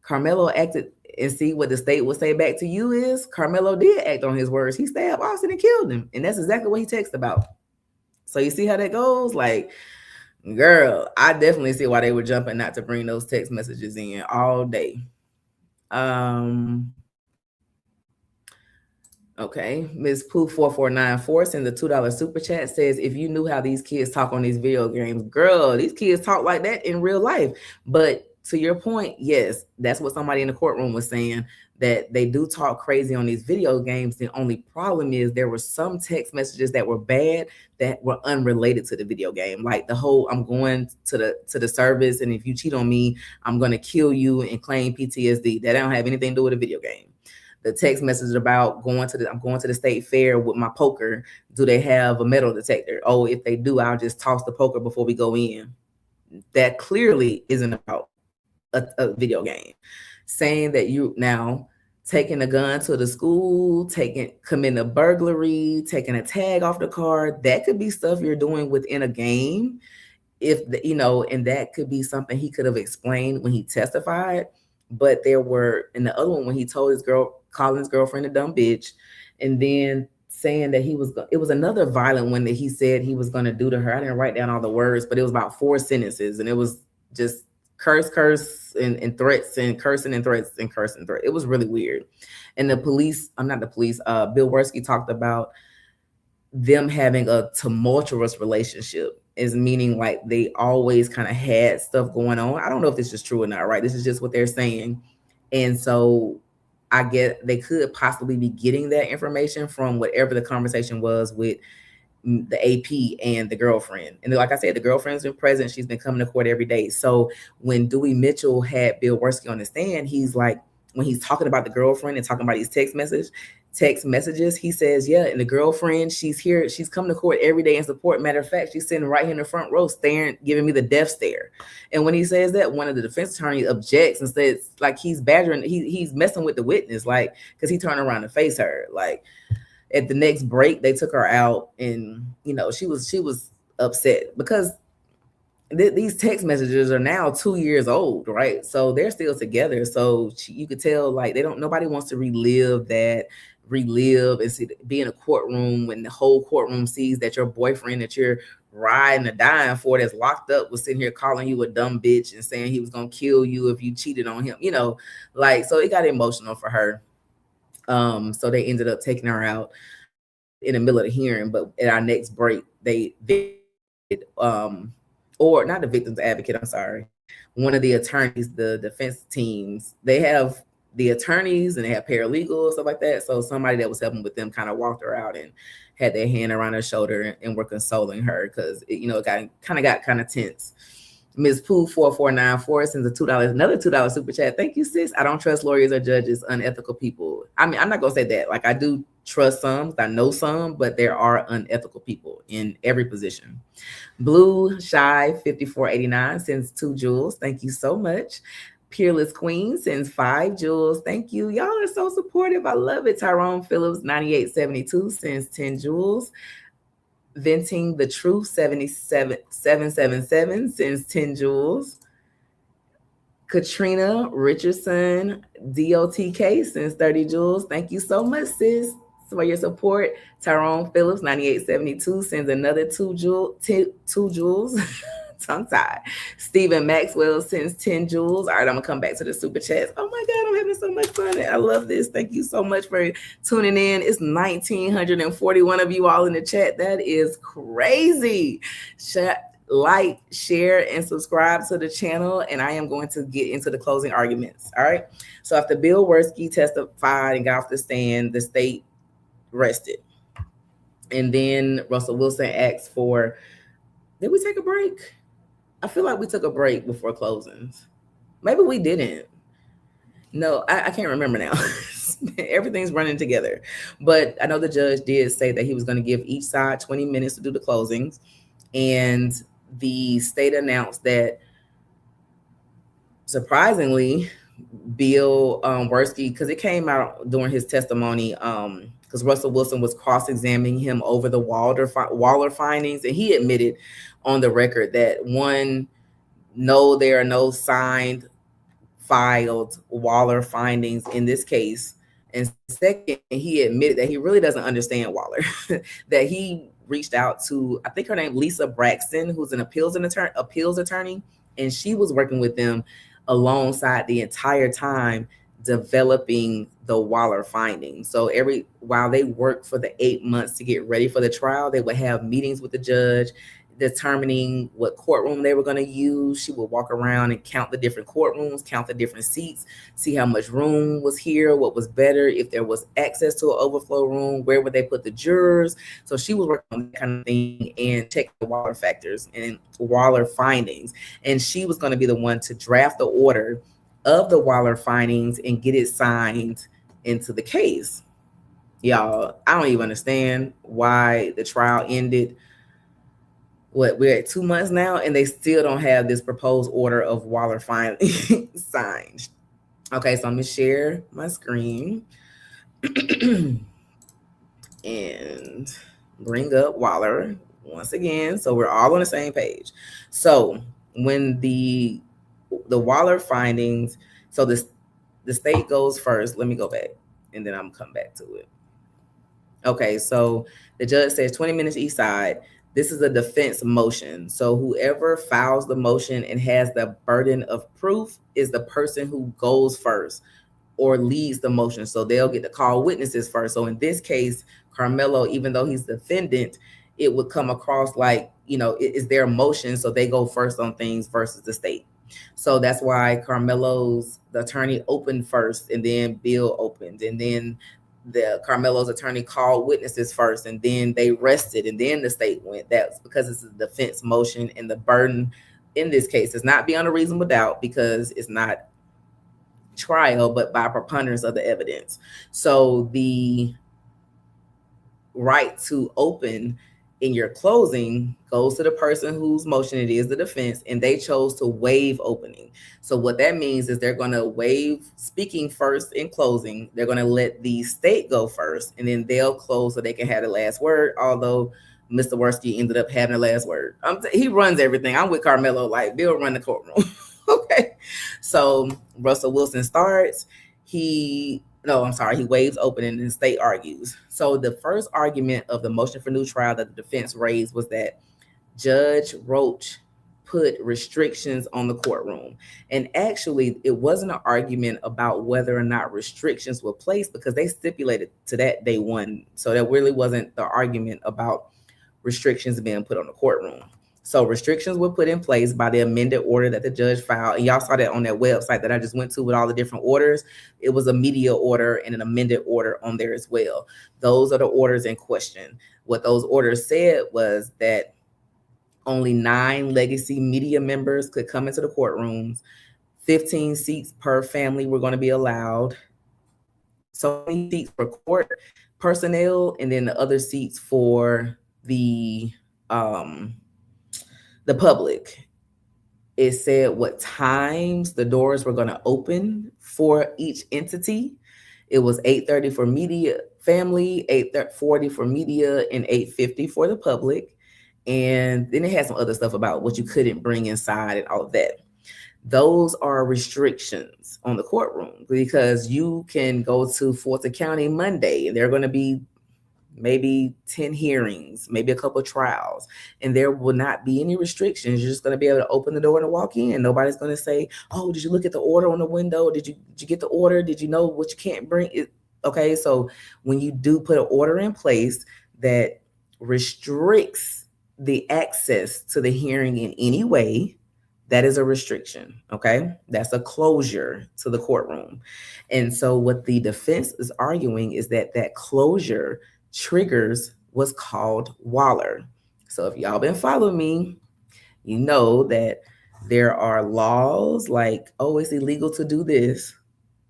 Karmelo acted, and see what the state will say back to you is Karmelo did act on his words. He stabbed Austin and killed him, and that's exactly what he texted about. So you see how that goes? Like, girl, I definitely see why they were jumping not to bring those text messages in all day. Okay, Ms. Pooh 4494 sends a $2 super chat, says, if you knew how these kids talk on these video games, girl, these kids talk like that in real life. But to your point, yes, that's what somebody in the courtroom was saying, that they do talk crazy on these video games. The only problem is there were some text messages that were bad that were unrelated to the video game. Like the whole, I'm going to the service, and if you cheat on me, I'm going to kill you and claim PTSD. That don't have anything to do with a video game. The text message about I'm going to the state fair with my poker. Do they have a metal detector? Oh, if they do, I'll just toss the poker before we go in. That clearly isn't about a video game. Saying that you now taking a gun to the school, committing a burglary, taking a tag off the car, that could be stuff you're doing within a game. And that could be something he could have explained when he testified. But there were, in the other one, when he told Collin's girlfriend a dumb bitch, and then saying that it was another violent one that he said he was going to do to her. I didn't write down all the words, but it was about 4 sentences, and it was just curse and threats and cursing and threats and cursing threats. It was really weird. And Bill Werski talked about them having a tumultuous relationship, is meaning like they always kind of had stuff going on. I don't know if this is true or not, right? This is just what they're saying. And so I get they could possibly be getting that information from whatever the conversation was with the AP and the girlfriend. And like I said, the girlfriend's been present. She's been coming to court every day. So when Dewey Mitchell had Bill Werski on the stand, he's like, when he's talking about the girlfriend and talking about these text messages, he says, yeah, and the girlfriend, she's here. She's coming to court every day in support. Matter of fact, she's sitting right here in the front row staring, giving me the death stare. And when he says that, one of the defense attorneys objects and says, like, he's badgering, he's messing with the witness, like, because he turned around to face her. Like, at the next break, they took her out, and she was upset because these text messages are now 2 years old, right? So they're still together. So you could tell, like, nobody wants to relive and be in a courtroom when the whole courtroom sees that your boyfriend that you're riding or dying for, that's locked up, was sitting here calling you a dumb bitch and saying he was gonna kill you if you cheated on him. So it got emotional for her. So they ended up taking her out in the middle of the hearing. But at our next break, or not the victim's advocate, I'm sorry, one of the attorneys, the defense teams, they have the attorneys and they have paralegals, stuff like that. So somebody that was helping with them kind of walked her out and had their hand around her shoulder and were consoling her, because it got kind of tense. Ms. Pooh 4494 sends another $2 super chat. Thank you, sis. I don't trust lawyers or judges, unethical people. I mean, I'm not gonna say that. Like, I do trust some, I know some, but there are unethical people in every position. Blue Shy 5489 sends 2 jewels. Thank you so much. Peerless Queen sends 5 jewels. Thank you. Y'all are so supportive. I love it. Tyrone Phillips 9872 sends 10 jewels. Venting the Truth 777 sends 10 jewels. Katrina Richardson DOTK sends 30 jewels. Thank you so much, sis, for your support. Tyrone Phillips 9872 sends another 2 jewels. Tongue-tied. Stephen Maxwell sends 10 jewels. All right, I'm gonna come back to the super chats. Oh my God, I'm having so much fun. I love this. Thank you so much for tuning in. It's 1,941 of you all in the chat. That is crazy. Like, share, and subscribe to the channel, and I am going to get into the closing arguments. All right. So after Bill Werski testified and got off the stand, the state rested. And then Russell Wilson asked for, did we take a break? I feel like we took a break before closings. Maybe we didn't. No, I can't remember now. Everything's running together. But I know the judge did say that he was going to give each side 20 minutes to do the closings. And the state announced that, surprisingly, Bill Werski, because it came out during his testimony, because Russell Wilson was cross-examining him over the WALLER findings, and he admitted on the record that, one, no, there are no signed, filed WALLER findings in this case, and second, he admitted that he really doesn't understand WALLER, that he reached out to, I think her name Lisa Braxton, who's an appeals attorney, and she was working with them alongside the entire time developing the WALLER findings. So while they worked for the 8 months to get ready for the trial, they would have meetings with the judge. determining what courtroom they were going to use. She would walk around and count the different courtrooms, count the different seats, see how much room was here, what was better, if there was access to an overflow room, where would they put the jurors. So she was working on that kind of thing and check the Waller factors and Waller findings. And she was going to be the one to draft the order of the Waller findings and get it signed into the case. Y'all, I don't even understand why the trial ended. We're at 2 months now, and they still don't have this proposed order of Waller findings signed. Okay, so I'm gonna share my screen and bring up Waller once again, so we're all on the same page. So when the Waller findings, so the state goes first. Let me go back, and then I'm come back to it. Okay, so the judge says 20 minutes each side. This is a defense motion. So whoever files the motion and has the burden of proof is the person who goes first or leads the motion. So they'll get to call witnesses first. So in this case, Karmelo, even though he's the defendant, it would come across like, you know, it is their motion. So they go first on things versus the state. So that's why Karmelo's the attorney opened first, and then Bill opened, and then the Karmelo's attorney called witnesses first, and then they rested, and then the state went. That's because it's a defense motion, and the burden in this case is not beyond a reasonable doubt because it's not trial, but by preponderance of the evidence. So the right to open in your closing goes to the person whose motion it is, the defense, and they chose to waive opening. So what that means is they're going to waive speaking first in closing. They're going to let the state go first, and then they'll close so they can have the last word, although Mr. Worski ended up having the last word. He runs everything. I'm with Karmelo, like Bill run the courtroom. Okay. So Russell Wilson starts. He waives opening and the state argues. So the first argument of the motion for new trial that the defense raised was that Judge Roach put restrictions on the courtroom. And actually, it wasn't an argument about whether or not restrictions were placed because they stipulated to that day one. So that really wasn't the argument about restrictions being put on the courtroom. So restrictions were put in place by the amended order that the judge filed. And y'all saw that on that website that I just went to with all the different orders. It was a media order and an amended order on there as well. Those are the orders in question. What those orders said was that only 9 legacy media members could come into the courtrooms. 15 seats per family were going to be allowed. So many seats for court personnel, and then the other seats for the public. It said what times the doors were going to open for each entity. It was 8:30 for media family, 8:40 for media, and 8:50 for the public. And then it had some other stuff about what you couldn't bring inside and all of that. Those are restrictions on the courtroom because you can go to Fulton County Monday and they're going to be maybe 10 hearings, maybe a couple of trials, and there will not be any restrictions. You're just going to be able to open the door and walk in. Nobody's going to say, oh, did you look at the order on the window? Did you get the order? Did you know what you can't bring? Okay, so when you do put an order in place that restricts the access to the hearing in any way, that is a restriction, okay? That's a closure to the courtroom. And so what the defense is arguing is that that closure triggers what's called WALLER. So if y'all been following me, you know that there are laws like, oh, it's illegal to do this,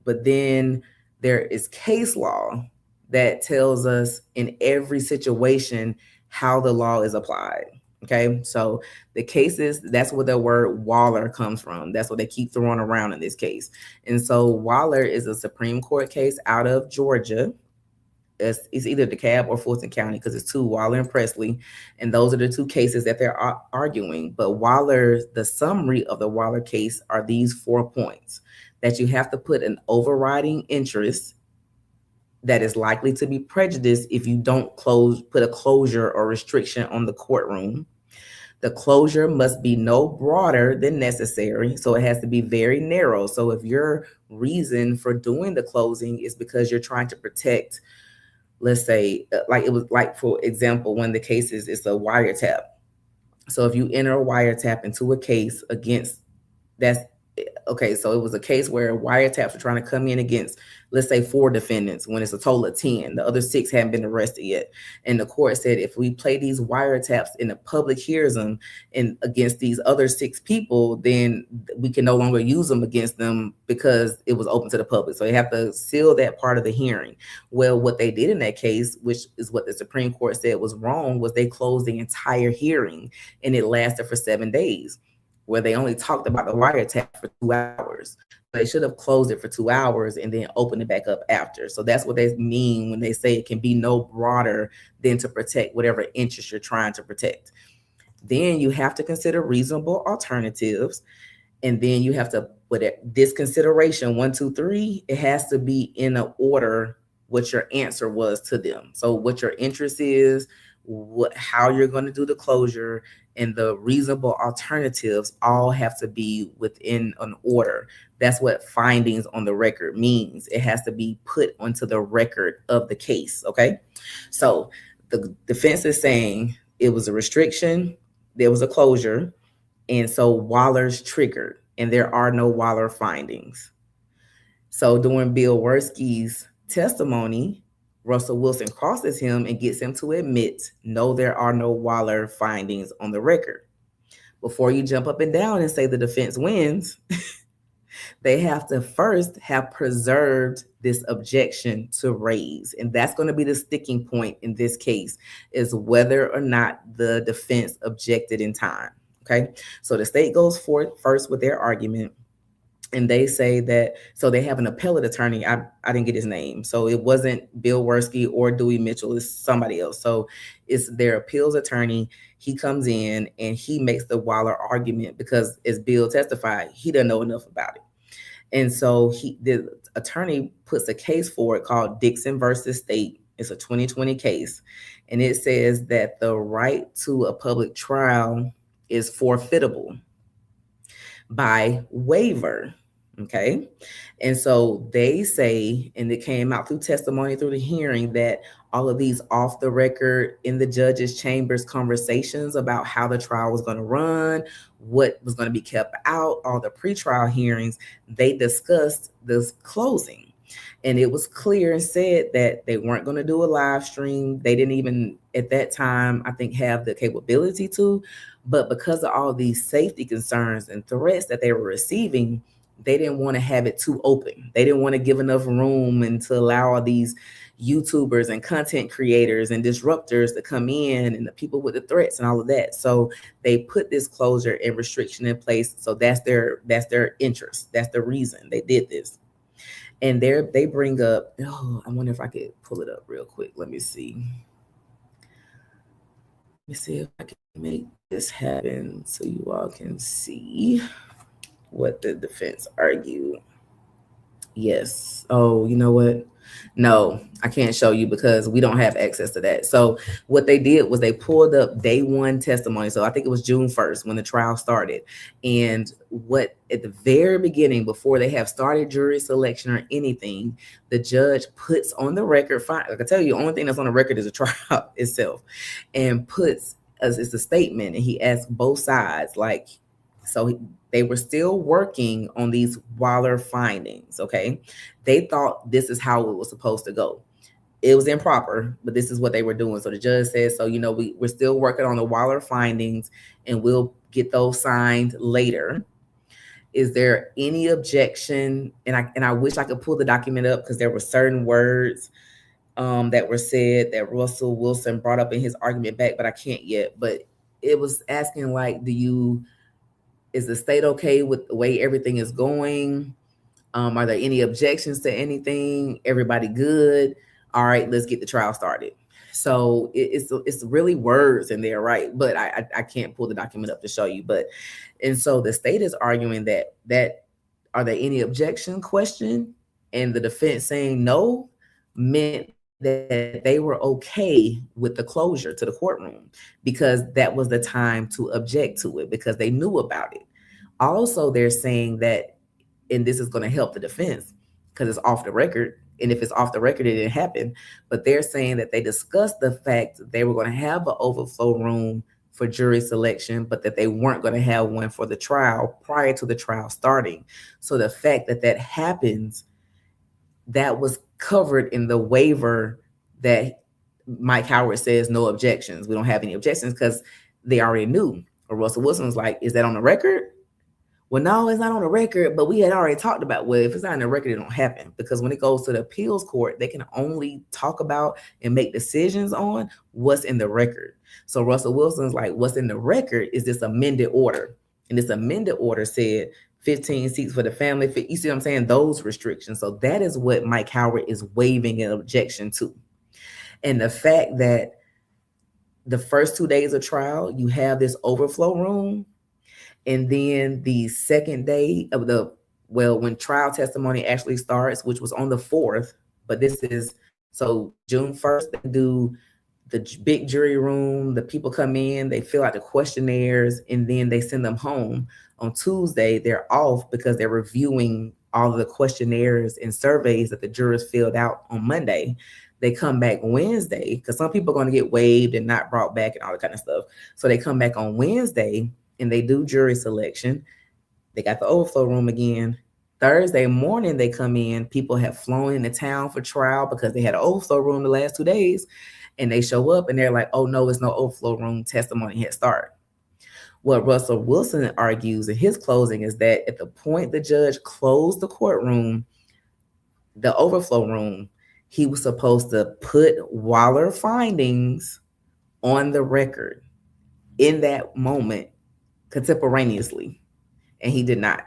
but then there is case law that tells us in every situation how the law is applied. Okay, so the cases, that's where the word WALLER comes from. That's what they keep throwing around in this case. And so WALLER is a Supreme Court case out of Georgia. It's either DeKalb or Fulton County because it's 2, Waller and Presley. And those are the 2 cases that they're arguing. But Waller, the summary of the Waller case are these 4 points: that you have to put an overriding interest that is likely to be prejudiced if you don't put a closure or restriction on the courtroom. The closure must be no broader than necessary. So it has to be very narrow. So if your reason for doing the closing is because you're trying to protect, let's say, like it was like, for example, one of the cases is a wiretap. So if you enter a wiretap into a case against, that's okay, so it was a case where wiretaps were trying to come in against, let's say, 4 defendants when it's a total of 10. The other 6 hadn't been arrested yet. And the court said, if we play these wiretaps and the public hears them and against these other 6 people, then we can no longer use them against them because it was open to the public. So they have to seal that part of the hearing. Well, what they did in that case, which is what the Supreme Court said was wrong, was they closed the entire hearing and it lasted for 7 days, where they only talked about the wiretap for 2 hours. They should have closed it for 2 hours and then opened it back up after. So that's what they mean when they say it can be no broader than to protect whatever interest you're trying to protect. Then you have to consider reasonable alternatives. And then you have to, with this consideration, 1, 2, 3, it has to be in an order what your answer was to them. So what your interest is, how you're going to do the closure, and the reasonable alternatives all have to be within an order. That's what findings on the record means. It has to be put onto the record of the case, okay? So the defense is saying it was a restriction, there was a closure, and so Waller's triggered, and there are no Waller findings. So during Bill Worski's testimony, Russell Wilson crosses him and gets him to admit, no, there are no Waller findings on the record. Before you jump up and down and say the defense wins, they have to first have preserved this objection to raise. And that's going to be the sticking point in this case, is whether or not the defense objected in time. Okay, so the state goes forth first with their argument. And they say that, so they have an appellate attorney. I didn't get his name. So it wasn't Bill Worski or Dewey Mitchell. It's somebody else. So it's their appeals attorney. He comes in and he makes the Waller argument because, as Bill testified, he doesn't know enough about it. And so the attorney puts a case forward called Dixon versus State. It's a 2020 case. And it says that the right to a public trial is forfeitable by waiver. Okay. And so they say, and it came out through testimony through the hearing, that all of these off the record in the judge's chambers conversations about how the trial was going to run, what was going to be kept out, all the pretrial hearings, they discussed this closing. And it was clear and said that they weren't going to do a live stream. They didn't even at that time, I think, have the capability to. But because of all these safety concerns and threats that they were receiving, they didn't want to have it too open. They didn't want to give enough room and to allow all these YouTubers and content creators and disruptors to come in, and the people with the threats and all of that. So they put this closure and restriction in place. So that's their interest. That's the reason they did this. And they bring up, I wonder if I could pull it up real quick. Let me see. Let me see if I can make this happen so you all can see what the defense argued. Yes. Oh, you know what? No, I can't show you because we don't have access to that. So what they did was they pulled up day one testimony. So I think it was June 1st when the trial started. And what at the very beginning, before they have started jury selection or anything, the judge puts on the record, I can tell you, the only thing that's on the record is the trial itself, and puts as it's a statement. And he asks both sides, like, so they were still working on these Waller findings, okay? They thought this is how it was supposed to go. It was improper, but this is what they were doing. So the judge says, so, we're still working on the Waller findings, and we'll get those signed later. Is there any objection? And I wish I could pull the document up because there were certain words that were said that Russell Wilson brought up in his argument back, but I can't yet. But it was asking, like, is the state okay with the way everything is going? Are there any objections to anything? Everybody good? All right, let's get the trial started. So it's really words in there, right? But I can't pull the document up to show you. And so the state is arguing that are there any objection question? And the defense saying no meant that they were okay with the closure to the courtroom because that was the time to object to it because they knew about it. Also, they're saying that, and this is going to help the defense because it's off the record. And if it's off the record, it didn't happen. But they're saying that they discussed the fact that they were going to have an overflow room for jury selection, but that they weren't going to have one for the trial prior to the trial starting. So the fact that that happens, that was covered in the waiver that Mike Howard says no objections. We don't have any objections because they already knew. Or Russell Wilson was like, is that on the record? Well, no, it's not on the record, but we had already talked about, well, if it's not on the record, it don't happen. Because when it goes to the appeals court, they can only talk about and make decisions on what's in the record. So Russell Wilson's like, what's in the record is this amended order. And this amended order said 15 seats for the family. You see what I'm saying? Those restrictions. So that is what Mike Howard is waiving an objection to. And the fact that the first 2 days of trial, you have this overflow room. And then the second day of when trial testimony actually starts, which was on the 4th, but this is, so June 1st, they do the big jury room, the people come in, they fill out the questionnaires, and then they send them home. On Tuesday, they're off because they're reviewing all of the questionnaires and surveys that the jurors filled out on Monday. They come back Wednesday, because some people are going to get waived and not brought back and all that kind of stuff. So they come back on Wednesday, and they do jury selection. They got the overflow room again. Thursday morning, they come in. People have flown into town for trial because they had an overflow room the last 2 days. And they show up and they're like, oh, no, it's no overflow room. Testimony had started. What Russell Wilson argues in his closing is that at the point the judge closed the courtroom, the overflow room, he was supposed to put WALLER findings on the record in that moment, contemporaneously, and he did not.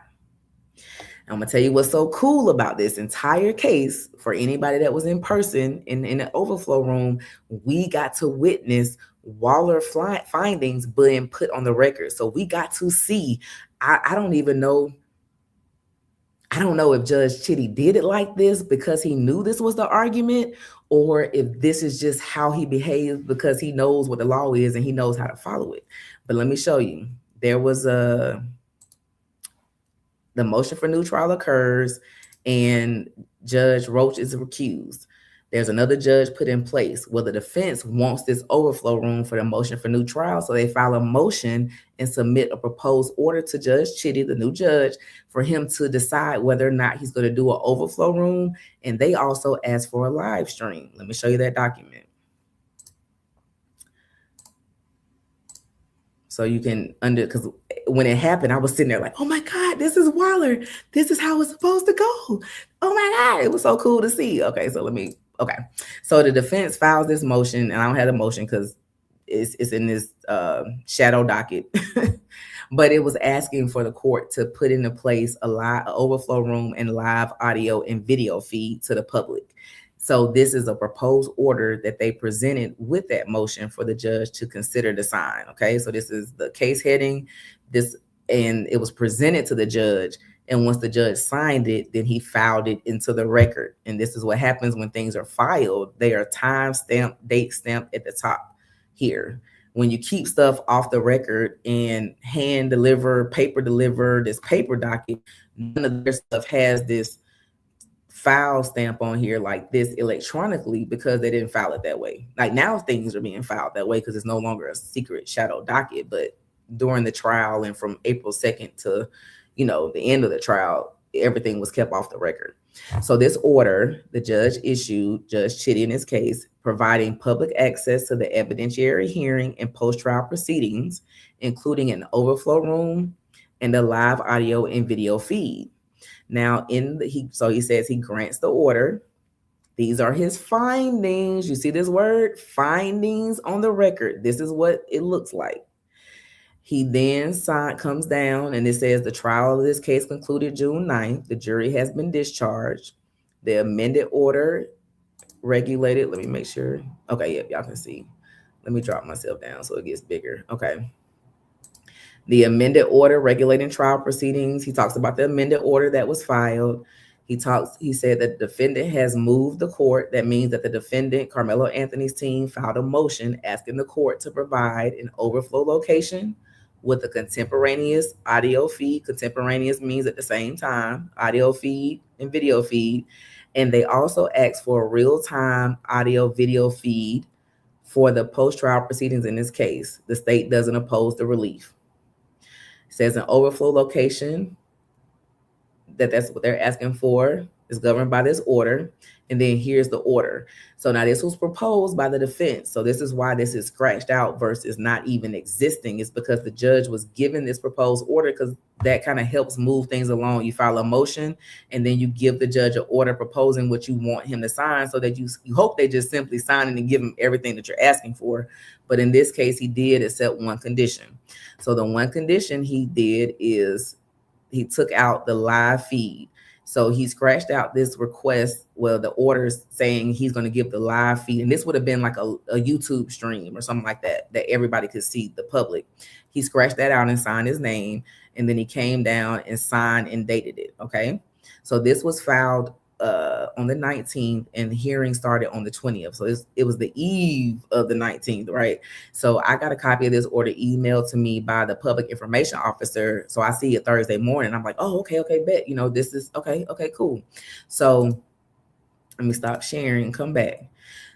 I'm gonna tell you what's so cool about this entire case. For anybody that was in person in the overflow room, we got to witness WALLER findings being put on the record. So we got to see. I don't know if Judge Chitty did it like this because he knew this was the argument, or if this is just how he behaves because he knows what the law is and he knows how to follow it. But let me show you. There was the motion for new trial occurs and Judge Roach is recused. There's another judge put in place. Well, the defense wants this overflow room for the motion for new trial. So they file a motion and submit a proposed order to Judge Chitty, the new judge, for him to decide whether or not he's going to do an overflow room. And they also ask for a live stream. Let me show you that document. So you can because when it happened, I was sitting there like, oh my God, this is WALLER. This is how it's supposed to go. Oh my God, it was so cool to see. Okay, so the defense files this motion, and I don't have the motion because it's in this shadow docket, but it was asking for the court to put into place a live overflow room and live audio and video feed to the public. So this is a proposed order that they presented with that motion for the judge to consider to sign. Okay, so this is the case heading, and it was presented to the judge. And once the judge signed it, then he filed it into the record. And this is what happens when things are filed. They are time stamped, date stamped at the top here. When you keep stuff off the record and hand deliver, paper deliver, this paper docket, none of their stuff has this file stamp on here like this electronically because they didn't file it that way. Like now things are being filed that way because it's no longer a secret shadow docket. But during the trial and from April 2nd to the end of the trial, everything was kept off the record. So this order the judge issued, Judge Chitty in this case, providing public access to the evidentiary hearing and post-trial proceedings, including an overflow room and a live audio and video feed. Now he says he grants the order. These are his findings. You see this word, findings on the record. This is what it looks like. He then comes down and it says the trial of this case concluded June 9th. The jury has been discharged. The amended order regulated. Let me make sure. Okay, yep, y'all can see. Let me drop myself down so it gets bigger. Okay. The amended order regulating trial proceedings. He talks about the amended order that was filed. He said that the defendant has moved the court. That means that the defendant, Karmelo Anthony's team, filed a motion asking the court to provide an overflow location with a contemporaneous audio feed. Contemporaneous means at the same time, audio feed and video feed. And they also asked for a real-time audio video feed For the post-trial proceedings in this case, the state doesn't oppose the relief. It says an overflow location, that's what they're asking for, is governed by this order. And then here's the order. So now this was proposed by the defense. So this is why this is scratched out versus not even existing. It's because the judge was given this proposed order, because that kind of helps move things along. You file a motion and then you give the judge an order proposing what you want him to sign, so that you hope they just simply sign it and give him everything that you're asking for. But in this case, he did accept one condition. So the one condition he did is he took out the live feed. So he scratched out this request, well, the orders saying he's going to give the live feed. And this would have been like a YouTube stream or something like that, that everybody could see, the public. He scratched that out and signed his name. And then he came down and signed and dated it. Okay. So this was filed on the 19th, and the hearing started on the 20th. So it was the eve of the 19th, right? So I got a copy of this order emailed to me by the public information officer. So I see it Thursday morning. I'm like, oh, okay, bet. This is okay, cool. So let me stop sharing and come back.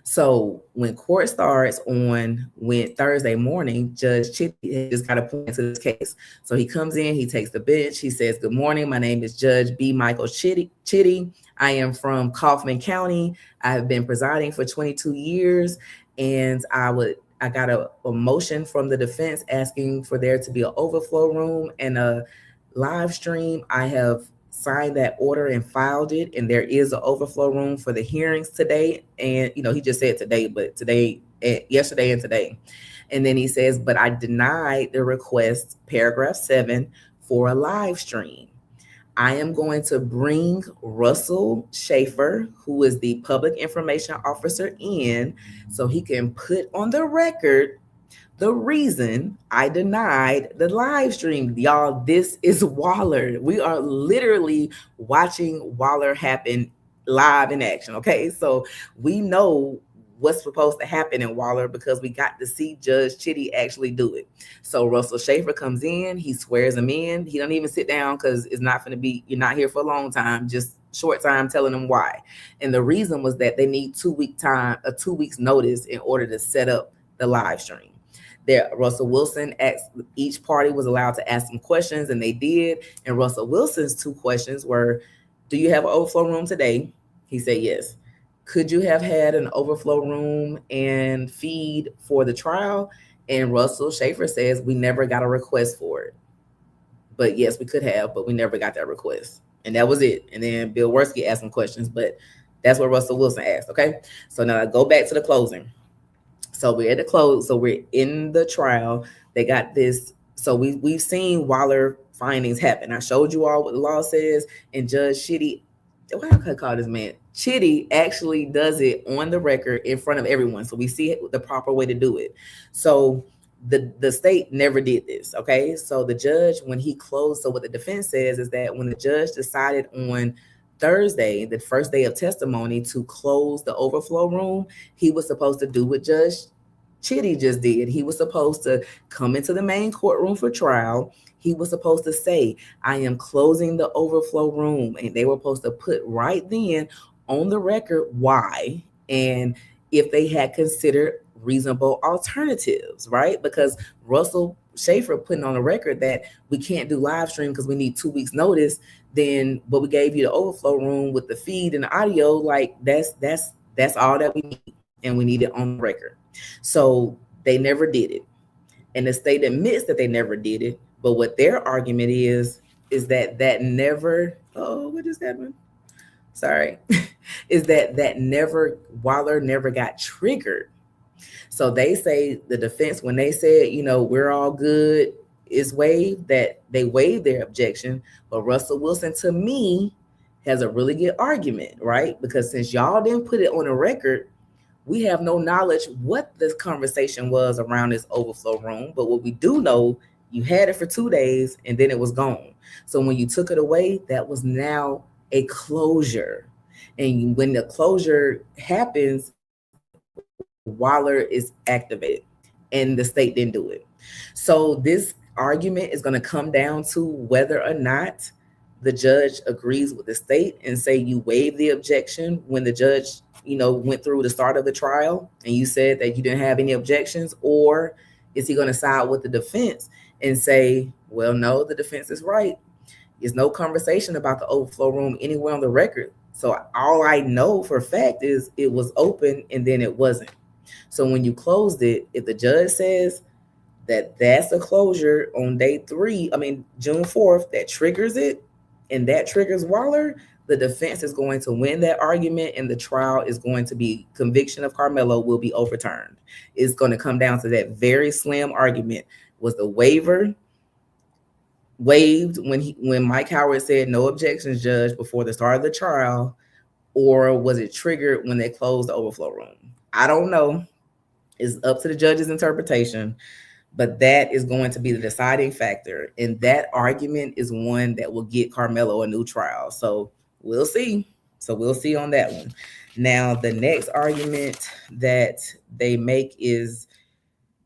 So when court starts on Thursday morning, Judge Chitty just got appointed to this case. So he comes in, he takes the bench. He says, "Good morning. My name is Judge B. Michael Chitty. I am from Collin County. I have been presiding for 22 years. And I got a motion from the defense asking for there to be an overflow room and a live stream. I have signed that order and filed it, and there is an overflow room for the hearings today." And he just said today, but yesterday and today. And then he says, "But I denied the request, paragraph 7, for a live stream. I am going to bring Russell Schaefer, who is the public information officer, in so he can put on the record the reason I denied the live stream." Y'all, this is WALLER. We are literally watching WALLER happen live in action. Okay, so we know what's supposed to happen in WALLER because we got to see Judge Chitty actually do it. So Russell Schaefer comes in, he swears him in. He don't even sit down because it's not going to be, you're not here for a long time, just short time telling them why. And the reason was that they need 2 weeks notice in order to set up the live stream. There, Russell Wilson asked, each party was allowed to ask some questions, and they did. And Russell Wilson's 2 questions were, "Do you have an overflow room today?" He said yes. "Could you have had an overflow room and feed for the trial?" And Russell Schaefer says, "We never got a request for it. But yes, we could have, but we never got that request." And that was it. And then Bill Worski asked some questions, but that's what Russell Wilson asked. Okay. So now I go back to the closing. So we're at the close. So we're in the trial. They got this. So we've seen WALLER findings happen. I showed you all what the law says, and Judge Chitty, what I could call this man, Chitty actually does it on the record in front of everyone. So we see the proper way to do it. So the state never did this. Okay. So the judge, when he closed, so what the defense says is that when the judge decided on Thursday, the first day of testimony, to close the overflow room, he was supposed to do what Judge Chitty just did. He was supposed to come into the main courtroom for trial. He was supposed to say, "I am closing the overflow room." And they were supposed to put right then on the record why, and if they had considered reasonable alternatives, right? Because Russell Schaefer putting on the record that we can't do live stream because we need 2 weeks notice, then but we gave you the overflow room with the feed and the audio, like that's all that we need, and we need it on record. So they never did it, and the state admits that they never did it. But what their argument is that never, oh, what just happened? Sorry, is that never, WALLER never got triggered. So they say, the defense, when they said, we're all good, it's waived, that they waived their objection. But Russell Wilson, to me, has a really good argument, right? Because since y'all didn't put it on a record, we have no knowledge what this conversation was around this overflow room. But what we do know, you had it for 2 days and then it was gone. So when you took it away, that was now a closure. And when the closure happens, WALLER is activated, and the state didn't do it. So this argument is going to come down to whether or not the judge agrees with the state and say you waive the objection when the judge went through the start of the trial and you said that you didn't have any objections? Or is he going to side with the defense and say, well, no, the defense is right. There's no conversation about the overflow room anywhere on the record. So all I know for a fact is it was open and then it wasn't. So when you closed it, if the judge says that that's a closure on day 3, June 4th, that triggers it, and that triggers Waller, the defense is going to win that argument, and the trial is going to be, conviction of Karmelo will be overturned. It's going to come down to that very slim argument. Was the waiver waived when Mike Howard said no objections, judge, before the start of the trial, or was it triggered when they closed the overflow room? I don't know. It's up to the judge's interpretation, but that is going to be the deciding factor. And that argument is one that will get Karmelo a new trial. So we'll see. We'll see on that one. Now, the next argument that they make is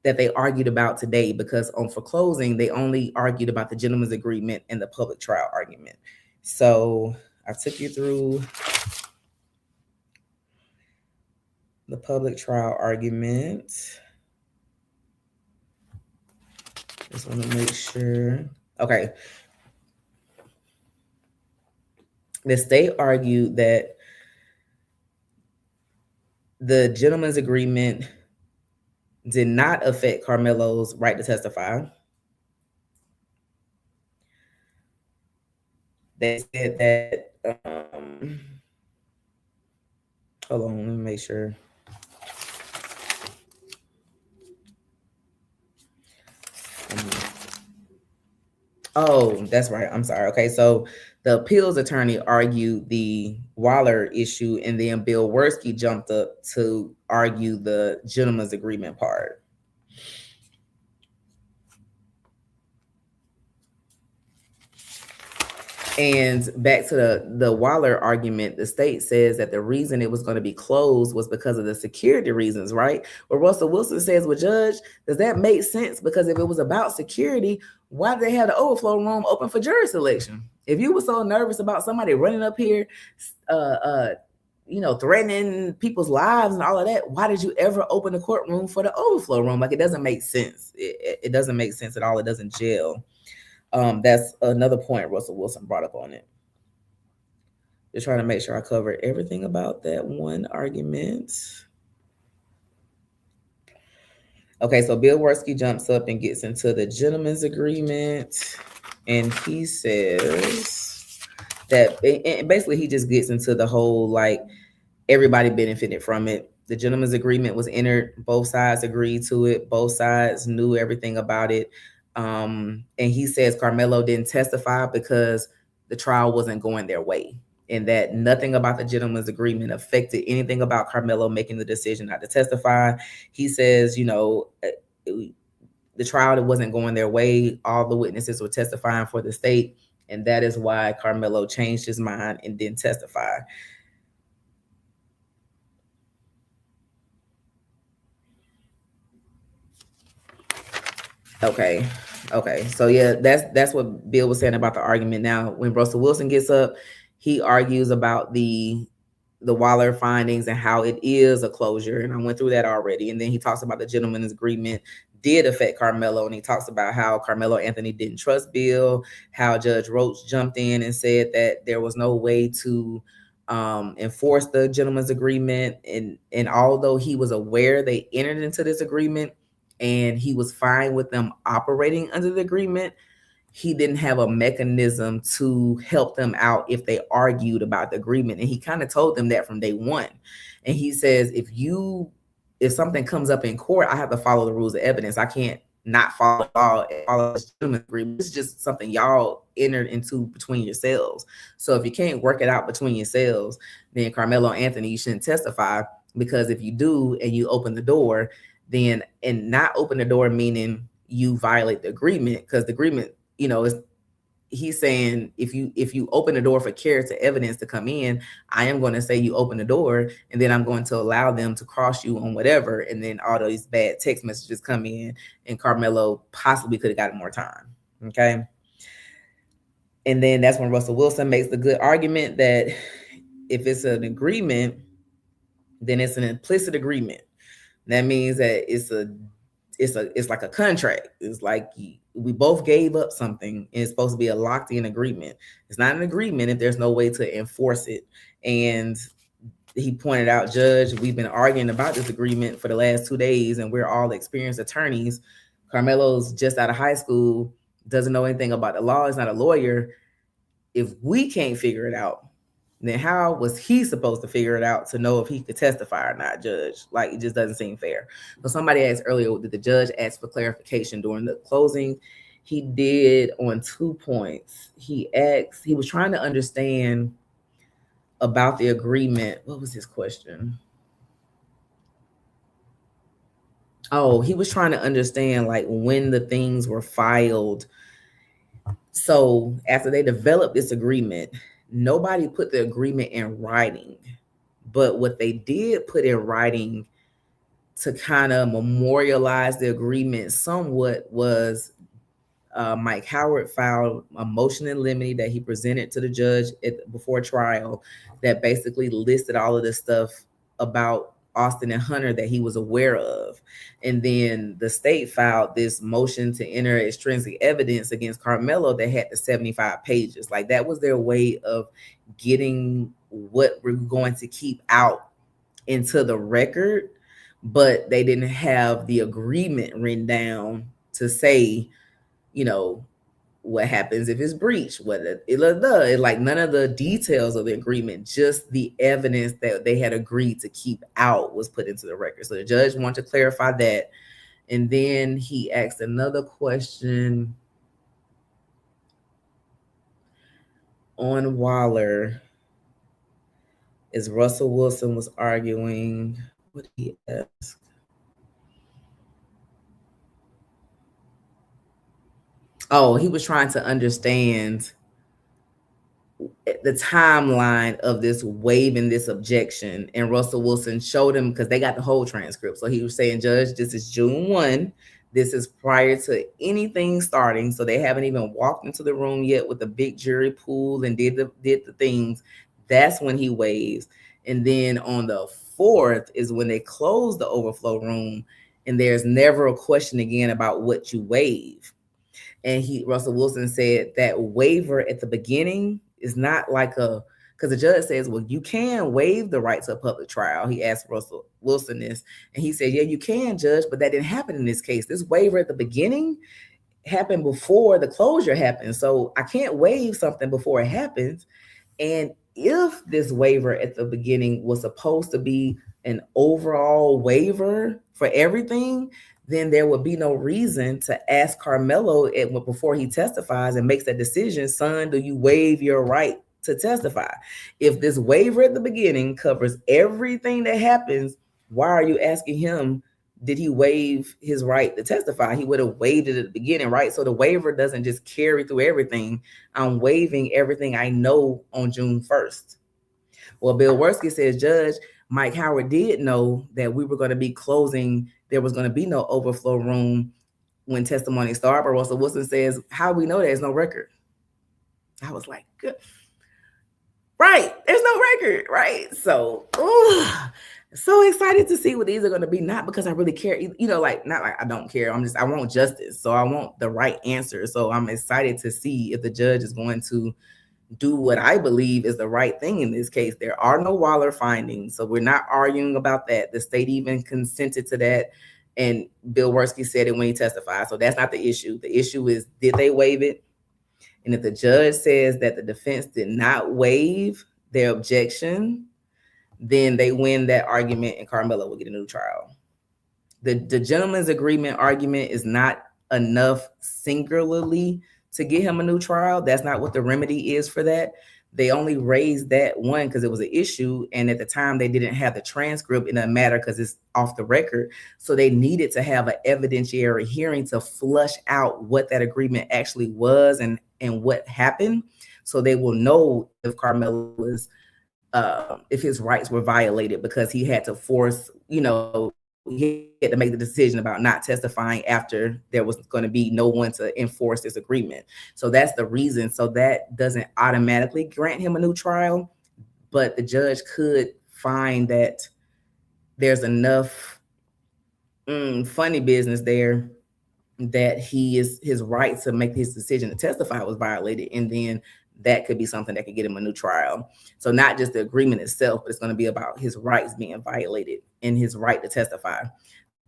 that they argued about today, because for closing, they only argued about the gentleman's agreement and the public trial argument. So I took you through the public trial argument. Just want to make sure. Okay. The state argued that the gentleman's agreement did not affect Karmelo's right to testify. They said that, hold on, let me make sure. Oh, that's right. I'm sorry. Okay, so the appeals attorney argued the Waller issue, and then Bill Worski jumped up to argue the gentleman's agreement part. And back to the Waller argument, the state says that the reason it was going to be closed was because of the security reasons, right? But Russell Wilson says, well, Judge, does that make sense? Because if it was about security, why did they have the overflow room open for jury selection? If you were so nervous about somebody running up here, threatening people's lives and all of that, why did you ever open the courtroom for the overflow room? Like, it doesn't make sense. It doesn't make sense at all. It doesn't gel. That's another point Russell Wilson brought up on it. Just trying to make sure I cover everything about that one argument. Okay, so Bill Worski jumps up and gets into the gentleman's agreement, and he says that, and basically he just gets into the whole, like, everybody benefited from it. The gentleman's agreement was entered. Both sides agreed to it. Both sides knew everything about it. And he says Karmelo didn't testify because the trial wasn't going their way, and that nothing about the gentleman's agreement affected anything about Karmelo making the decision not to testify. He says, the trial wasn't going their way. All the witnesses were testifying for the state, and that is why Karmelo changed his mind and didn't testify. Okay. So yeah, that's what Bill was saying about the argument. Now, when Russell Wilson gets up, he argues about the Waller findings and how it is a closure. And I went through that already. And then he talks about the gentleman's agreement did affect Karmelo. And he talks about how Carmelo Anthony didn't trust Bill, how Judge Roach jumped in and said that there was no way to enforce the gentleman's agreement. And although he was aware they entered into this agreement, and he was fine with them operating under the agreement, he didn't have a mechanism to help them out if they argued about the agreement. And he kind of told them that from day one. And he says, if something comes up in court, I have to follow the rules of evidence. I can't not follow this gentleman's agreement. It's just something y'all entered into between yourselves. So if you can't work it out between yourselves, then Carmelo Anthony, you shouldn't testify, because if you do and you open the door, then, and not open the door meaning you violate the agreement, because the agreement, he's saying if you open the door for character evidence to come in, I am going to say you open the door, and then I'm going to allow them to cross you on whatever, and then all these bad text messages come in, and Carmelo possibly could have gotten more time. Okay. And then that's when Russell Wilson makes the good argument that if it's an agreement, then it's an implicit agreement. That means that it's like a contract. It's like we both gave up something. And it's supposed to be a locked in agreement. It's not an agreement if there's no way to enforce it. And he pointed out, Judge, we've been arguing about this agreement for the last 2 days, and we're all experienced attorneys. Karmelo's just out of high school, doesn't know anything about the law, is not a lawyer. If we can't figure it out, then how was he supposed to figure it out to know if he could testify or not, Judge? Like, it just doesn't seem fair. So somebody asked earlier, did the judge ask for clarification during the closing? He did on 2 points. He was trying to understand about the agreement. What was his question? Oh, he was trying to understand like when the things were filed. So after they developed this agreement, nobody put the agreement in writing. But what they did put in writing to kind of memorialize the agreement somewhat was Mike Howard filed a motion in limine that he presented to the judge before trial that basically listed all of this stuff about Austin and Hunter that he was aware of. And then the state filed this motion to enter extrinsic evidence against Karmelo that had the 75 pages. Like, that was their way of getting what we're going to keep out into the record, but they didn't have the agreement written down to say, you know, what happens if it's breached, whether it like none of the details of the agreement, just the evidence that they had agreed to keep out was put into the record. So the judge wanted to clarify that. And then he asked another question on WALLER. As Russell Wilson was arguing, what did he ask? Oh, he was trying to understand the timeline of this waiving this objection. And Russell Wilson showed him, because they got the whole transcript. So he was saying, Judge, this is June 1. This is prior to anything starting. So they haven't even walked into the room yet with the big jury pool and did the things. That's when he waives. And then on the 4th is when they close the overflow room, and there's never a question again about what you waive. And Russell Wilson said that waiver at the beginning is not like because the judge says, well, you can waive the right to a public trial. He asked Russell Wilson this, and he said, yeah, you can, Judge, but that didn't happen in this case. This waiver at the beginning happened before the closure happened. So I can't waive something before it happens. And if this waiver at the beginning was supposed to be an overall waiver for everything, then there would be no reason to ask Karmelo before he testifies and makes that decision, son, do you waive your right to testify? If this waiver at the beginning covers everything that happens, why are you asking him, did he waive his right to testify? He would have waived it at the beginning, right? So the waiver doesn't just carry through everything. I'm waiving everything I know on June 1st. Well, Bill Worski says, Judge, Mike Howard did know that we were going to be closing. There was going to be no overflow room when testimony started. But Russell Wilson says, how do we know there's no record? I was like, good. Right. There's no record. Right. So, so excited to see what these are going to be. Not because I really care, not like I don't care. I want justice. So I want the right answer. So I'm excited to see if the judge is going to do what I believe is the right thing in this case. There are no WALLER findings, so we're not arguing about that. The state even consented to that, and Bill Worski said it when he testified. So that's not the issue. The issue is, did they waive it? And if the judge says that the defense did not waive their objection, then they win that argument, and Karmelo will get a new trial. The gentleman's agreement argument is not enough singularly to get him a new trial. That's not what the remedy is for that. They only raised that one because it was an issue, and at the time they didn't have the transcript. It doesn't matter because it's off the record. So they needed to have an evidentiary hearing to flush out what that agreement actually was and what happened, so they will know if Karmelo was if his rights were violated, because he had to force, he had to make the decision about not testifying after there was going to be no one to enforce this agreement. So that's the reason. So that doesn't automatically grant him a new trial, but the judge could find that there's enough funny business there that his right to make his decision to testify was violated, and then that could be something that could get him a new trial. So not just the agreement itself, but it's going to be about his rights being violated and his right to testify.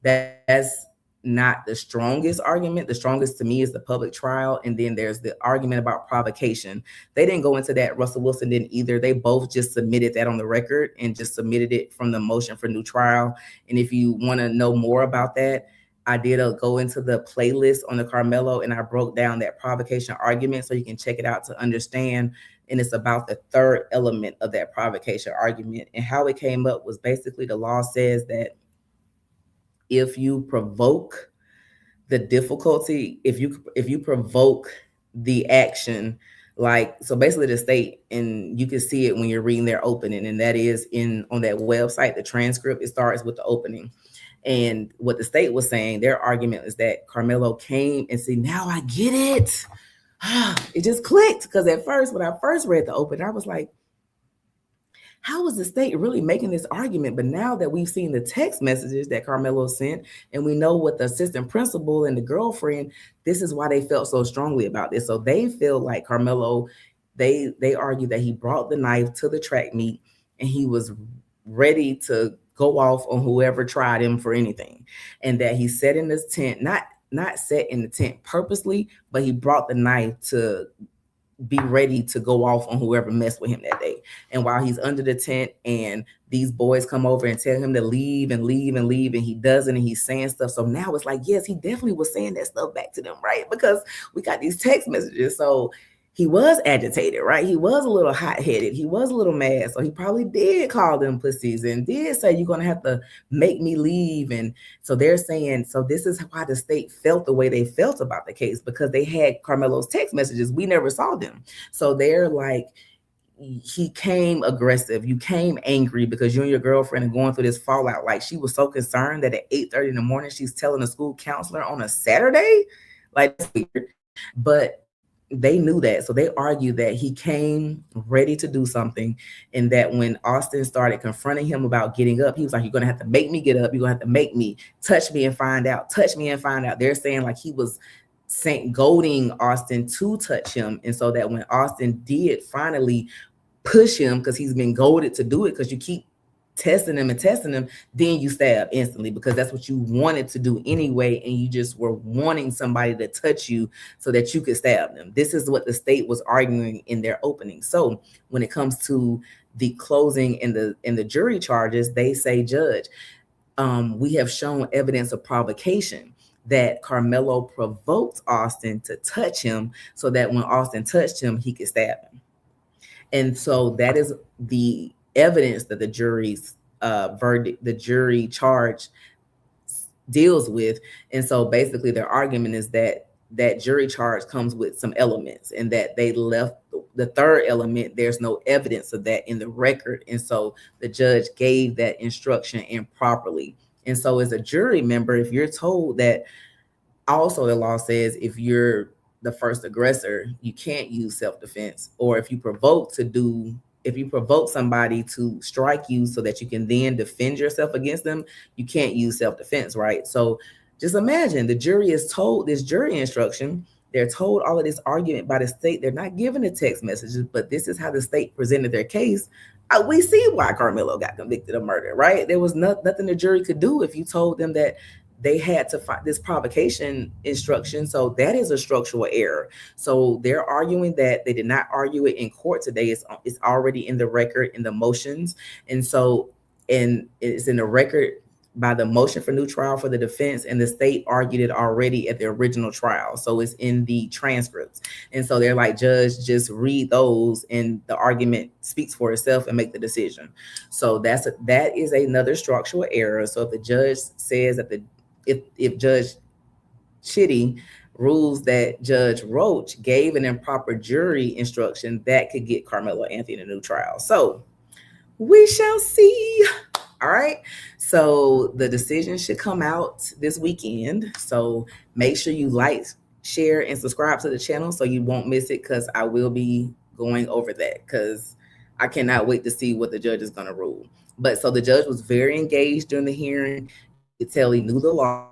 That's not the strongest argument. The strongest to me is the public trial, and then there's the argument about provocation. They didn't go into that. Russell Wilson didn't either. They both just submitted that on the record and just submitted it from the motion for new trial. And if you want to know more about that, I did go into the playlist on the Karmelo, and I broke down that provocation argument, so you can check it out to understand. And it's about the third element of that provocation argument. And how it came up was basically the law says that if you provoke the difficulty, if you provoke the action, like, so basically the state, and you can see it when you're reading their opening, and that is on that website, the transcript, it starts with the opening. And what the state was saying, their argument is that Karmelo came and see, now I get it. It just clicked, because at first, when I first read the opening, I was like, how is the state really making this argument? But now that we've seen the text messages that Karmelo sent, and we know what the assistant principal and the girlfriend, this is why they felt so strongly about this. So they feel like Karmelo, they argue that he brought the knife to the track meet and he was ready to go off on whoever tried him for anything, and that he sat in this tent, not set in the tent purposely, but he brought the knife to be ready to go off on whoever messed with him that day. And while he's under the tent and these boys come over and tell him to leave and leave and leave, and he doesn't, and he's saying stuff. So now it's like, yes, he definitely was saying that stuff back to them, right? Because we got these text messages. So he was agitated, right? He was a little hot-headed. He was a little mad. So he probably did call them pussies and did say, you're going to have to make me leave. And so they're saying, so this is why the state felt the way they felt about the case, because they had Karmelo's text messages. We never saw them. So they're like, he came aggressive. You came angry because you and your girlfriend are going through this fallout. Like, she was so concerned that at 8:30 in the morning, she's telling a school counselor on a Saturday. Like, that's weird. But they knew that. So they argued that he came ready to do something, and that when Austin started confronting him about getting up, he was like, you're going to have to make me get up. You're going to have to make me touch me and find out, touch me and find out. They're saying like he was goading Austin to touch him. And so that when Austin did finally push him, because he's been goaded to do it, because you keep testing him, then you stab instantly, because that's what you wanted to do anyway, and you just were wanting somebody to touch you so that you could stab them. This is what the state was arguing in their opening. So when it comes to the closing and the jury charges, they say, Judge, we have shown evidence of provocation, that Karmelo provoked Austin to touch him so that when Austin touched him, he could stab him. And so that is the evidence that the jury's verdict, the jury charge deals with. And so basically their argument is that that jury charge comes with some elements, and that they left the third element. There's no evidence of that in the record. And so the judge gave that instruction improperly. And so as a jury member, if you're told that, also the law says if you're the first aggressor, you can't use self-defense, or if you provoke somebody to strike you so that you can then defend yourself against them, you can't use self-defense, right? So just imagine the jury is told this jury instruction. They're told all of this argument by the state. They're not given the text messages, but this is how the state presented their case. We see why Karmelo got convicted of murder, right? There was nothing the jury could do if you told them that they had to find this provocation instruction. So that is a structural error. So they're arguing that they did not argue it in court today. It's already in the record, in the motions. And so, and it's in the record by the motion for new trial for the defense, and the state argued it already at the original trial. So it's in the transcripts. And so they're like, Judge, just read those and the argument speaks for itself and make the decision. So that is another structural error. So if the judge says that if Judge Chitty rules that Judge Roach gave an improper jury instruction, that could get Karmelo Anthony in a new trial. So we shall see. All right. So the decision should come out this weekend. So make sure you like, share, and subscribe to the channel so you won't miss it, because I will be going over that, because I cannot wait to see what the judge is going to rule. But so the judge was very engaged during the hearing. You could tell he knew the law.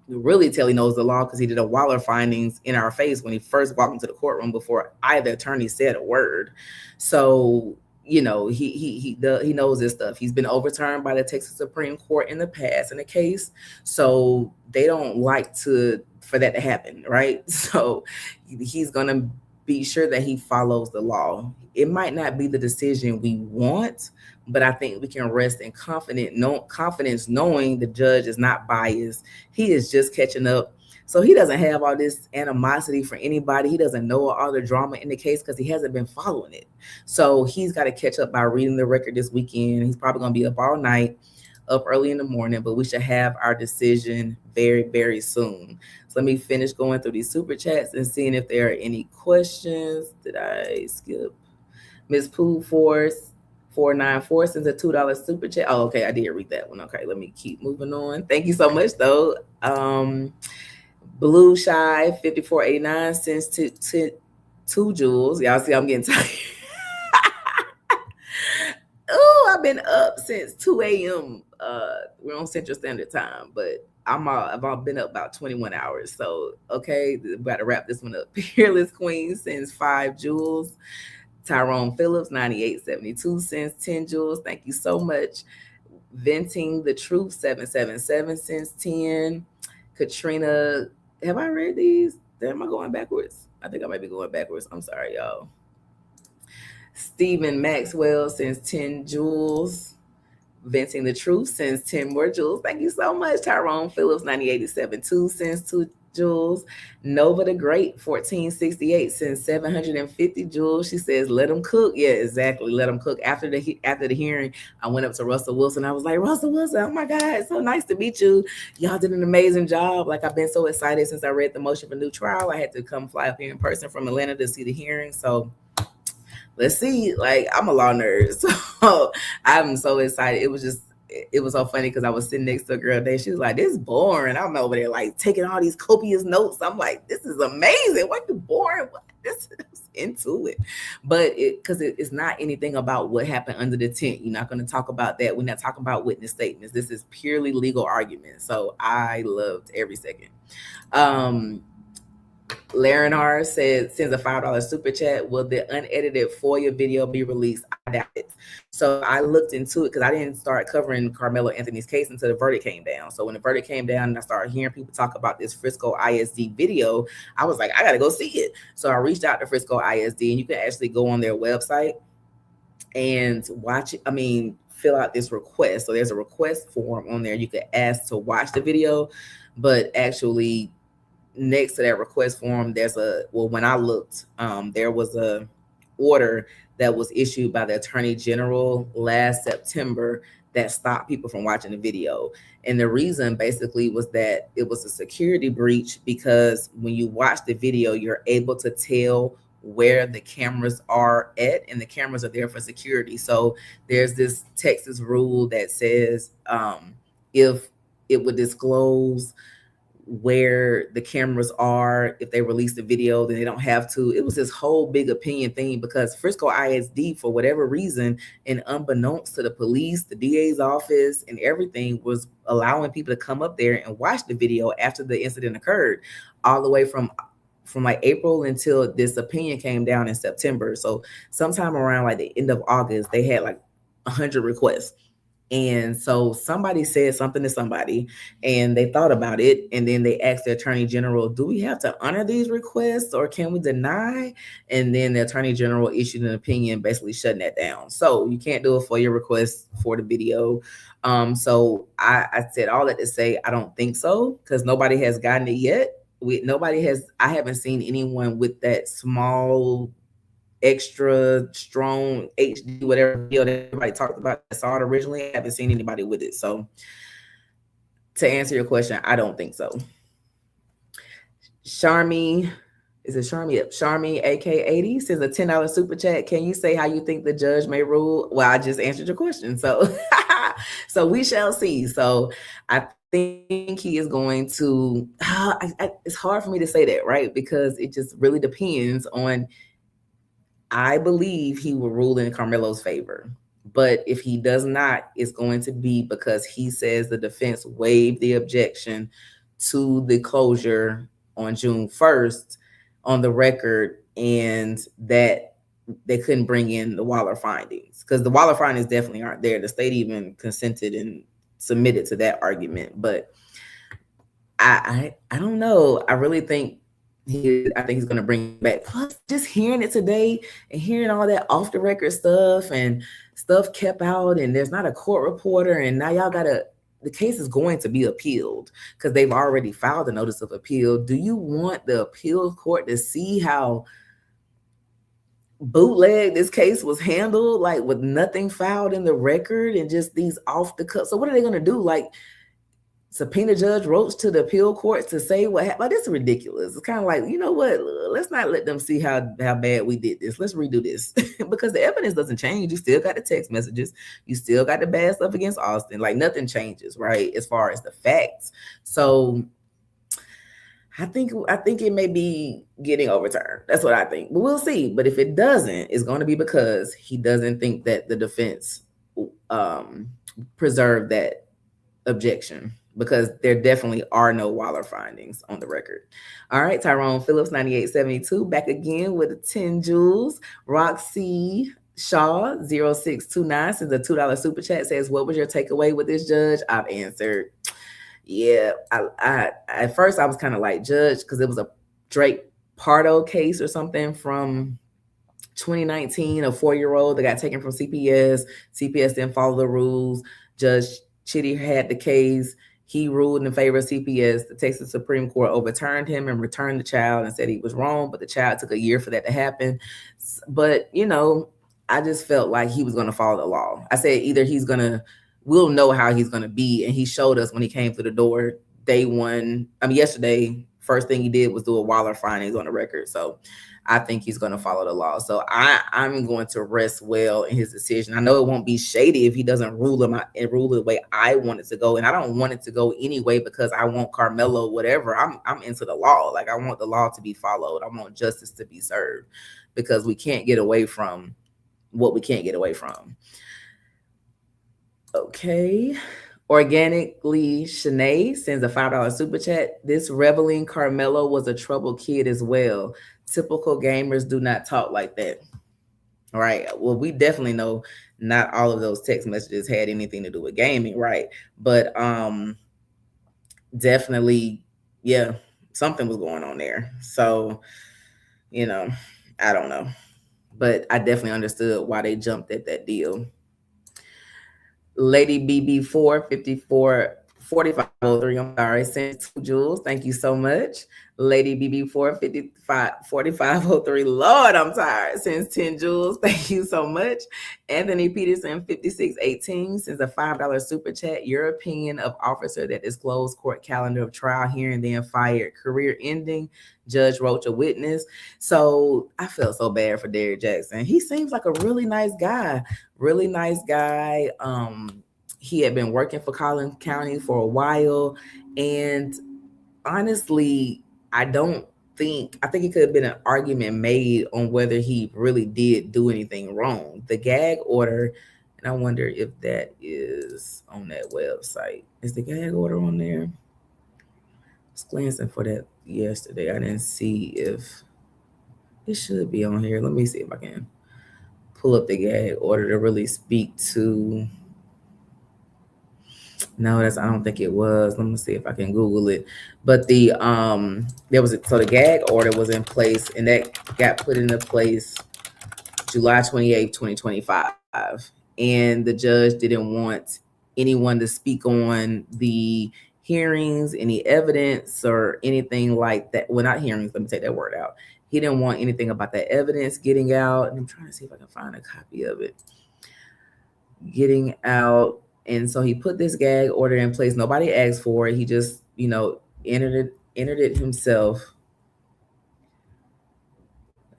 You really tell he knows the law because he did a WALLER findings in our face when he first walked into the courtroom before either attorney said a word. So, you know, he knows this stuff. He's been overturned by the Texas Supreme Court in the past in a case. So they don't like for that to happen, right? So he's going to be sure that he follows the law. It might not be the decision we want, but I think we can rest in confidence knowing the judge is not biased. He is just catching up. So he doesn't have all this animosity for anybody. He doesn't know all the drama in the case because he hasn't been following it. So he's got to catch up by reading the record this weekend. He's probably going to be up all night, up early in the morning, but we should have our decision very, very soon. So let me finish going through these super chats and seeing if there are any questions. Did I skip? Miss Pooh Force 494 sends a $2 super chat. Oh, okay, I did read that one. Okay, let me keep moving on. Thank you so much, though. Blue Shy 5489 sends two jewels. Y'all see, I'm getting tired. Oh, I've been up since 2 a.m. We're on Central Standard Time, but I've been up about 21 hours. So, okay, got to wrap this one up. Peerless Queen sends 5 jewels. Tyrone Phillips 9872 sends 10 jewels. Thank you so much. Venting the Truth 777 sends 10. Katrina, have I read these? Am I going backwards? I think I might be going backwards. I'm sorry, y'all. Stephen Maxwell sends 10 jewels. Venting the Truth sends 10 more jewels. Thank you so much. Tyrone Phillips 9872 sends 2 jewels. Nova the Great 1468 sends 750 jewels. She says, let them cook. Yeah, exactly. Let them cook. After the hearing, I went up to Russell Wilson. I was like, Russell Wilson, oh my God, it's so nice to meet you. Y'all did an amazing job. Like, I've been so excited since I read the motion for new trial. I had to come fly up here in person from Atlanta to see the hearing. So let's see. Like, I'm a law nerd, so I'm so excited. It was so funny because I was sitting next to a girl today. She was like, this is boring. I'm over there like taking all these copious notes. I'm like, this is amazing. What you boring? What? This is into it. But because it's not anything about what happened under the tent. You're not going to talk about that. We're not talking about witness statements. This is purely legal argument. So I loved every second. Larinar sends a $5 super chat. Will the unedited FOIA video be released? I doubt it. So I looked into it because I didn't start covering Karmelo Anthony's case until the verdict came down. So when the verdict came down and I started hearing people talk about this Frisco ISD video, I was like, I got to go see it. So I reached out to Frisco ISD, and you can actually go on their website and watch it. I mean, fill out this request. So there's a request form on there. You could ask to watch the video, but actually next to that request form, when I looked, there was a order that was issued by the Attorney General last September that stopped people from watching the video. And the reason basically was that it was a security breach, because when you watch the video, you're able to tell where the cameras are at, and the cameras are there for security. So there's this Texas rule that says if it would disclose where the cameras are, if they release the video, then they don't have to. It was this whole big opinion thing because Frisco ISD, for whatever reason, and unbeknownst to the police, the DA's office, and everything, was allowing people to come up there and watch the video after the incident occurred, all the way from like April until this opinion came down in September. So sometime around like the end of August, they had like 100 requests. And so somebody said something to somebody, and they thought about it, and then they asked the Attorney General, do we have to honor these requests or can we deny? And then the Attorney General issued an opinion basically shutting that down. So you can't do a FOIA request for the video. So I said all that to say I don't think so, because nobody has gotten it yet. I haven't seen anyone with that small, extra strong HD, whatever video that everybody talked about that saw it originally. I haven't seen anybody with it. So to answer your question, I don't think so. Sharmi, is it Sharmi? Yep. Sharmi AK80 says a $10 super chat. Can you say how you think the judge may rule? Well, I just answered your question. So so we shall see. So I think he is going to it's hard for me to say that, right? Because it just really depends on, I believe he will rule in Karmelo's favor, But if he does not, it's going to be because he says the defense waived the objection to the closure on June 1st on the record, and that they couldn't bring in the Waller findings, because the Waller findings definitely aren't there. The state even consented and submitted to that argument. But I don't know. I really think I think he's going to bring it back. Plus, just hearing it today and hearing all that off the record stuff and stuff kept out, and there's not a court reporter, and now y'all the case is going to be appealed because they've already filed a notice of appeal. Do you want the appeals court to see how bootleg this case was handled, like with nothing filed in the record and just these off the cut? So what are they going to do? Like, subpoena Judge Roach to the appeal courts to say what happened? Like, this is ridiculous. It's kind of like, you know what? Let's not let them see how bad we did this. Let's redo this because the evidence doesn't change. You still got the text messages. You still got the bad stuff against Austin. Like, nothing changes, right? As far as the facts. So I think it may be getting overturned. That's what I think. But we'll see. But if it doesn't, it's going to be because he doesn't think that the defense preserved that objection, because there definitely are no Waller findings on the record. All right, Tyrone Phillips, 9872, back again with 10 jewels. Roxy Shaw, 0629, sends a $2 super chat, says, what was your takeaway with this, Judge? I've answered. Yeah, I at first I was kind of like, Judge, because it was a Drake Pardo case or something from 2019, a 4-year-old that got taken from CPS. CPS didn't follow the rules. Judge Chitty had the case. He ruled in favor of CPS. The Texas Supreme Court overturned him and returned the child and said he was wrong, but the child took a year for that to happen. But, you know, I just felt like he was going to follow the law. I said either we'll know how he's going to be, and he showed us when he came through the door day one. Yesterday, first thing he did was do a Waller findings on the record. So I think he's going to follow the law. So I'm going to rest well in his decision. I know it won't be shady if he doesn't rule him out and rule the way I want it to go. And I don't want it to go anyway because I want Karmelo, whatever. I'm into the law. Like, I want the law to be followed. I want justice to be served, because we can't get away from what we can't get away from. Okay. Organically Shanae sends a $5 super chat. This reveling Karmelo was a troubled kid as well. Typical gamers do not talk like that. All right. Well, we definitely know not all of those text messages had anything to do with gaming, right? But definitely, yeah, something was going on there. So, you know, I don't know. But I definitely understood why they jumped at that deal. Lady BB4 4503, I'm sorry, sent 2 jewels. Thank you so much. Lady BB4 4503, Lord, I'm tired, sends 10 jewels. Thank you so much. Anthony Peterson 5618 sends a $5 super chat. Your opinion of officer that disclosed court calendar of trial hearing then fired, career ending, Judge Roach a witness. So I felt so bad for Derrick Jackson. He seems like a really nice guy. He had been working for Collin County for a while, and honestly, I think it could have been an argument made on whether he really did do anything wrong. The gag order, and I wonder if that is on that website. Is the gag order on there? I was glancing for that yesterday. I didn't see if it should be on here. Let me see if I can pull up the gag order to really speak to. No, I don't think it was. Let me see if I can Google it. But the gag order was in place, and that got put into place July 28th, 2025. And the judge didn't want anyone to speak on the hearings, any evidence or anything like that. Well, not hearings, let me take that word out. He didn't want anything about that evidence getting out. And I'm trying to see if I can find a copy of it. Getting out. And so he put this gag order in place. Nobody asked for it. He just, entered it himself.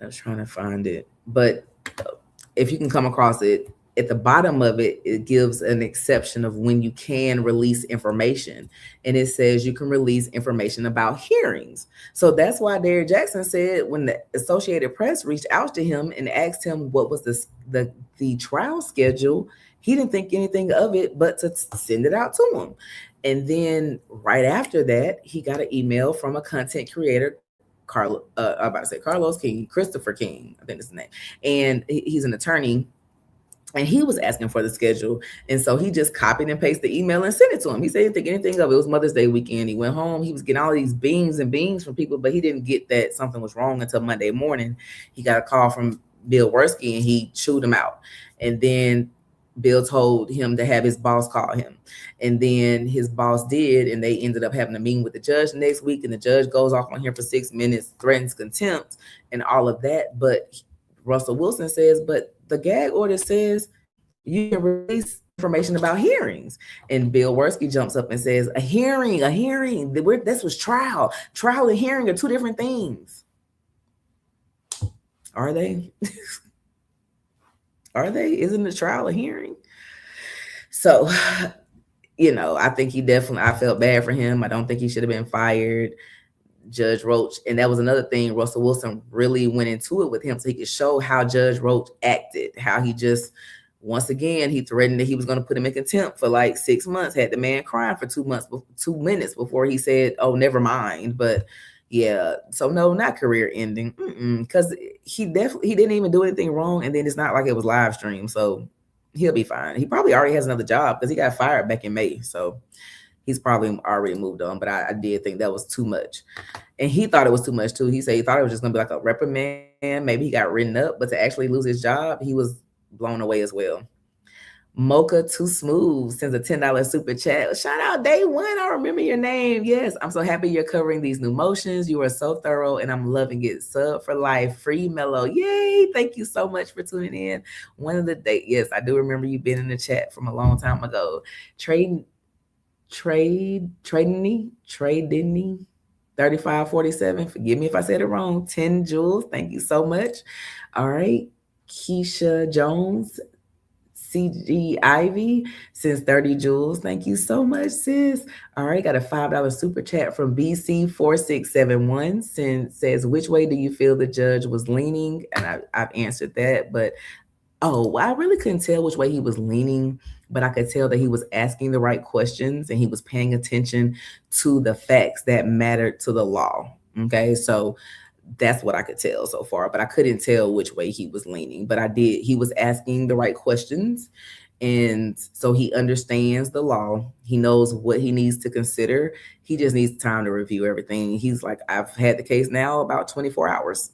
I was trying to find it. But if you can come across it, at the bottom of it, it gives an exception of when you can release information. And it says you can release information about hearings. So that's why Derrick Jackson said when the Associated Press reached out to him and asked him what was the trial schedule, He didn't think anything of it but to send it out to him. And then right after that, he got an email from a content creator, I'm about to say Carlos King, Christopher King, I think that's his name. And he's an attorney. And he was asking for the schedule. And so he just copied and pasted the email and sent it to him. He said he didn't think anything of it. It was Mother's Day weekend. He went home. He was getting all these beans and beans from people, but he didn't get that something was wrong until Monday morning. He got a call from Bill Worski and he chewed him out. And then Bill told him to have his boss call him. And then his boss did, and they ended up having a meeting with the judge the next week. And the judge goes off on him for 6 minutes, threatens contempt and all of that. But Russell Wilson says, but the gag order says you can release information about hearings. And Bill Worski jumps up and says, a hearing. This was trial. Trial and hearing are two different things. Are they? Are they? Isn't the trial a hearing? So, I think I felt bad for him. I don't think he should have been fired. Judge Roach, and that was another thing, Russell Wilson really went into it with him so he could show how Judge Roach acted, how he just, once again, he threatened that he was going to put him in contempt for like 6 months, had the man crying for 2 minutes before he said, oh, never mind. But yeah, so no, not career ending, because he didn't even do anything wrong, and then it's not like it was live streamed, so he'll be fine. He probably already has another job because he got fired back in May, so he's probably already moved on, but I did think that was too much. And he thought it was too much too. He said he thought it was just gonna be like a reprimand. Maybe he got written up, but to actually lose his job, he was blown away as well. Mocha Too Smooth sends a $10 super chat. Shout out Day One. I remember your name. Yes, I'm so happy you're covering these new motions. You are so thorough and I'm loving it. Sub for life. Free Mellow. Yay. Thank you so much for tuning in. One of the days. Yes, I do remember you being in the chat from a long time ago. Trading 3547. Forgive me if I said it wrong. 10 Jules. Thank you so much. All right. Keisha Jones. CG Ivy sends 30 Jules. Thank you so much, sis. All right, got a $5 super chat from BC4671. Says, which way do you feel the judge was leaning? And I've answered that, but I really couldn't tell which way he was leaning, but I could tell that he was asking the right questions and he was paying attention to the facts that mattered to the law. Okay, so that's what I could tell so far, but I couldn't tell which way he was leaning. But he was asking the right questions. And so he understands the law. He knows what he needs to consider. He just needs time to review everything. He's like, I've had the case now about 24 hours.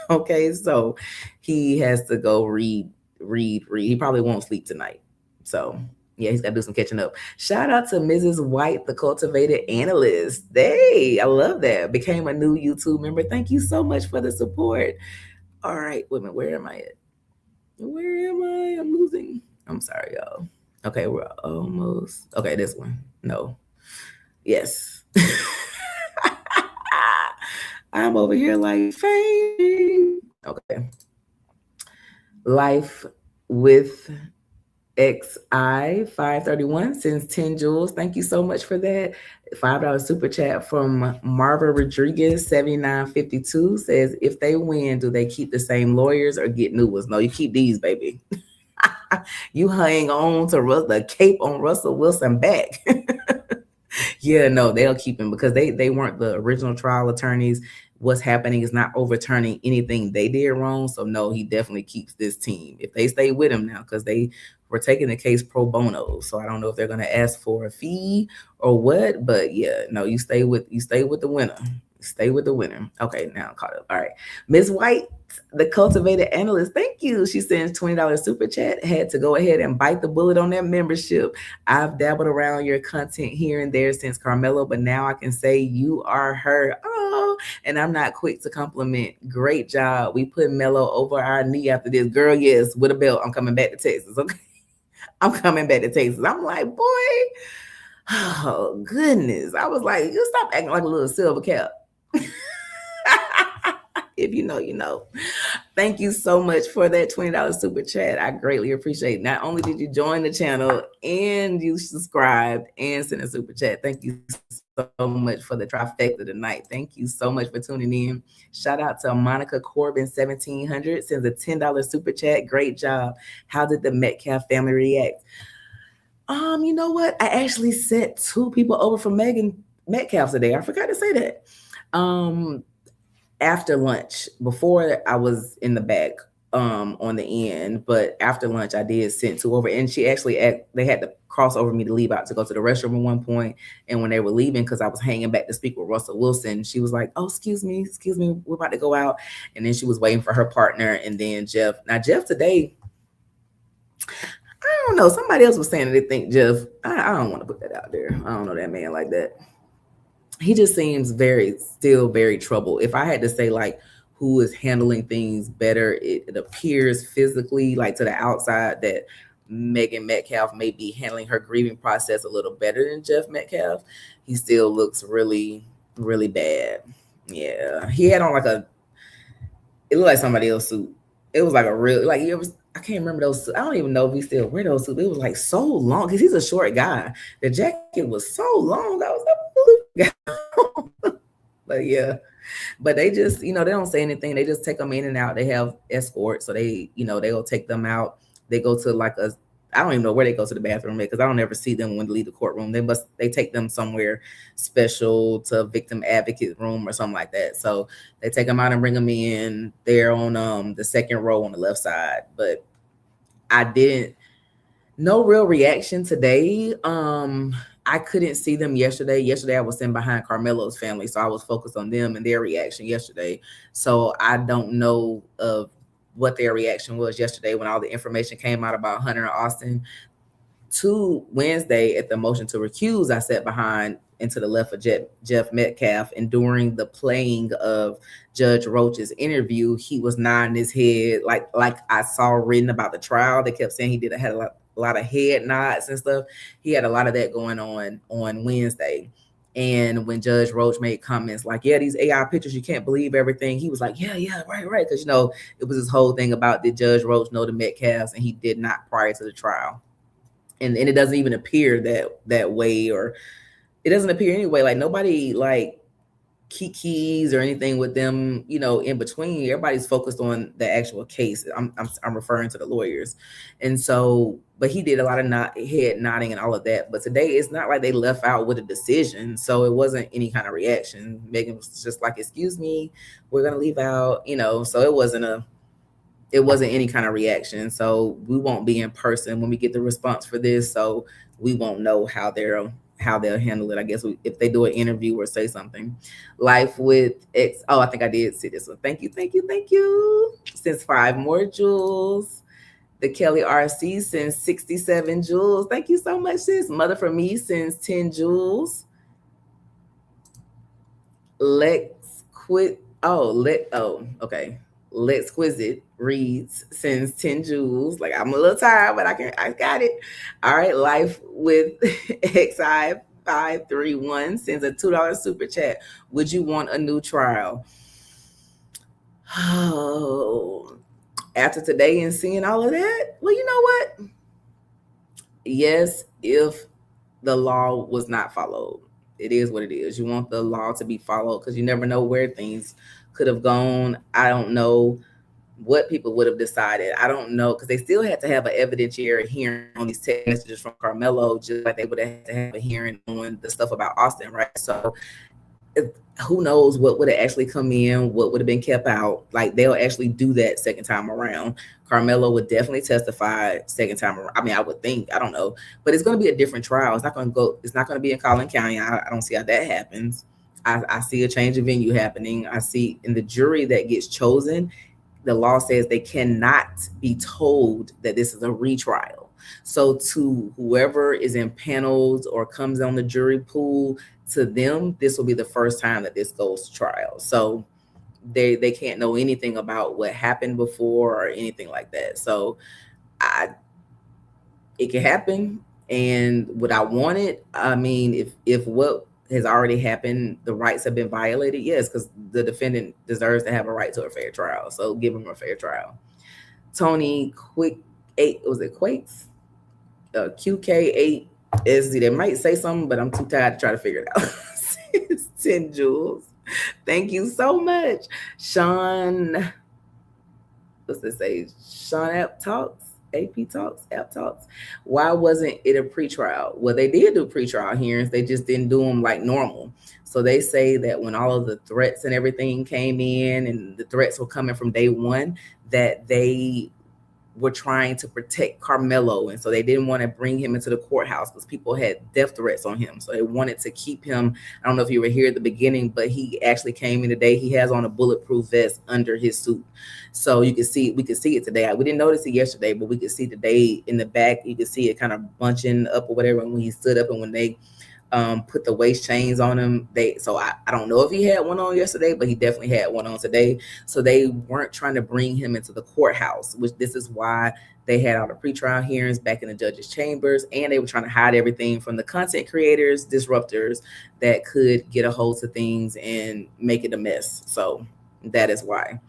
Okay, so he has to go read. He probably won't sleep tonight. So yeah, he's got to do some catching up. Shout out to Mrs. White, the cultivated analyst. Hey, I love that. Became a new YouTube member. Thank you so much for the support. All right, wait a minute. Where am I at? Where am I? I'm losing. I'm sorry, y'all. Okay, we're almost. Okay, this one. No. Yes. I'm over here like fame. Okay. Life with XI 531 sends 10 Jules. Thank you so much for that. $5 super chat from Marva Rodriguez 7952 says, if they win, do they keep the same lawyers or get new ones? No, you keep these, baby. You hang on to the cape on Russell Wilson back. Yeah, no, they'll keep him because they weren't the original trial attorneys. What's happening is not overturning anything they did wrong. So no, he definitely keeps this team if they stay with him now, because they were taking the case pro bono. So I don't know if they're going to ask for a fee or what, but yeah, no, you stay with the winner. Stay with the winner. Okay, now I'm caught up. All right. Ms. White, the cultivated analyst, thank you. She sends $20 super chat. Had to go ahead and bite the bullet on that membership. I've dabbled around your content here and there since Karmelo, but now I can say you are her. Oh, and I'm not quick to compliment. Great job. We put Melo over our knee after this. Girl, yes, with a belt. I'm coming back to Texas. Okay. I'm coming back to Texas. I'm like, boy, oh, goodness. I was like, you stop acting like a little silver cap. If you know, you know. Thank you so much for that $20 super chat. I greatly appreciate it. Not only did you join the channel and you subscribed and sent a super chat. Thank you so much for the trifecta tonight. Thank you so much for tuning in. Shout out to Monica Corbin 1700 sends a $10 super chat. Great job. How did the Metcalf family react? You know what? I actually set 2 people over for Megan Metcalf today. I forgot to say that. After lunch, before I was in the back on the end, but after lunch I did send 2 over, and she actually they had to cross over me to leave out to go to the restroom at one point. And when they were leaving, because I was hanging back to speak with Russell Wilson, she was like, oh, excuse me, we're about to go out. And then she was waiting for her partner, and then Jeff. Now Jeff today, I don't know, somebody else was saying that they think Jeff, I don't want to put that out there. I don't know that man like that. He just seems still very troubled. If I had to say like who is handling things better, it appears physically, like to the outside, that Megan Metcalf may be handling her grieving process a little better than Jeff Metcalf. He still looks really, really bad. Yeah, he had on it looked like somebody else's suit. It was like a real, like, I can't remember those. I don't even know if we still wear those suits. It was like so long because he's a short guy. The jacket was so long. I was like, but yeah, but they just, they don't say anything. They just take them in and out. They have escorts, so they'll take them out. They go to I don't even know where they go to the bathroom because I don't ever see them when they leave the courtroom. They take them somewhere special to a victim advocate room or something like that. So they take them out and bring them in. They're on the second row on the left side. But no real reaction today. I couldn't see them yesterday. Yesterday I was sitting behind Karmelo's family, so I was focused on them and their reaction yesterday. So I don't know of what their reaction was yesterday when all the information came out about Hunter and Austin. To Wednesday at the motion to recuse, I sat behind and to the left of Jeff Metcalf, and during the playing of Judge Roach's interview, he was nodding his head like I saw written about the trial. They kept saying he had a lot of head nods and stuff. He had a lot of that going on Wednesday. And when Judge Roach made comments like, yeah, these AI pictures, you can't believe everything, he was like, yeah, right. Because, it was this whole thing about, did Judge Roach know the Metcalfs? And he did not prior to the trial. And it doesn't even appear that way, or it doesn't appear anyway. Like nobody like kikis or anything with them, in between. Everybody's focused on the actual case. I'm referring to the lawyers. And so, but he did a lot of head nodding and all of that. But today it's not like they left out with a decision. So it wasn't any kind of reaction. Megan was just like, excuse me, we're going to leave out, so it wasn't any kind of reaction. So we won't be in person when we get the response for this. So we won't know how they'll handle it. I guess if they do an interview or say something. Life with X. Oh, I think I did see this one. Thank you. Since 5 more jewels. The Kelly RC sends 67 jewels. Thank you so much, sis. Mother for Me sends 10 jewels. Okay. L'exquisite reads sends 10 jewels. Like, I'm a little tired, but I got it. All right. Life with XI531 sends a $2 super chat. Would you want a new trial? Oh, after today and seeing all of that, well, you know what? Yes, if the law was not followed. It is what it is. You want the law to be followed because you never know where things could have gone. I don't know what people would have decided. I don't know, because they still had to have an evidentiary hearing on these text messages from Karmelo, just like they would have had to have a hearing on the stuff about Austin, right? So who knows what would have actually come in, what would have been kept out. Like, they'll actually do that second time around. Karmelo would definitely testify second time around. I mean, I would think, I don't know, but it's going to be a different trial. It's not going to be in Collin County. I don't see how that happens. I see a change of venue happening. I see in the jury that gets chosen, the law says they cannot be told that this is a retrial. So to whoever is impaneled or comes on the jury pool, to them, this will be the first time that this goes to trial. So they can't know anything about what happened before or anything like that. So it can happen. And would I want it? I mean, if what has already happened. The rights have been violated. Yes, because the defendant deserves to have a right to a fair trial. So give him a fair trial. Tony Quick 8, was it Quakes? QK8SZ. They might say something, but I'm too tired to try to figure it out. 10 jewels. Thank you so much. Sean, what's it say? Sean App Talks. AP Talks, App Talks. Why wasn't it a pretrial? Well, they did do pretrial hearings. They just didn't do them like normal. So they say that when all of the threats and everything came in, and the threats were coming from day one, that they were trying to protect Karmelo. And so they didn't want to bring him into the courthouse because people had death threats on him. So they wanted to keep him. I don't know if you were here at the beginning, but he actually came in today. He has on a bulletproof vest under his suit. So you can see, we could see it today. We didn't notice it yesterday, but we could see today in the back, you could see it kind of bunching up or whatever when he stood up, and when they put the waist chains on him. So I don't know if he had one on yesterday, but he definitely had one on today. So they weren't trying to bring him into the courthouse, which this is why they had all the pretrial hearings back in the judge's chambers, and they were trying to hide everything from the content creators, disruptors that could get a hold of things and make it a mess. So that is why.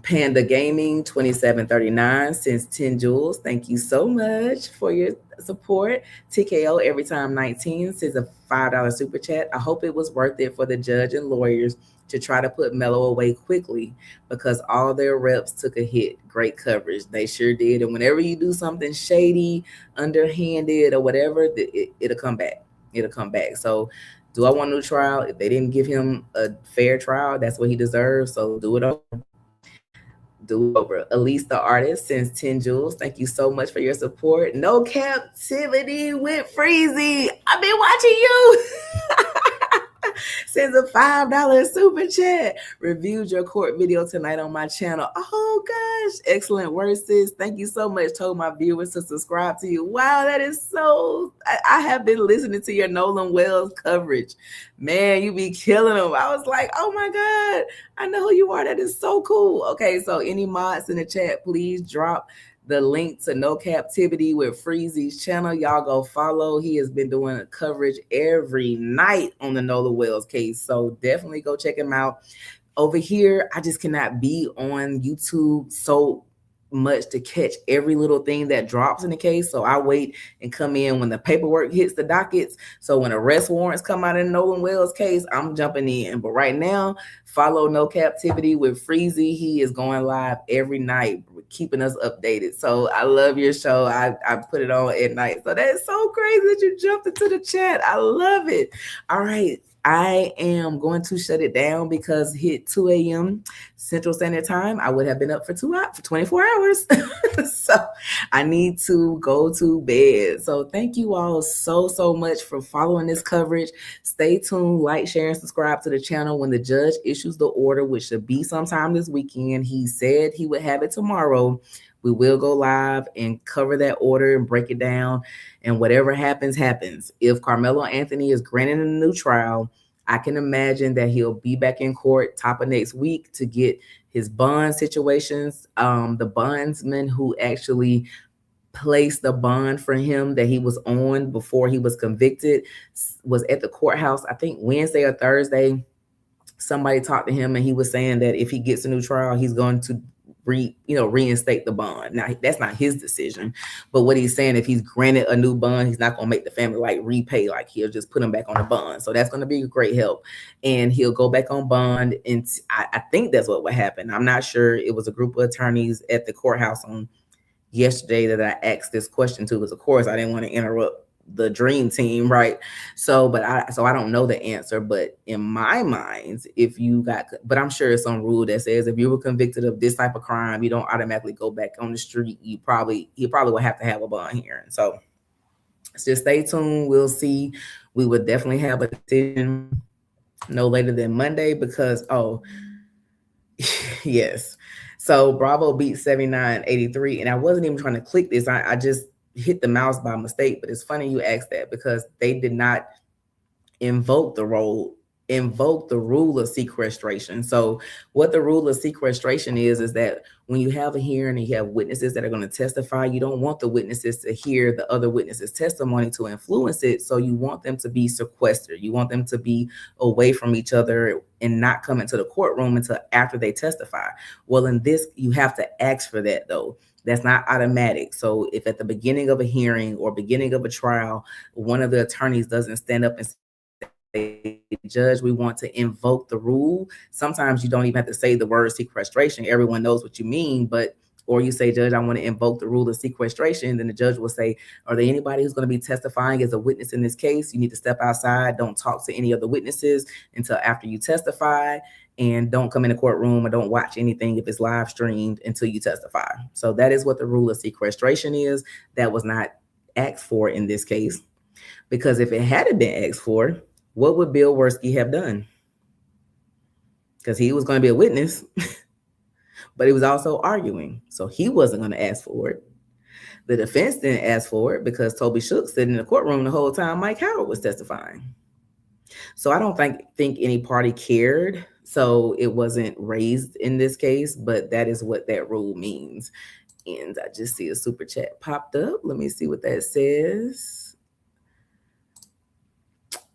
Panda Gaming 2739 sends 10 jewels. Thank you so much for your support. TKO Every Time 19 sends a $5 super chat. I hope it was worth it for the judge and lawyers to try to put Melo away quickly, because all their reps took a hit. Great coverage. They sure did. And whenever you do something shady, underhanded, or whatever, it'll come back. It'll come back. So do I want a new trial? If they didn't give him a fair trial, that's what he deserves. So do it over. Elise the artist sends 10 jewels. Thank you so much for your support. No Captivity with Freezy. I've been watching you. Sends a $5 super chat. Reviewed your court video tonight on my channel. Oh gosh, excellent work, sis. Thank you so much. Told my viewers to subscribe to you. Wow, that is so. I have been listening to your Nolan Wells coverage. Man, you be killing them. I was like, oh my God, I know who you are. That is so cool. Okay, so any mods in the chat, please drop the link to No Captivity with Freezy's channel. Y'all go follow. He has been doing a coverage every night on the Nola Wells case. So definitely go check him out. Over here, I just cannot be on YouTube so much to catch every little thing that drops in the case. So I wait and come in when the paperwork hits the dockets. So when arrest warrants come out in Nolan Wells case, I'm jumping in. But right now, follow No Captivity with Freezy. He is going live every night, keeping us updated. So I love your show. I put it on at night. So that's so crazy that you jumped into the chat. I love it. All right. I am going to shut it down because hit 2 a.m. Central Standard Time, I would have been up for 24 hours. So I need to go to bed. So thank you all so much for following this coverage. Stay tuned, like, share, and subscribe to the channel when the judge issues the order, which should be sometime this weekend. He said he would have it tomorrow. We will go live and cover that order and break it down. And whatever happens, happens. If Karmelo Anthony is granted a new trial, I can imagine that he'll be back in court top of next week to get his bond situations. The bondsman who actually placed the bond for him that he was on before he was convicted was at the courthouse, I think Wednesday or Thursday. Somebody talked to him and he was saying that if he gets a new trial, he's going to reinstate the bond. Now that's not his decision, but what he's saying, if he's granted a new bond, he's not going to make the family like repay, like he'll just put him back on the bond. So that's going to be a great help, and he'll go back on bond. And I think that's what would happen. I'm not sure. It was a group of attorneys at the courthouse on yesterday that I asked this question to, because of course I didn't want to interrupt the dream team, right? So I don't know the answer, but in my mind, but I'm sure it's some rule that says if you were convicted of this type of crime, you don't automatically go back on the street. You probably will have to have a bond hearing. So just stay tuned. We'll see. We would definitely have a decision no later than Monday, because yes. So Bravo beat 79-83, and I wasn't even trying to click this. I just hit the mouse by mistake. But it's funny you asked that, because they did not invoke the role invoke the rule of sequestration. So what the rule of sequestration is that when you have a hearing and you have witnesses that are going to testify, you don't want the witnesses to hear the other witnesses' testimony to influence it. So you want them to be sequestered. You want them to be away from each other and not come into the courtroom until after they testify. Well, in this, you have to ask for that though. That's not automatic. So if at the beginning of a hearing or beginning of a trial, one of the attorneys doesn't stand up and judge, we want to invoke the rule. Sometimes you don't even have to say the word sequestration. Everyone knows what you mean, but or you say, Judge, I want to invoke the rule of sequestration. Then the judge will say, are there anybody who's going to be testifying as a witness in this case? You need to step outside. Don't talk to any of the witnesses until after you testify, and don't come in the courtroom or don't watch anything if it's live streamed until you testify. So that is what the rule of sequestration is. That was not asked for in this case, because if it had been asked for, what would Bill Worski have done? Because he was going to be a witness, but he was also arguing. So he wasn't going to ask for it. The defense didn't ask for it because Toby Shook sitting in the courtroom the whole time Mike Howard was testifying. So I don't think any party cared. So it wasn't raised in this case, but that is what that rule means. And I just see a super chat popped up. Let me see what that says.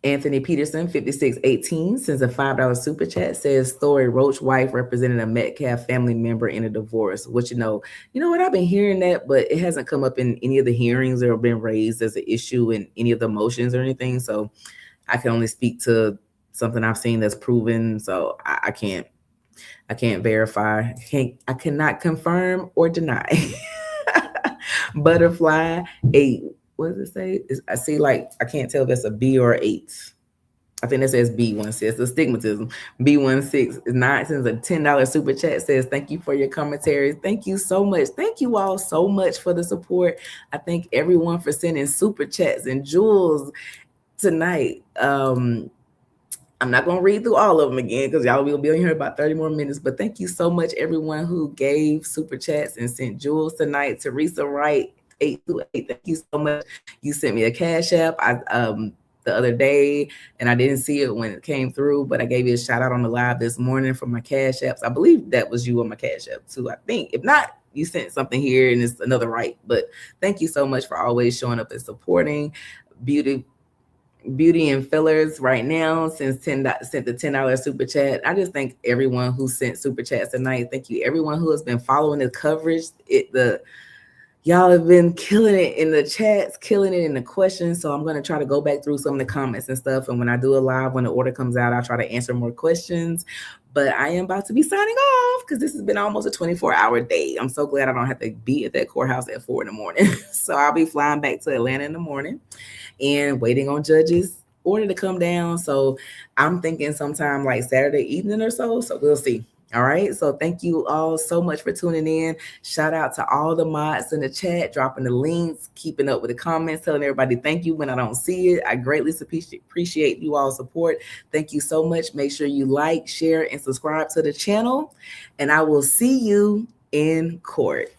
Anthony Peterson, 5618, sends a $5 super chat, says Story Roach wife represented a Metcalf family member in a divorce. Which, you know what, I've been hearing that, but it hasn't come up in any of the hearings or been raised as an issue in any of the motions or anything. So I can only speak to something I've seen that's proven. So I can't verify. I cannot confirm or deny. Butterfly 8. What does it say? I see, like, I can't tell if it's a B or 8. I think that says B16. It's astigmatism. B16 is 9 cents. A $10 super chat says, thank you for your commentaries. Thank you so much. Thank you all so much for the support. I thank everyone for sending super chats and jewels tonight. I'm not going to read through all of them again because y'all will be on here about 30 more minutes. But thank you so much, everyone who gave super chats and sent jewels tonight. Teresa Wright, 828. Thank you so much. You sent me a Cash App the other day, and I didn't see it when it came through, but I gave you a shout out on the live this morning for my Cash Apps. I believe that was you on my Cash App too. I think. If not, you sent something here and it's another right. But thank you so much for always showing up and supporting Beauty and Fillers right now sent the $10 super chat. I just thank everyone who sent super chats tonight. Thank you everyone who has been following the coverage. Y'all have been killing it in the chats, killing it in the questions. So I'm going to try to go back through some of the comments and stuff. And when I do a live, when the order comes out, I'll try to answer more questions. But I am about to be signing off because this has been almost a 24-hour day. I'm so glad I don't have to be at that courthouse at 4 a.m. So I'll be flying back to Atlanta in the morning and waiting on judges' order to come down. So I'm thinking sometime like Saturday evening or so. So we'll see. All right. So thank you all so much for tuning in. Shout out to all the mods in the chat, dropping the links, keeping up with the comments, telling everybody thank you when I don't see it. I greatly appreciate you all support. Thank you so much. Make sure you like, share, and subscribe to the channel. And I will see you in court.